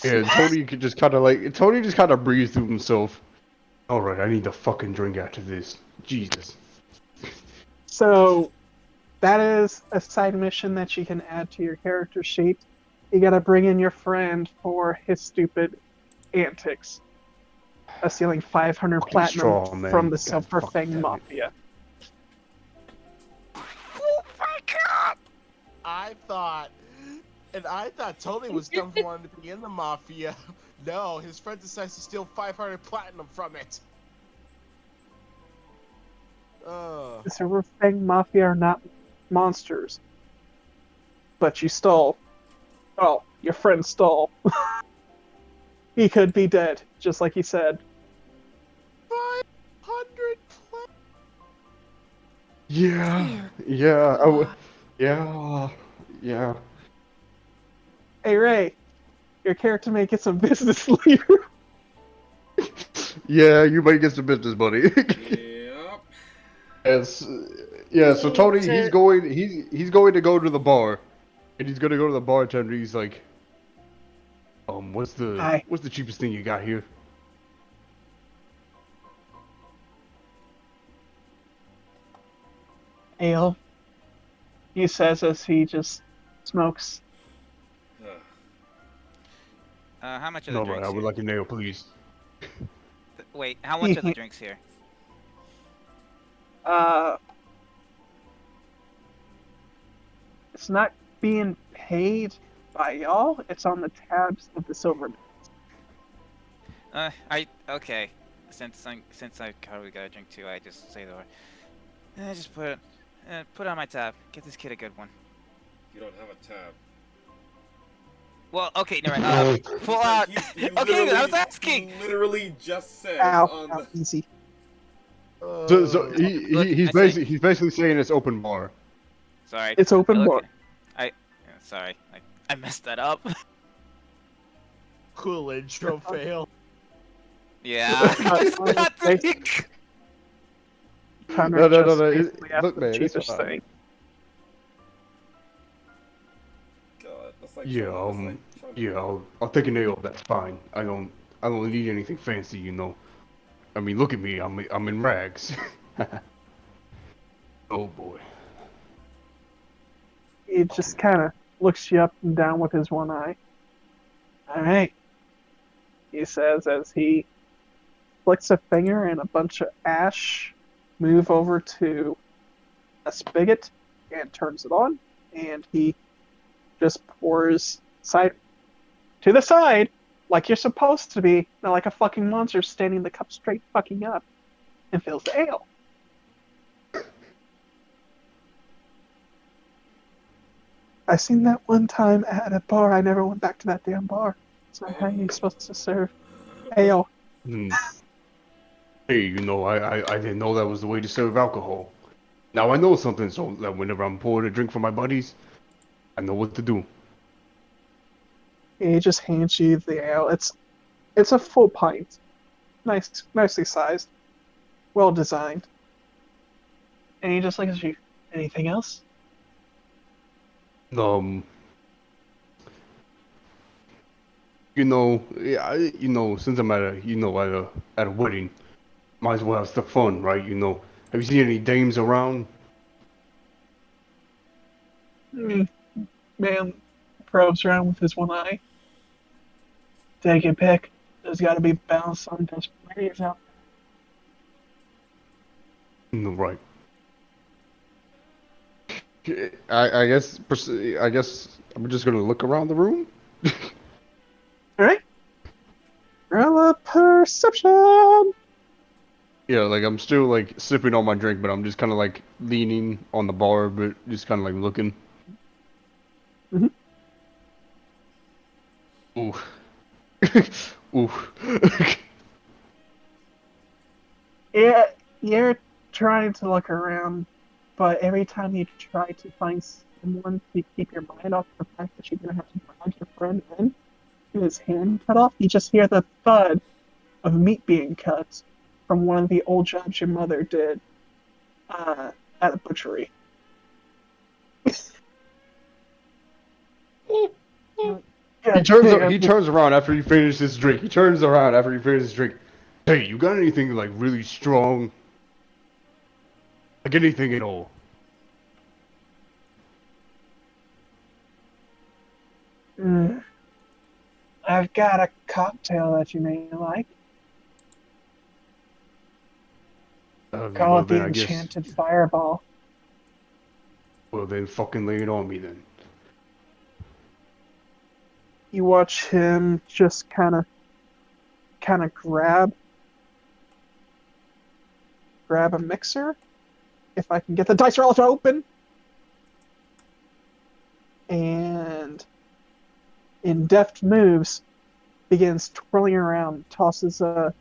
yeah, Tony could just kind of Tony just kind of breathes through himself. All right, I need a fucking drink after this. Jesus. So, that is a side mission that you can add to your character sheet. You gotta bring in your friend for his stupid antics. Stealing 500 Fucking platinum straw, man. from the God, Silver fuck, Fang damn it. Mafia. Oh my god! I thought Tony was dumb for wanting to be in the mafia. No, his friend decides to steal 500 platinum from it. The Silver Fang Mafia are not monsters. But you stole. Oh, your friend stole. He could be dead, just like he said. 500 platinum. Yeah. Hey Ray, your character may get some business later. Yeah, you might get some business, buddy. Yep. Yes. Yeah, so Tony, So- he's going to go to the bar, and he's gonna go to the bartender. He's like, what's Hi. the cheapest thing you got here? Ale, he says as he just smokes. How much are the No, drinks right, I would here? like a nail, please. Wait, how much are the drinks here? It's not being paid by y'all. It's on the tabs of the Silverman. Okay. Since I probably got a drink too, I just say the word. I just put it on my tab. Get this kid a good one. You don't have a tab. Well, okay, never mind. Pull out. You Okay, I was literally- asking. You literally just said Ow, on ow, the. easy. So he's basically saying it's open bar. Sorry. It's open bar. Sorry, I messed that up. Cool intro fail. Yeah. Basically, Connor No, just no. basically asked Look, for the man, it's cheapest fine. thing. God, that's like Yeah, trying to- yeah, I'll take a nail. That's fine. I don't need anything fancy, you know. I mean, look at me. I'm in rags. Oh boy. He just kind of looks you up and down with his one eye. All right, he says as he flicks a finger and a bunch of ash move over to a spigot and turns it on, and he just pours to the side like you're supposed to be, not like a fucking monster standing the cup straight fucking up, and fills the ale. I seen that one time at a bar. I never went back to that damn bar. So how are you supposed to serve ale? Hmm. Hey, I didn't know that was the way to serve alcohol. Now I know something, so that whenever I'm pouring a drink for my buddies, I know what to do. He just hands you the ale. It's a full pint, nicely sized, well designed. And he just looks at you. Anything else? Um, since I'm at a wedding, might as well have some fun, right? Have you seen any dames around? Man probes around with his one eye. Take your pick. There's got to be balance on desperate ladies out No, right. I guess I'm just gonna look around the room. there. All right. Roll a perception. Yeah, like I'm still like sipping on my drink, but I'm just kind of like leaning on the bar, but just kind of like looking. Mhm. Ooh. Ooh. Yeah, you're trying to look around, but every time you try to find someone to keep your mind off the fact that you're gonna have to drag your friend in, with his hand cut off, you just hear the thud of meat being cut from one of the old jobs your mother did at a butchery. He turns around after he finishes his drink. Hey, you got anything like really strong? Like anything at all? Mm, I've got a cocktail that you may like. Call Well it the then I guess. Enchanted Fireball. Well then, fucking lay it on me then. You watch him just kind of grab a mixer. If I can get the dice roll to open. And in deft moves, begins twirling around, tosses a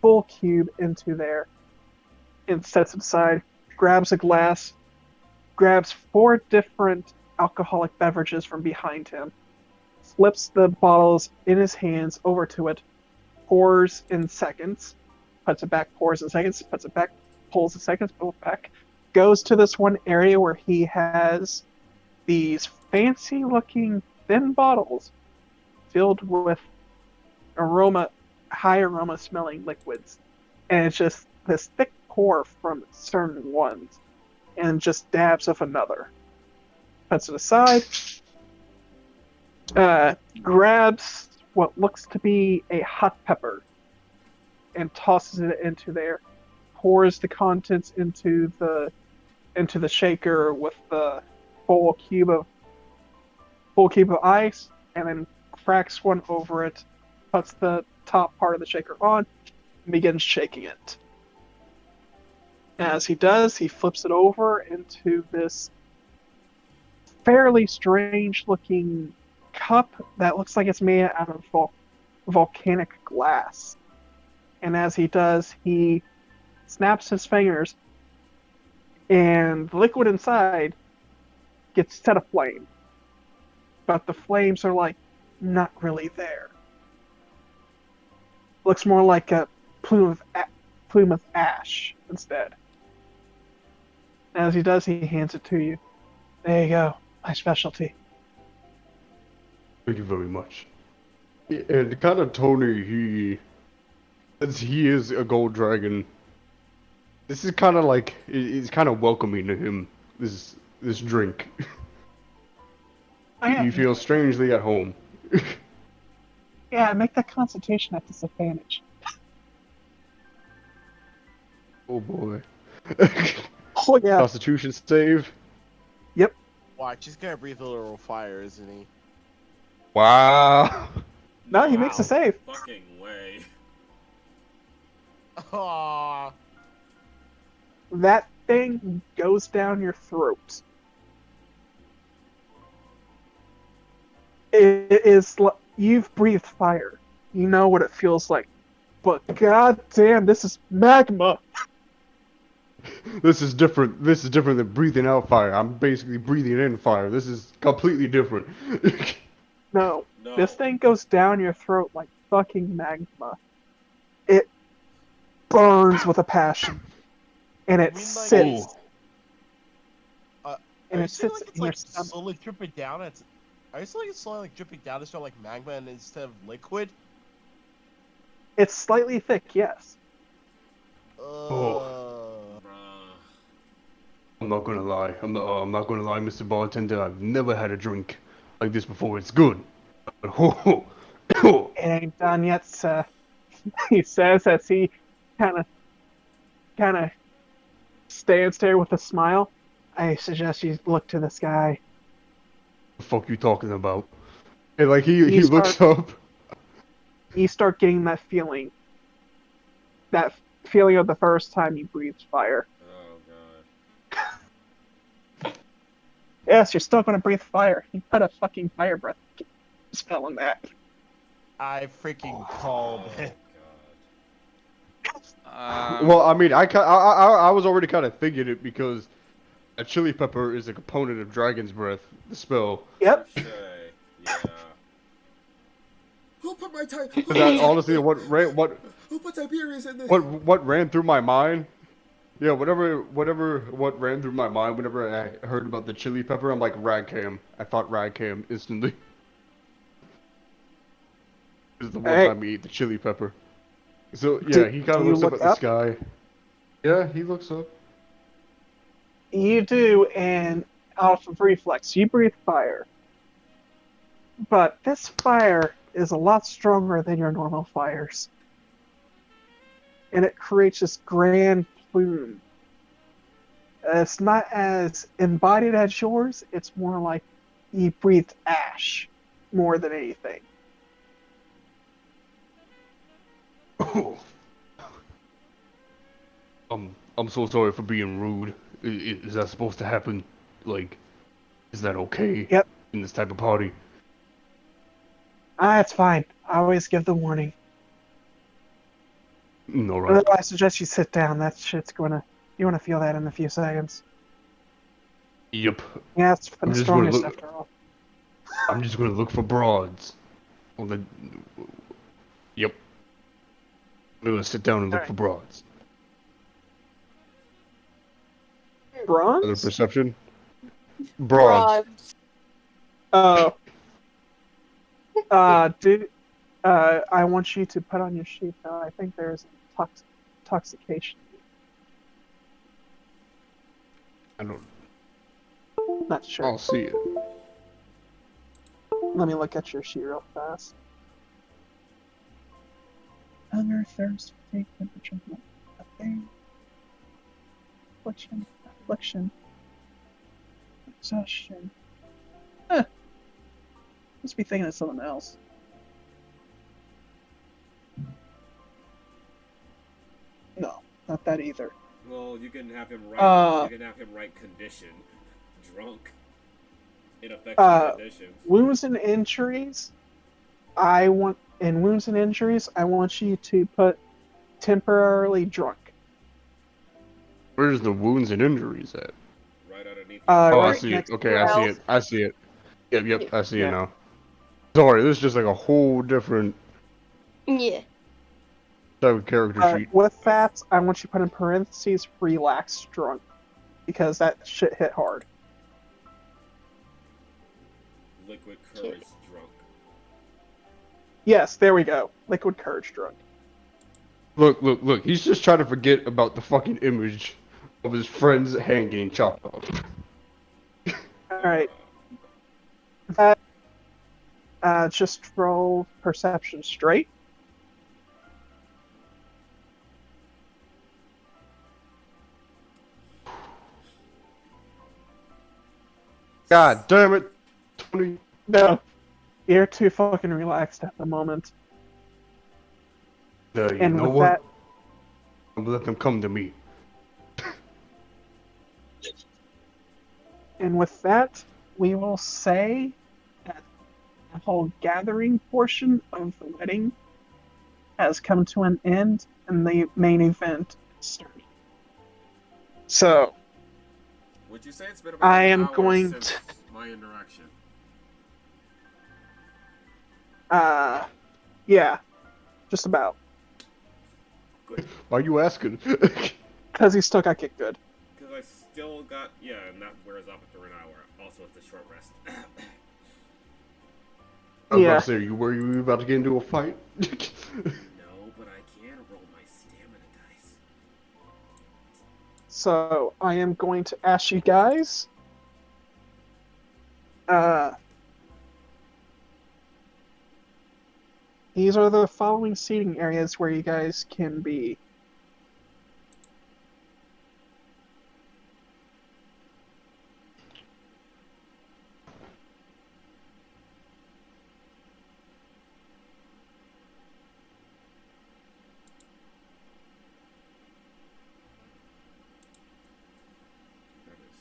full cube into there, and sets it aside, grabs a glass, grabs 4 different alcoholic beverages from behind him, flips the bottles in his hands over to it, pours in seconds, puts it back, pours in seconds, puts it back, pulls in seconds, pulls it back, goes to this one area where he has these fancy looking thin bottles filled with high aroma smelling liquids. And it's just this thick pour from certain ones and just dabs of another. Puts it aside, grabs what looks to be a hot pepper and tosses it into there, pours the contents into the shaker with the full cube of ice, and then cracks one over it, puts the top part of the shaker on, and begins shaking it. As he does, he flips it over into this fairly strange looking cup that looks like it's made out of volcanic glass. And as he does, he snaps his fingers, and the liquid inside gets set aflame. But the flames are like not really there. Looks more like a plume of ash instead. As he does, he hands it to you. There you go, my specialty. Thank you very much. And kind of Tony, since he is a gold dragon, this is kind of like it's kind of welcoming to him. This drink. You feel strangely at home. Yeah, make that constitution at disadvantage. Oh boy. Oh yeah. Constitution save. Yep. Watch, he's gonna breathe a little fire, isn't he? Wow. No, he makes a save. Fucking way. Aww. That thing goes down your throat. It is. you've breathed fire. You know what it feels like. But goddamn, this is magma. This is different. This is different than breathing out fire. I'm basically breathing in fire. This is completely different. No, No. this thing goes down your throat like fucking magma. It burns with a passion, and it You mean, like- sits. Are And you it saying sits like it's in your like stomach. slowly dripping down? Are you saying it's slowly like dripping down to like magma and instead of liquid? It's slightly thick, yes. Bruh. I'm not gonna lie. I'm not gonna lie, Mr. Bartender. I've never had a drink like this before. It's good. It ain't done yet, sir. He says as he kind of stands there with a smile. I suggest you look to the sky. The fuck you talking about? And like he You looks up. You start getting that feeling of the first time you breathed fire. Oh god. Yes, you're still gonna breathe fire. You put a fucking fire breath spell on that. I freaking called it. Well, I mean, I was already kind of thinking it because a chili pepper is a component of Dragon's Breath, the spell. Yep. Touche. Yeah. Who put my time? That honestly, what Who put Tiberius in this? what ran through my mind? Yeah, what ran through my mind whenever I heard about the chili pepper, I'm like Ragcam. I thought Ragcam instantly. This is the one Hey. time we ate the chili pepper. So yeah, he kind of do you looks up look at the up? sky. Yeah, he looks up. You do, and out of reflex, you breathe fire. But this fire is a lot stronger than your normal fires. And it creates this grand plume. It's not as embodied as yours, it's more like you breathed ash more than anything. I'm so sorry for being rude. Is that supposed to happen? Like, is that okay? Yep. In this type of party? It's fine. I always give the warning. All right. I suggest you sit down. That shit's you wanna feel that in a few seconds. Yep. Yeah, it's for I'm the just gonna strongest look. after all. I'm just gonna look for broads. Yep. I'm gonna sit down and look Alright. for broads. Other Bronze? perception? Broads. Oh. I want you to put on your sheet now. I think there's intoxication. I don't. Not sure. I'll see it. Let me look at your sheet real fast. Hunger, thirst, fatigue, temperature, affliction, exhaustion. Must be thinking of something else. No, not that either. Well, you can have him write. You can have him write condition, drunk, ineffective conditions. Wounds and injuries. I want you to put temporarily drunk. Where's the wounds and injuries at? Right underneath. Oh, I Right see it. next Okay, to I see health. it. I see it. Yep, I see Yeah. it now. Sorry, this is just like a whole different Yeah. type of character sheet. With that, I want you to put in parentheses relax drunk. Because that shit hit hard. Liquid courage drunk. Yes, there we go. Liquid courage drunk. Look. He's just trying to forget about the fucking image of his friend's hand getting chopped off. Alright. That just roll perception straight. God damn it, Tony. No. You're too fucking relaxed at the moment. You And know with what? that, I'm gonna let them come to me. we will say that the whole gathering portion of the wedding has come to an end, and the main event is starting. So, Would you say it's been about I an am hour going since to, my interaction? yeah, just about. Why are you asking? Because he still got kicked good. Because I still got... Yeah, and that wears off after an hour. Also, it's a short rest. I was Yeah. about to say, were you about to get into a fight? No, but I can roll my stamina dice. So, I am going to ask you guys, these are the following seating areas where you guys can be. That is...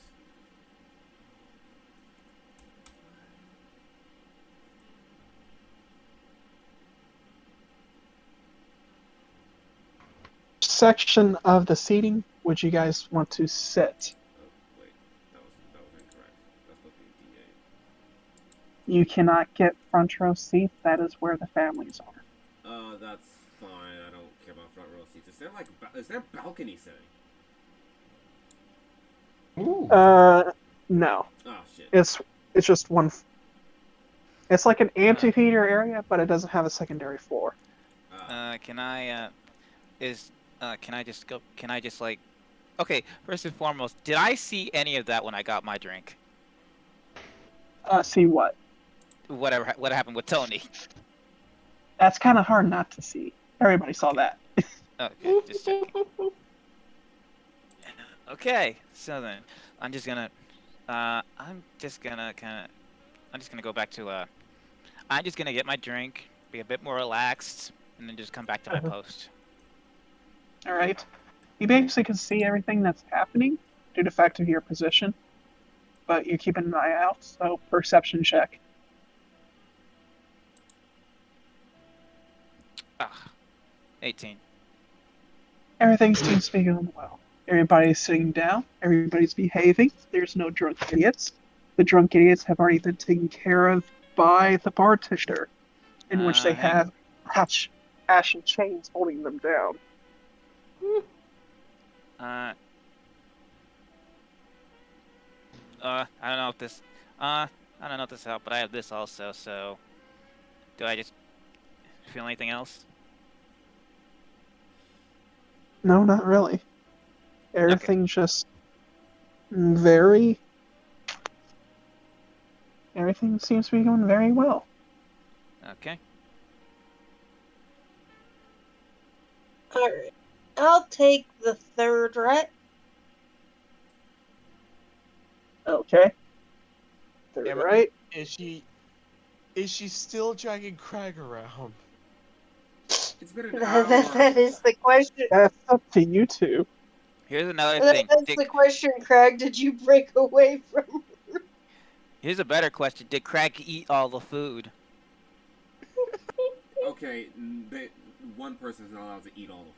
Section of the seating would you guys want to sit? Oh, wait. That was incorrect. That's supposed to be D8. You cannot get front row seats. That is where the families are. That's fine. I don't care about front row seats. Is there like is there balcony sitting? Ooh. No. Oh shit. It's just one. It's like an amphitheater area, but it doesn't have a secondary floor. Can I just go? Can I just like? Okay, first and foremost, did I see any of that when I got my drink? See what? What happened with Tony? That's kind of hard not to see. Everybody saw that. Okay, just checking. Okay, so then I'm just gonna go back to I'm just gonna get my drink, be a bit more relaxed, and then just come back to my post. All right. You basically can see everything that's happening due to the fact of your position, but you're keeping an eye out. So perception check. 18. Everything seems to be going well. Everybody's sitting down. Everybody's behaving. There's no drunk idiots. The drunk idiots have already been taken care of by the bartender, in which they have ashen chains holding them down. I don't know if this helped, but I have this also. So, do I just feel anything else? No, not really. Everything's just very. Everything seems to be going very well. Okay. Alright. I'll take the third right. Okay. Third Am I- right. Is she still dragging Craig around? It's been an hour. That is the question. That's up to you two. Here's another thing. That's the question, Craig. Did you break away from? Here's a better question. Did Craig eat all the food? Okay, one person's not allowed to eat all the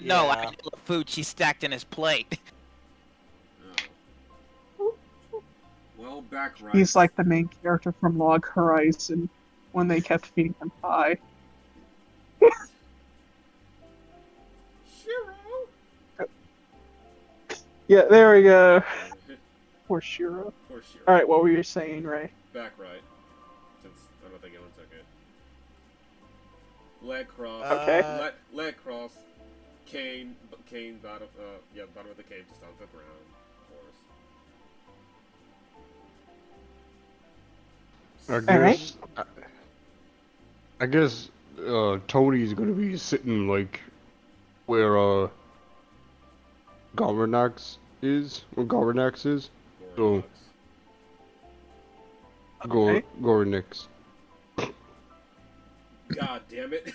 food. No, I Yeah. mean the food she stacked in his plate. Oh. Well, back right. He's like the main character from Log Horizon when they kept feeding him pie. Shiro. Yeah, there we go. Poor Shiro. Poor Shiro. Alright, what were you saying, Ray? Back right. Since I don't think anyone took it. Leg cross. Okay. Leg cross. Cane bottom. Bottom of the cane, just on the ground. Of course. I guess Tony's gonna be sitting like where Governax is. So Okay. Gorinix. God damn it.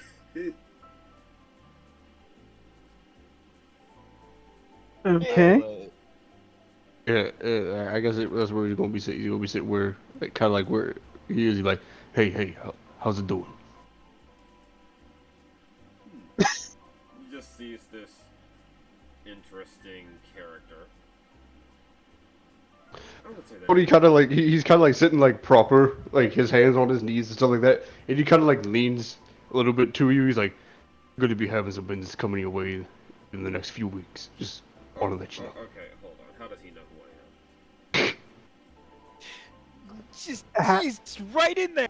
Okay. Yeah, I guess that's where he's gonna be sitting. He's gonna be sitting where, like, kind of like where he is. He's like, hey, how's it doing? He just sees this interesting character. I would say that. But he kind of like he's kind of like sitting like proper, like his hands on his knees and stuff like that, and he kind of like leans a little bit to you. He's like, "Going to be having some business coming your way in the next few weeks. Just want to let you know." Okay, hold on. How does he know who I am? Just, Ha- he's right in there.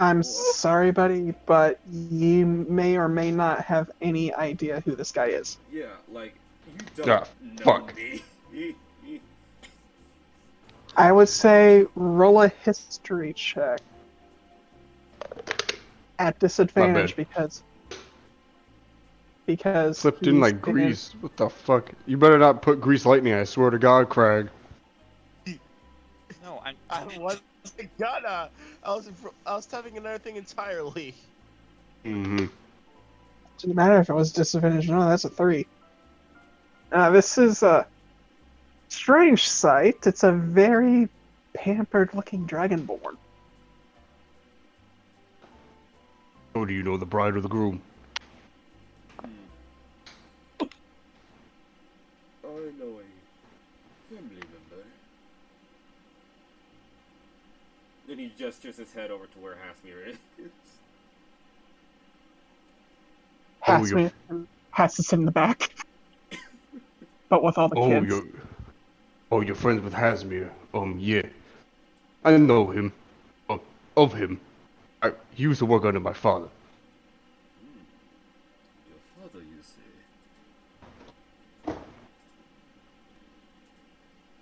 I'm sorry, buddy, but you may or may not have any idea who this guy is. Yeah, like, you Ah, don't know fuck. me. I would say roll a history check at disadvantage bad. because Slipped in he's like grease. What the fuck? You better not put grease lightning. I swear to God, Craig. No, I wasn't gonna. I was typing another thing entirely. Mm-hmm. Doesn't matter if it was disadvantage. No, that's a 3. This is a strange sight. It's a very pampered-looking dragonborn. Oh, do you know the bride or the groom? I know a family member. Then he gestures his head over to where Hasmir is. Oh, you're, Has to sit in the back, but with all the oh, kids. you're friends with Hasmir. Yeah, I know him. Of him. He used to work under my father. Your father, you say?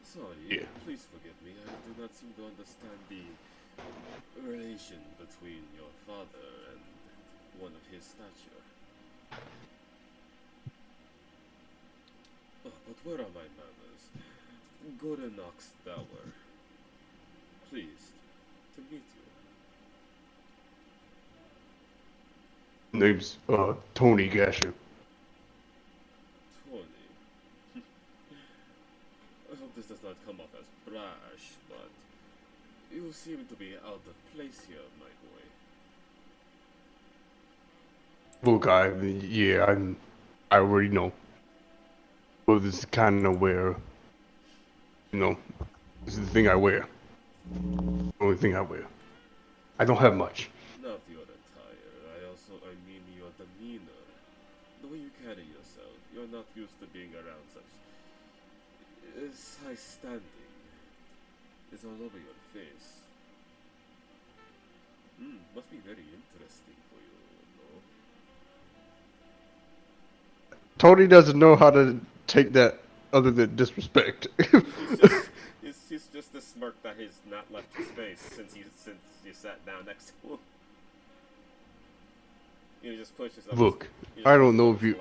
Sorry, Yeah. please forgive me. I do not seem to understand the relation between your father and one of his stature. Oh, but where are my manners? Godenox Dower. Pleased to meet you. Name's Tony Gasher. Tony. I hope this does not come off as brash, but you seem to be out of place here, my boy. Look, I already know. Well, this is kind of where, this is the thing I wear. The only thing I wear. I don't have much. Not your attire. I mean your demeanor. The way you carry yourself. You're not used to being around such high standing. It's all over your face. Must be very interesting for you, no? Tony doesn't know how to take that other than disrespect. He's just a smirk that he's not left his face since you sat down next to him. You just pushes up. Look, I don't know if you.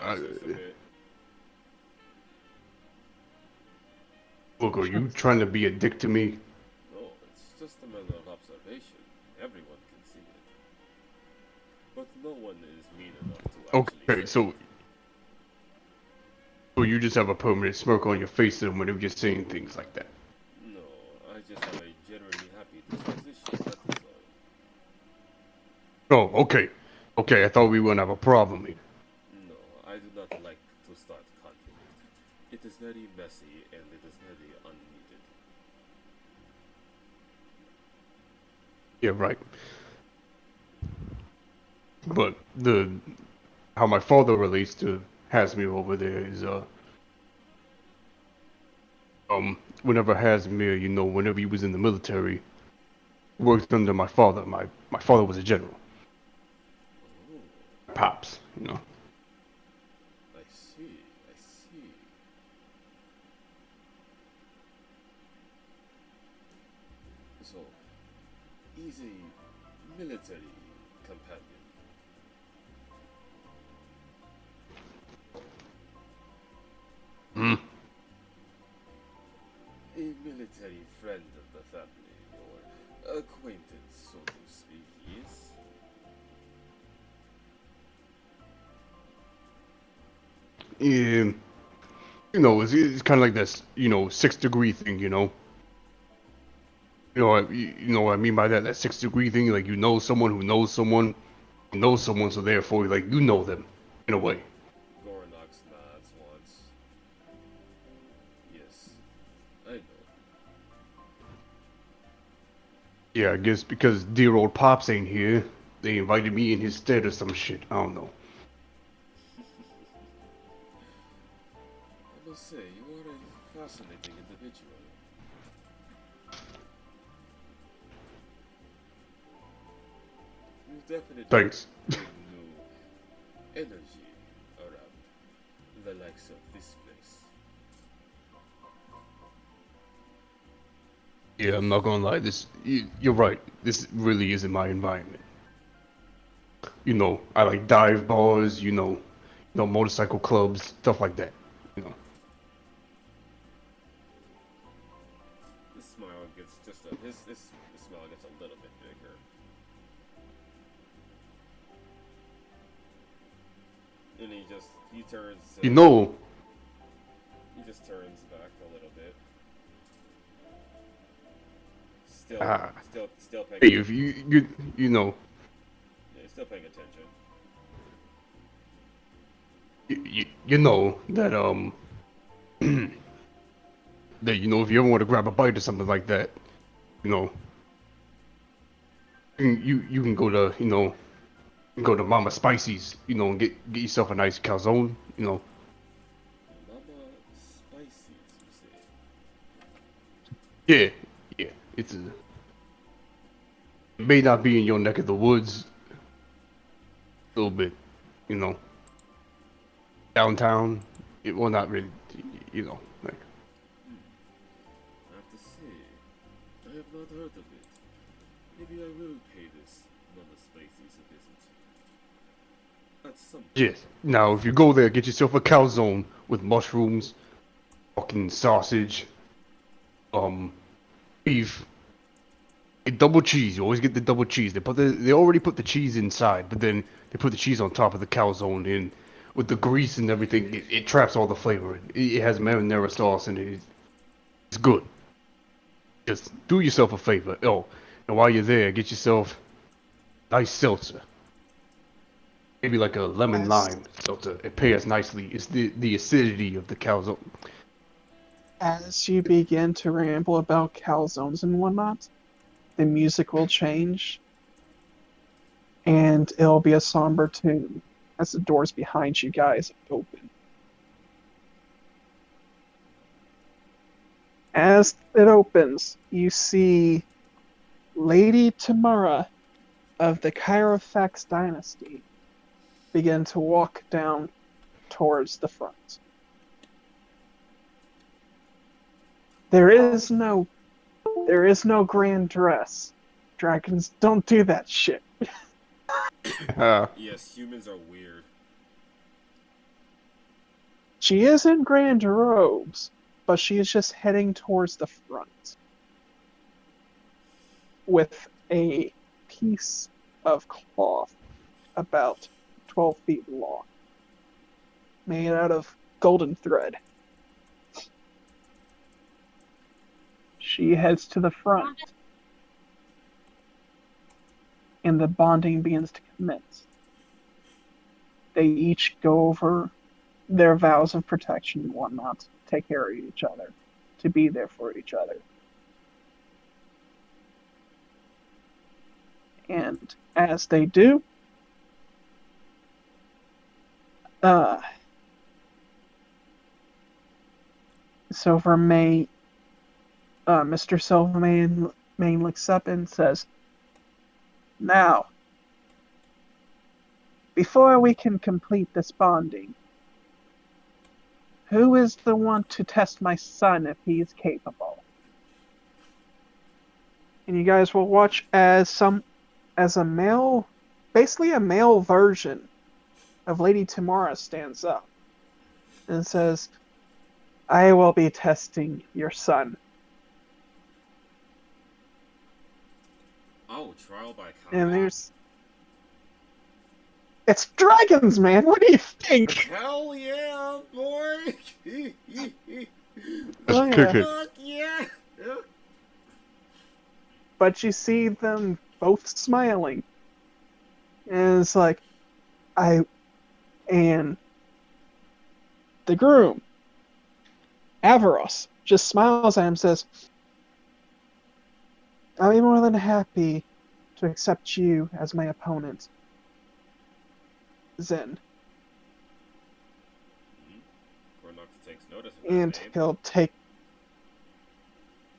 Look, are you trying to be a dick to me? No, it's just a matter of observation. Everyone can see it. But no one is mean enough to actually Okay, so you just have a permanent smirk on your face then whenever you're saying things like that. No, I just have a generally happy disposition, that is all. Oh, okay. Okay, I thought we wouldn't have a problem here. No, I do not like to start conflict. It is very messy and it is very unneeded. Yeah, right. But how my father relates to Hasmir over there is whenever Hasmir, whenever he was in the military, worked under my father. My father was a general. Oh, Pops, I see, I see. So, he's a military companion. Hmm. A military friend of the family, or acquaintance, so to speak, yes? Yeah, it's kind of like this, 6-degree thing, You know what I mean by that? That 6-degree thing, like someone who knows someone who knows someone, so therefore, like you know them, in a way. Gornox nods once. Yes, I know. Yeah, I guess because dear old Pops ain't here, they invited me in his stead or some shit. I don't know. I must say, you are a fascinating individual. You definitely Thanks. bring new energy around the likes of this place. Yeah, I'm not gonna lie. You're right. This really isn't my environment. I like dive bars. Motorcycle clubs, stuff like that. You know. His smile gets just a his smile gets a little bit bigger. And he turns. He just turns back a little bit. Still paying. Hey, if you know. Yeah, he's still paying attention. You know that that if you ever want to grab a bite or something like that, you can go to Mama Spicy's, and get yourself a nice calzone, Mama Spicy's, you say? Yeah, it may not be in your neck of the woods, a little bit, downtown. It will not really, like. I have to say, I have not heard of it. Maybe I will pay this Mama Spicy's a visit. At some point. Yes. Now, if you go there, get yourself a calzone with mushrooms, fucking sausage, beef, a double cheese. You always get the double cheese. They already put the cheese inside, but then they put the cheese on top of the calzone, and with the grease and everything, it traps all the flavor. It has marinara sauce in it. It's good. Just do yourself a favor. Oh, and while you're there, get yourself a nice seltzer. Maybe like a lemon lime seltzer. It pairs nicely. It's the acidity of the calzone. As you begin to ramble about calzones and whatnot, the music will change, and it'll be a somber tune as the doors behind you guys open. As it opens, you see Lady Tamara of the Kyrofax dynasty begin to walk down towards the front. There is no grand dress. Dragons don't do that shit. Yes, humans are weird. She is in grand robes, but she is just heading towards the front with a piece of cloth about 12 feet long, made out of golden thread. She heads to the front, and the bonding begins to commence. They each go over their vows of protection and whatnot, to take care of each other, to be there for each other. And as they do, Mr. Silvermane looks up and says, "Now, before we can complete this bonding, who is the one to test my son if he is capable?" And you guys will watch as a male, basically a male version of Lady Tamara stands up and says, "I will be testing your son." Oh, trial by combat. And it's dragons, man. What do you think? Hell yeah, boy! Just Oh, kick yeah. it. Fuck yeah! Yeah. But you see them both smiling. And it's like, and the groom, Avaros, just smiles at him and says, I'll be more than happy to accept you as my opponent, Zen. Gornox takes notice of that And name.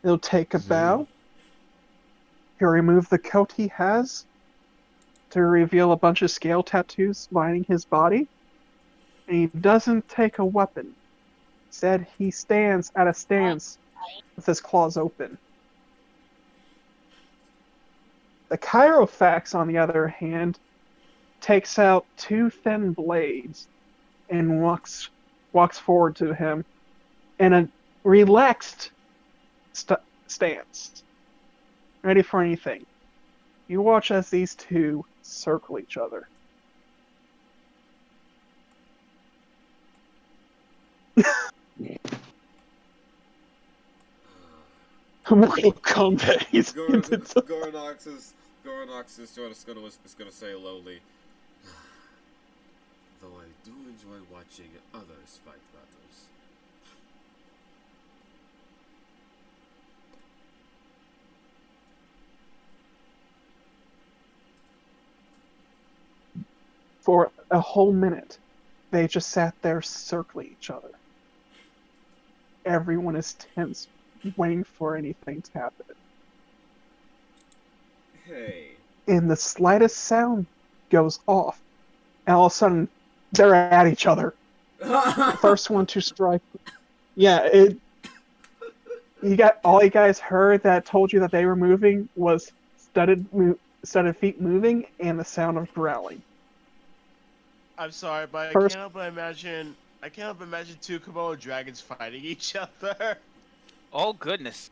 he'll take a bow. He'll remove the coat he has to reveal a bunch of scale tattoos lining his body. And he doesn't take a weapon. Instead, he stands at a stance with his claws open. The Chirofax, on the other hand, takes out two thin blades and walks forward to him in a relaxed stance, ready for anything. You watch as these two circle each other. Mortal Kombat. Gornox is gonna say lowly. Though I do enjoy watching others fight battles. For a whole minute, they just sat there circling each other. Everyone is tense, waiting for anything to happen. Hey. And the slightest sound goes off, and all of a sudden, they're at each other. The first one to strike. Yeah, all you guys heard that told you that they were moving was studded feet moving and the sound of growling. I'm sorry, but First- I can't help but imagine two Komodo dragons fighting each other. Oh goodness.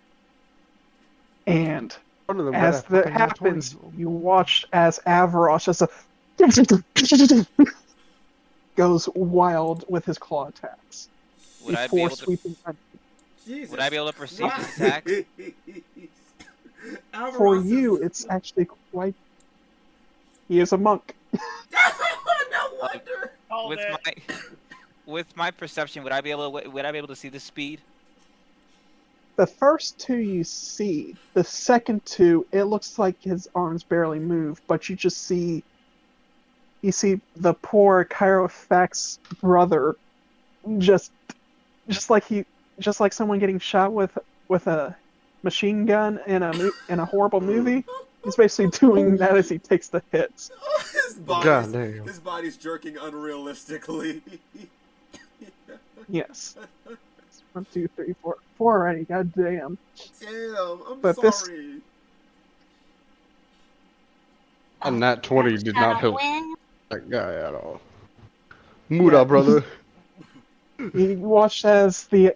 And One of them as got a that fucking nat 20. happens, you watch as Avaros just goes wild with his claw attacks. Would I be Before able to? sweeping Jesus Would I be able to perceive Christ. his attacks? For Avaros you, is- it's actually quite. He is a monk. No wonder. With my perception, would I be able to see the speed? The first two you see, the second two, it looks like his arms barely move, but you see the poor Chirofax brother, just like someone getting shot with a machine gun in a horrible movie. He's basically doing that as he takes the hits. God damn. His body's jerking unrealistically. Yes. 1, 2, 3, 4 already. God damn. Damn, I'm But this- sorry. And that 20 did not help Win. that guy at all. Muda, brother. You watch as the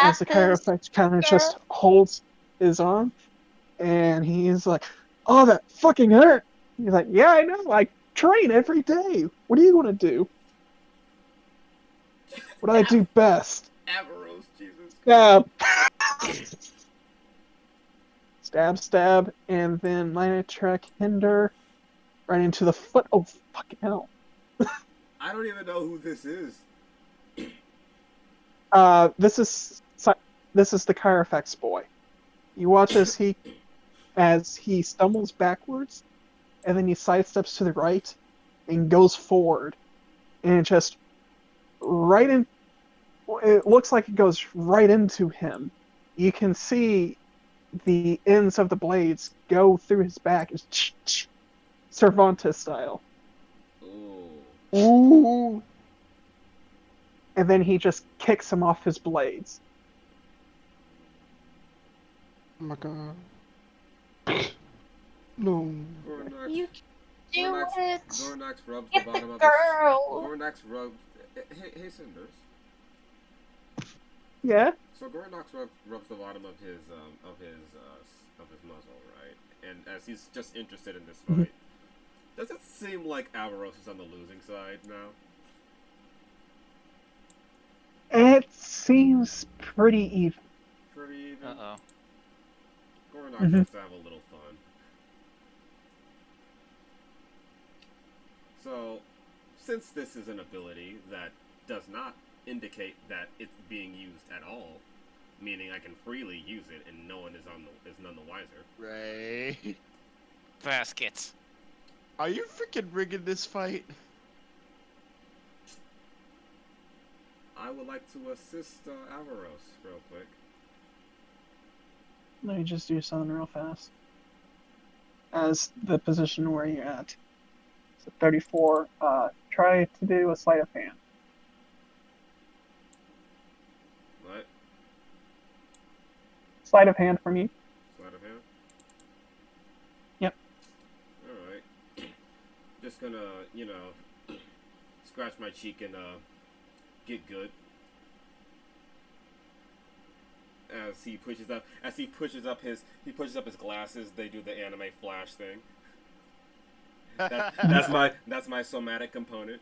chiropractor kind of just holds his arm, and he's like, "Oh, that fucking hurt." He's like, "Yeah, I know. I train every day. What are you gonna do? What do I do best?" Avaros, Jesus. Stab. Stab, and then line track hinder right into the foot. Oh, fucking hell. I don't even know who this is. This is the Chirofax boy. You watch as he stumbles backwards, and then he sidesteps to the right, and goes forward, and just right in. It looks like it goes right into him. You can see the ends of the blades go through his back, it's Cervantes style. Ooh. Ooh. And then he just kicks him off his blades. Oh my god. No. Gornox, You can do it. Gornox rubs Get the the bottom of girl. Gornox rubs. Hey, Cinders. Yeah? So Gornox rubs the bottom of his muzzle, right? And as he's just interested in this fight, does it seem like Avaros is on the losing side now? It seems pretty even. Uh-oh. Goranok Mhm. wants to have a little fun. So, since this is an ability that does not indicate that it's being used at all, meaning I can freely use it and no one is none the wiser. Ray. Baskets. Are you freaking rigging this fight? I would like to assist Avaros real quick. Let me just do something real fast. As the position where you're at. So 34, try to do a sleight of hand. What? Sleight of hand from you. Sleight of hand? Yep. Alright. Just gonna, scratch my cheek and get good. As he pushes up his glasses, they do the anime flash thing. That's my somatic component.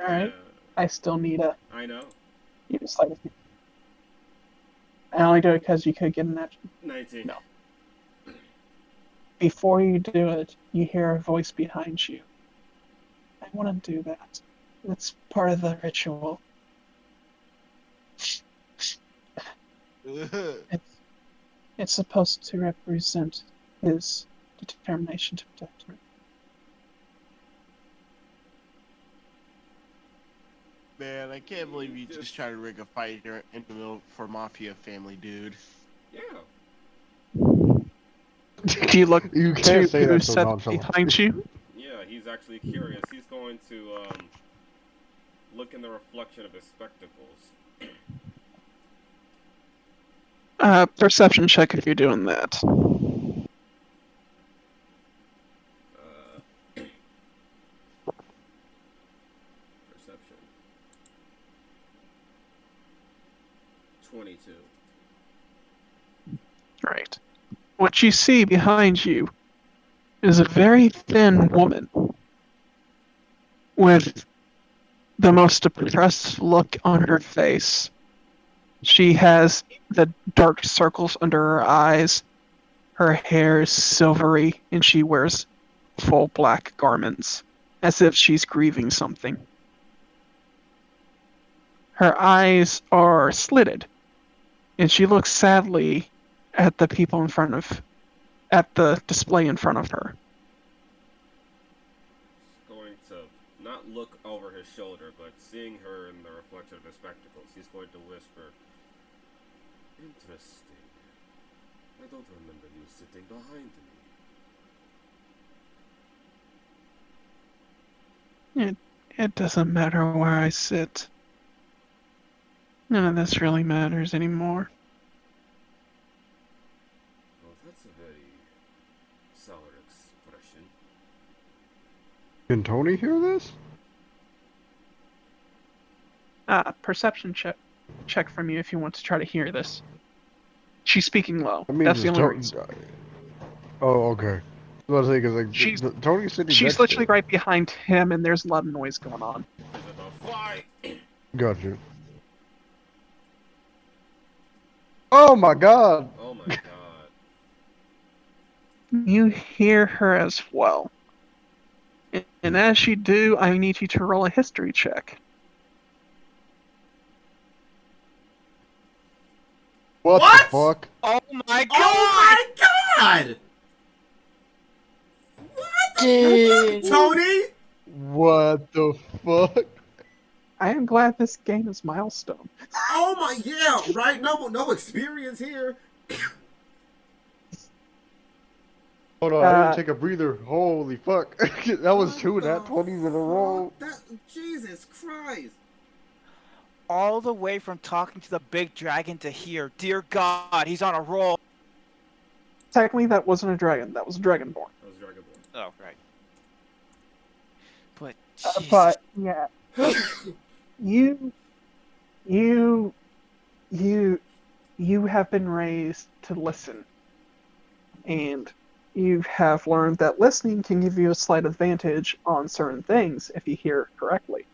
Alright. I still need a I know. sleight of hand. I only do it because you could get an action. 19. No. Before you do it, you hear a voice behind you. I want to do that. It's part of the ritual. It's supposed to represent his determination to protect her. Man, I can't believe you just tried to rig a fight here in the middle for Mafia family, dude. Yeah. Do you look You to can't say who that so sat nonchalant. behind you? Yeah, he's actually curious. He's going to look in the reflection of his spectacles. Perception check if you're doing that. Perception. 22. Right. What you see behind you is a very thin woman with the most depressed look on her face. She has the dark circles under her eyes. Her hair is silvery, and she wears full black garments, as if she's grieving something. Her eyes are slitted, and she looks sadly at the people at the display in front of her. He's going to not look over his shoulder, but seeing her in the reflection of his spectacles, he's going to whisper, "Interesting. I don't remember you sitting behind me." It doesn't matter where I sit. None of this really matters anymore. Well, that's a very sour expression. Can Tony hear this? Perception check from you if you want to try to hear this. She's speaking low. I mean, That's the just only reason. Oh, okay. I was saying, because like, She's- Tony's sitting She's next literally to right behind him, and there's a lot of noise going on. Is it a fight? Gotcha. Oh my god! Oh my god. You hear her as well. And as you do, I need you to roll a history check. What What? the fuck? Oh my god! Oh my god! Dude. Tony? What the fuck? I am glad this game is milestone. Oh my, yeah, right? No experience here. Hold on, I Uh, need to take a breather. Holy fuck. That was What two of the that 20s in a row. fuck? Jesus Christ. All the way from talking to the big dragon to here. Dear God, he's on a roll. Technically, that wasn't a dragon. That was a dragonborn. That was Dragonborn. Oh, right. But, But yeah, you have been raised to listen, and you have learned that listening can give you a slight advantage on certain things if you hear correctly.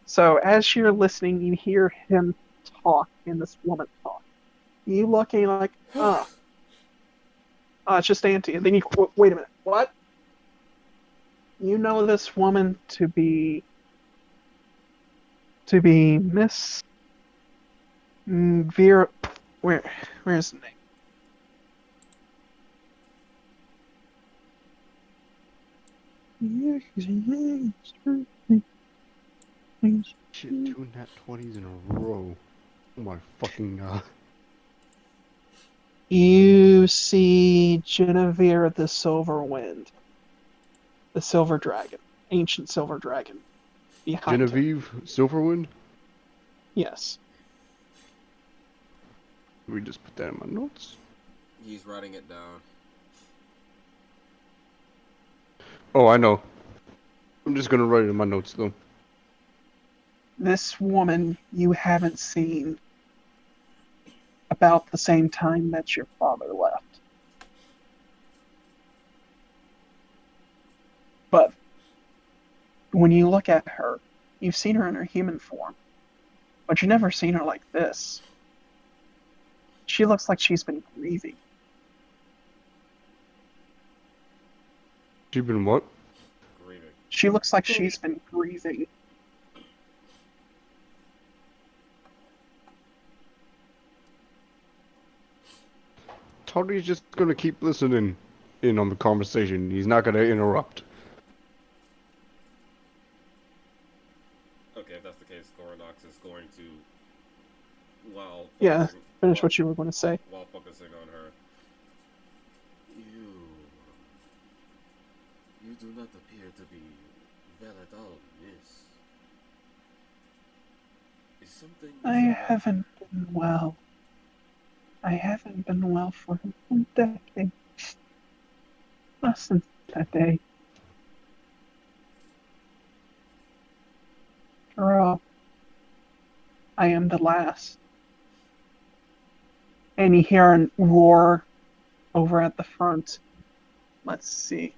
So as you're listening, you hear him talk and this woman talk. You look and you're like, it's just Auntie. And then you wait a minute, what? You know this woman to be Miss Vera. Where's the name? Shit, 2 nat 20s in a row. Oh my fucking god. You see Genevieve the Silver Wind, the Silver Dragon, ancient Silver Dragon, behind him. Genevieve Silverwind? Yes. We just put that in my notes. He's writing it down. Oh, I know. I'm just gonna write it in my notes though. This woman you haven't seen about the same time that your father left. But when you look at her, you've seen her in her human form, but you've never seen her like this. She looks like she's been grieving. She been what? Grieving. She looks like she's been grieving. Tony's just gonna keep listening in on the conversation. He's not gonna interrupt. Okay, if that's the case, Goronox is going to, while Yeah, focusing- finish while- what you were going to say. While focusing on her, you do not appear to be well at all, miss. Is something? I haven't been well. I haven't been well for a decade. Not since that day. After all, I am the last. And you hear a roar over at the front. Let's see.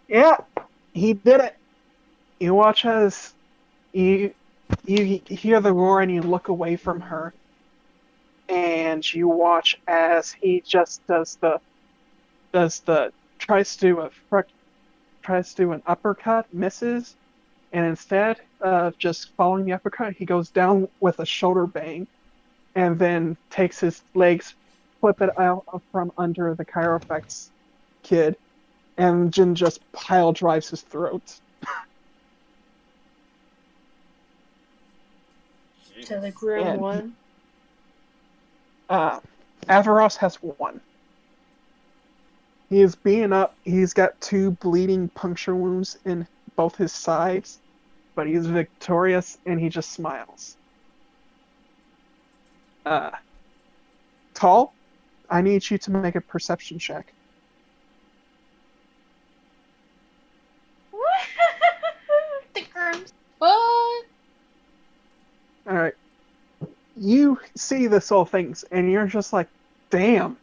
Yeah, he did it. You watch as you hear the roar and you look away from her, and you watch as he just tries to do an uppercut, misses, and instead of just following the uppercut, he goes down with a shoulder bang, and then takes his legs, flip it out from under the Chiroprac's kid, and Jin just pile drives his throat. To the grim And one. Avaros has one. He is being up. He's got 2 bleeding puncture wounds in both his sides, but he's victorious and he just smiles. Tall, I need you to make a perception check. The grim spot. Alright. You see this whole thing, and you're just like, damn.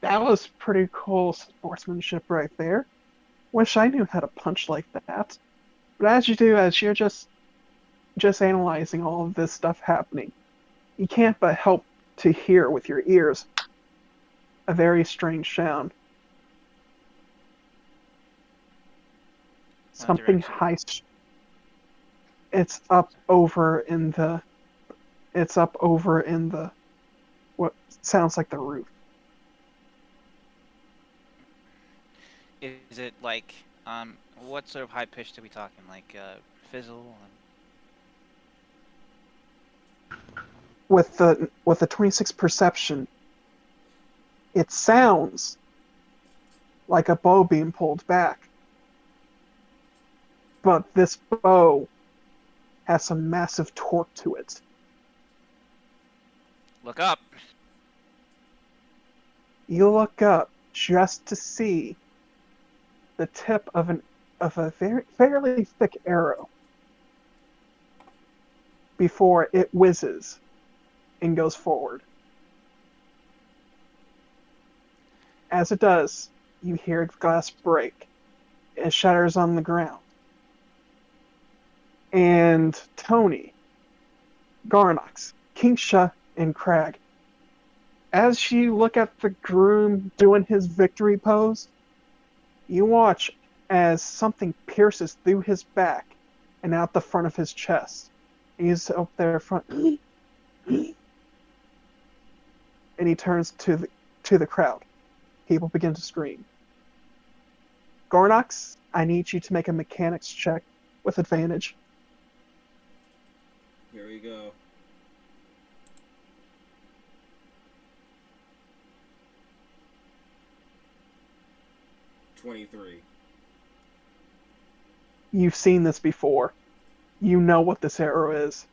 That was pretty cool sportsmanship right there. Wish I knew how to punch like that. But as you do, as you're just analyzing all of this stuff happening, you can't but help to hear with your ears a very strange sound. Something direction? high. It's up over in the what sounds like the roof. Is it like, what sort of high pitch are we talking? Like, fizzle? With the 26 perception, it sounds like a bow being pulled back. But this bow has some massive torque to it. Look up! You look up just to see the tip of a fairly thick arrow before it whizzes and goes forward. As it does, you hear the glass break. it shatters on the ground. And Tony, Garnox, Kingsha, and Crag, as you look at the groom doing his victory pose, you watch as something pierces through his back and out the front of his chest. He's up there front, and he turns to the crowd. People begin to scream. Garnox, I need you to make a mechanics check with advantage. Here we go. $23. You've seen this before. You know what this arrow is.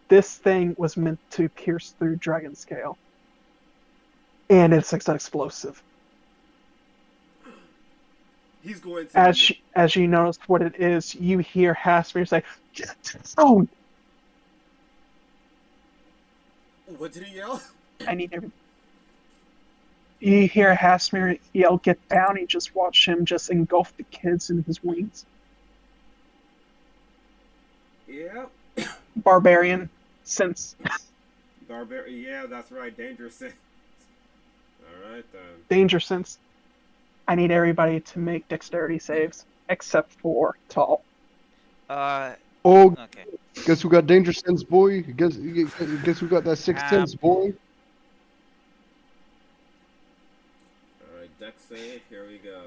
This thing was meant to pierce through dragon scale. And it's an explosive. He's going to... As you notice what it is, you hear Hasmir say, "Get down!" What did he yell? I need everything. You hear Hasmir yell, "Get down!" You just watch him just engulf the kids in his wings. Yeah. Barbarian sense. Yeah, that's right. Danger sense. Alright then. Danger sense. I need everybody to make dexterity saves, except for Tall. Oh, Okay. guess who got danger sense, boy? Guess who got that sixth sense, boy? Alright, dex save. Here we go.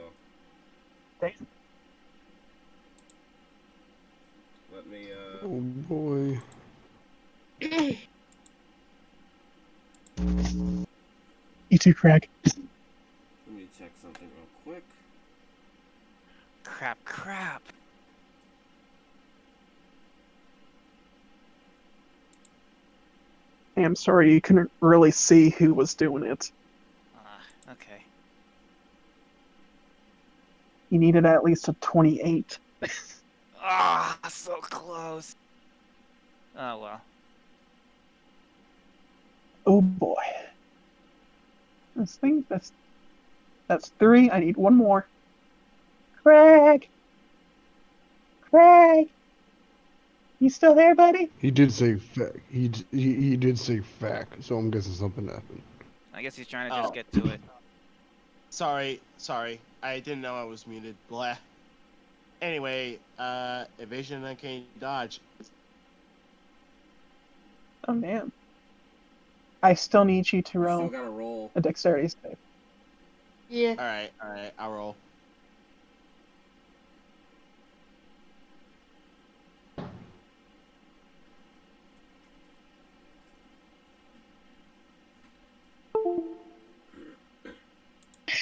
Let me, Oh boy. You too, Craig. Let me check something real quick. Crap. Hey, I'm sorry, you couldn't really see who was doing it. Okay. You needed at least a 28. So close. Oh well. Oh boy. That's 3. I need one more. Craig! You still there, buddy? He did say fact. He did say fact. So I'm guessing something happened. I guess he's trying to just get to it. Sorry. I didn't know I was muted. Blah. Anyway, evasion and uncanny dodge. Oh man. I still need you to Still roll gotta roll. a dexterity save. Yeah. Alright, I'll roll.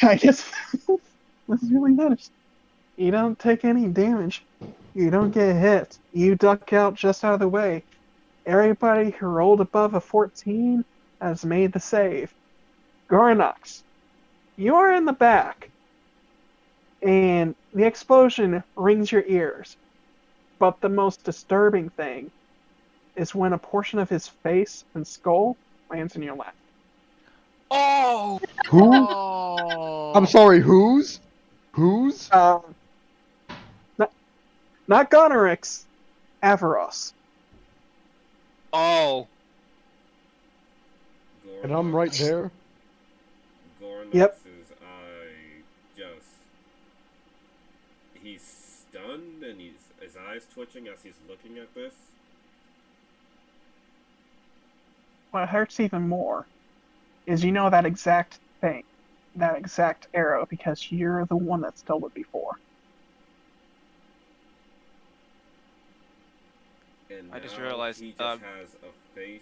I guess this is really nice. You don't take any damage. You don't get hit. You duck out just out of the way. Everybody who rolled above a 14 has made the save. Garnox, you're in the back. And the explosion rings your ears. But the most disturbing thing is when a portion of his face and skull lands in your lap. Oh! Who? Oh. I'm sorry. Whose? Not Gonorix, Avaros. Oh! And I'm right there. Yep. Gornax's eye just... He's stunned and his eyes twitching as he's looking at this. What hurts even more is you know that exact thing, that exact arrow, because you're the one that stole it before. And I just now realized, he just has a face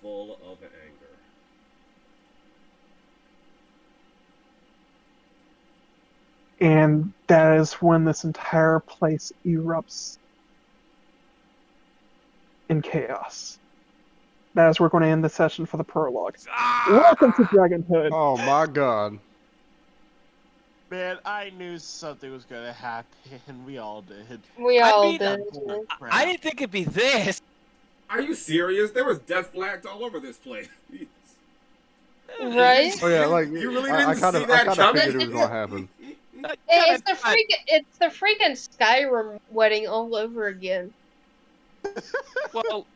full of anger. And that is when this entire place erupts in chaos. That is where we're going to end the session for the prologue. Welcome to Dragonhood. Oh my god. Man, I knew something was gonna happen. We all did. We all mean, did. Holy crap. I didn't think it'd be this. Are you serious? There was death flags all over this place. Right? Oh yeah, like You really I didn't see I that kind of figured it was coming? gonna happen. It's the freaking Skyrim wedding all over again. Well,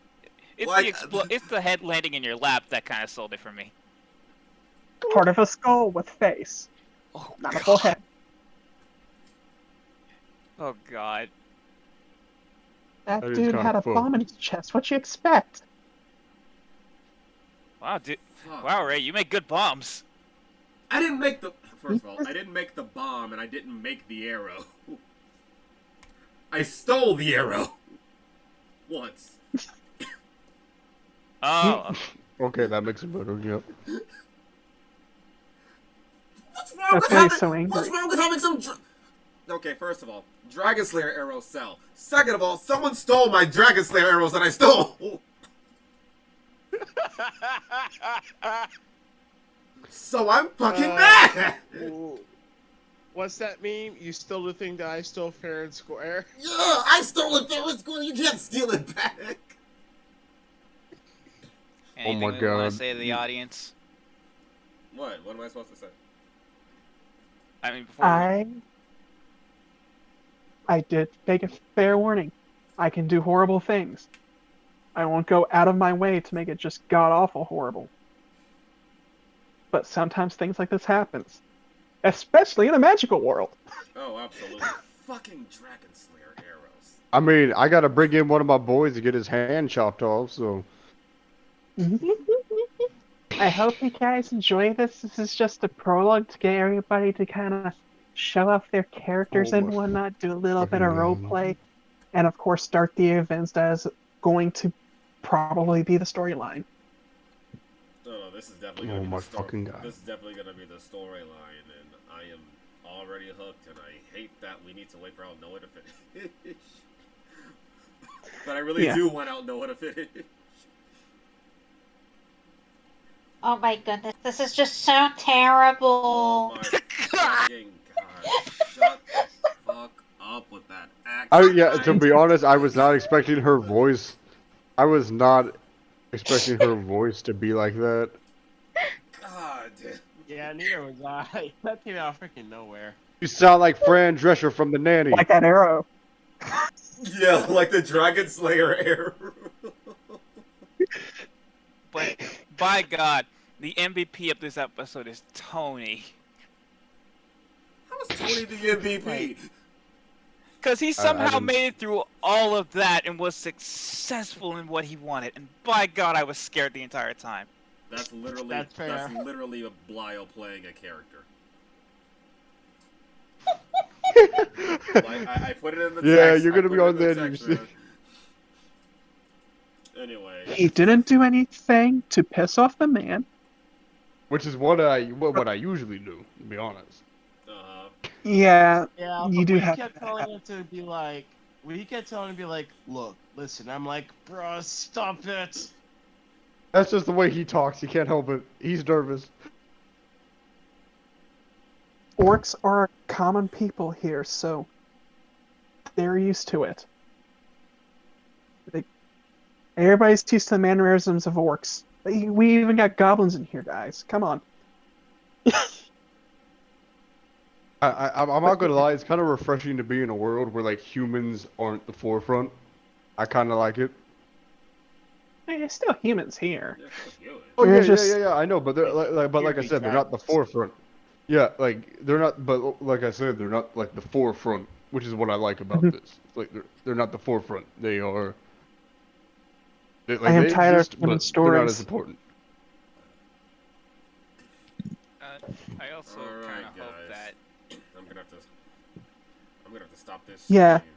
it's Like, it's the head landing in your lap that kind of sold it for me. Part of a skull with face, Oh not a full God. head. Oh God. That That is dude kinda had a fucked. bomb in his chest. What you expect? Wow, dude. fuck. Wow, Ray, you make good bombs. I didn't make the. First of all, I didn't make the bomb, and I didn't make the arrow. I stole the arrow. Once. Oh. Okay, that makes it better. Yep. What's wrong That's with why he's having? so angry. What's wrong with having some? Okay, first of all, Dragon Slayer arrows sell. Second of all, someone stole my Dragon Slayer arrows that I stole. So I'm fucking mad. What's that meme? You stole the thing that I stole fair and square? Yeah, I stole it fair and square. You can't steal it back. Anything my we want God. to say to the audience? What? What am I supposed to say? I mean, before I did take a fair warning. I can do horrible things. I won't go out of my way to make it just god-awful horrible. But sometimes things like this happens. Especially in a magical world. Oh, absolutely. Fucking Dragon Slayer arrows. I mean, I gotta bring in one of my boys to get his hand chopped off. So I hope you guys enjoy this. This is just a prologue to get everybody to kind of show off their characters Oh and my whatnot, do a little bit fucking of role God. play, and of course start the events that is going to probably be the storyline. No, this is definitely Oh gonna be my the story. fucking God. This is definitely gonna be the storyline, and I am already hooked. And I hate that we need to wait for Out Noah to finish. But I really do want Out Noah to finish. Oh my goodness, this is just so terrible. Oh my fucking God! Shut the fuck up with that accent. I yeah. To be honest, I was not expecting her voice. I was not expecting her voice to be like that. God. Yeah, neither was I. That came out of freaking nowhere. You sound like Fran Drescher from The Nanny. Like that arrow. Yeah, like the Dragon Slayer arrow. But by God, the MVP of this episode is Tony. How is Tony the MVP? Because he somehow didn't- made it through all of that and was successful in what he wanted. And by God, I was scared the entire time. That's literally That's fair. that's literally a Blio playing a character. Like I put it in the text. Yeah, you're I gonna put be it on in the there, text, you man. Anyway. He didn't do anything to piss off the man. Which is what I usually do, to be honest. Yeah, Yeah, you but do we have kept telling him to be like, look, listen. I'm like, bruh, stop it. That's just the way he talks. You can't help it. He's nervous. orcs are common people here, so they're used to it. Everybody's used to the mannerisms of orcs. We even got goblins in here, guys. Come on. I'm not gonna lie. It's kind of refreshing to be in a world where like humans aren't the forefront. I kind of like it. Hey, there's still humans here. Oh They're yeah, just- yeah. I know, but they're like I said, they're not the forefront. Yeah, like they're not. But like I said, they're not like the forefront, which is what I like about this. Like they're not the forefront. They are. Like, I am they tired of exist, human but they're not as stories. important. I also Alright, kind of hope guys. that. I'm gonna have to stop this. Yeah. stream.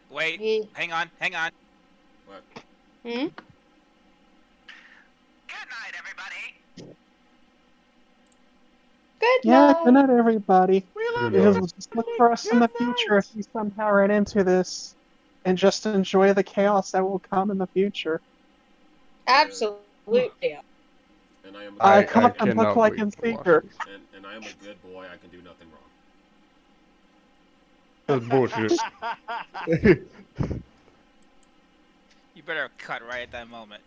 Wait, hang on. What? Hmm? Good night, everybody. Good Yeah, night. good night, everybody. Good Because night. just look for us in the future if you somehow run into this, and just enjoy the chaos that will come in the future. Absolutely. And I am. I I caught them cannot look like wait in to watch theater. this. And I am a good boy. I can do nothing wrong. That's bullshit. You better cut right at that moment.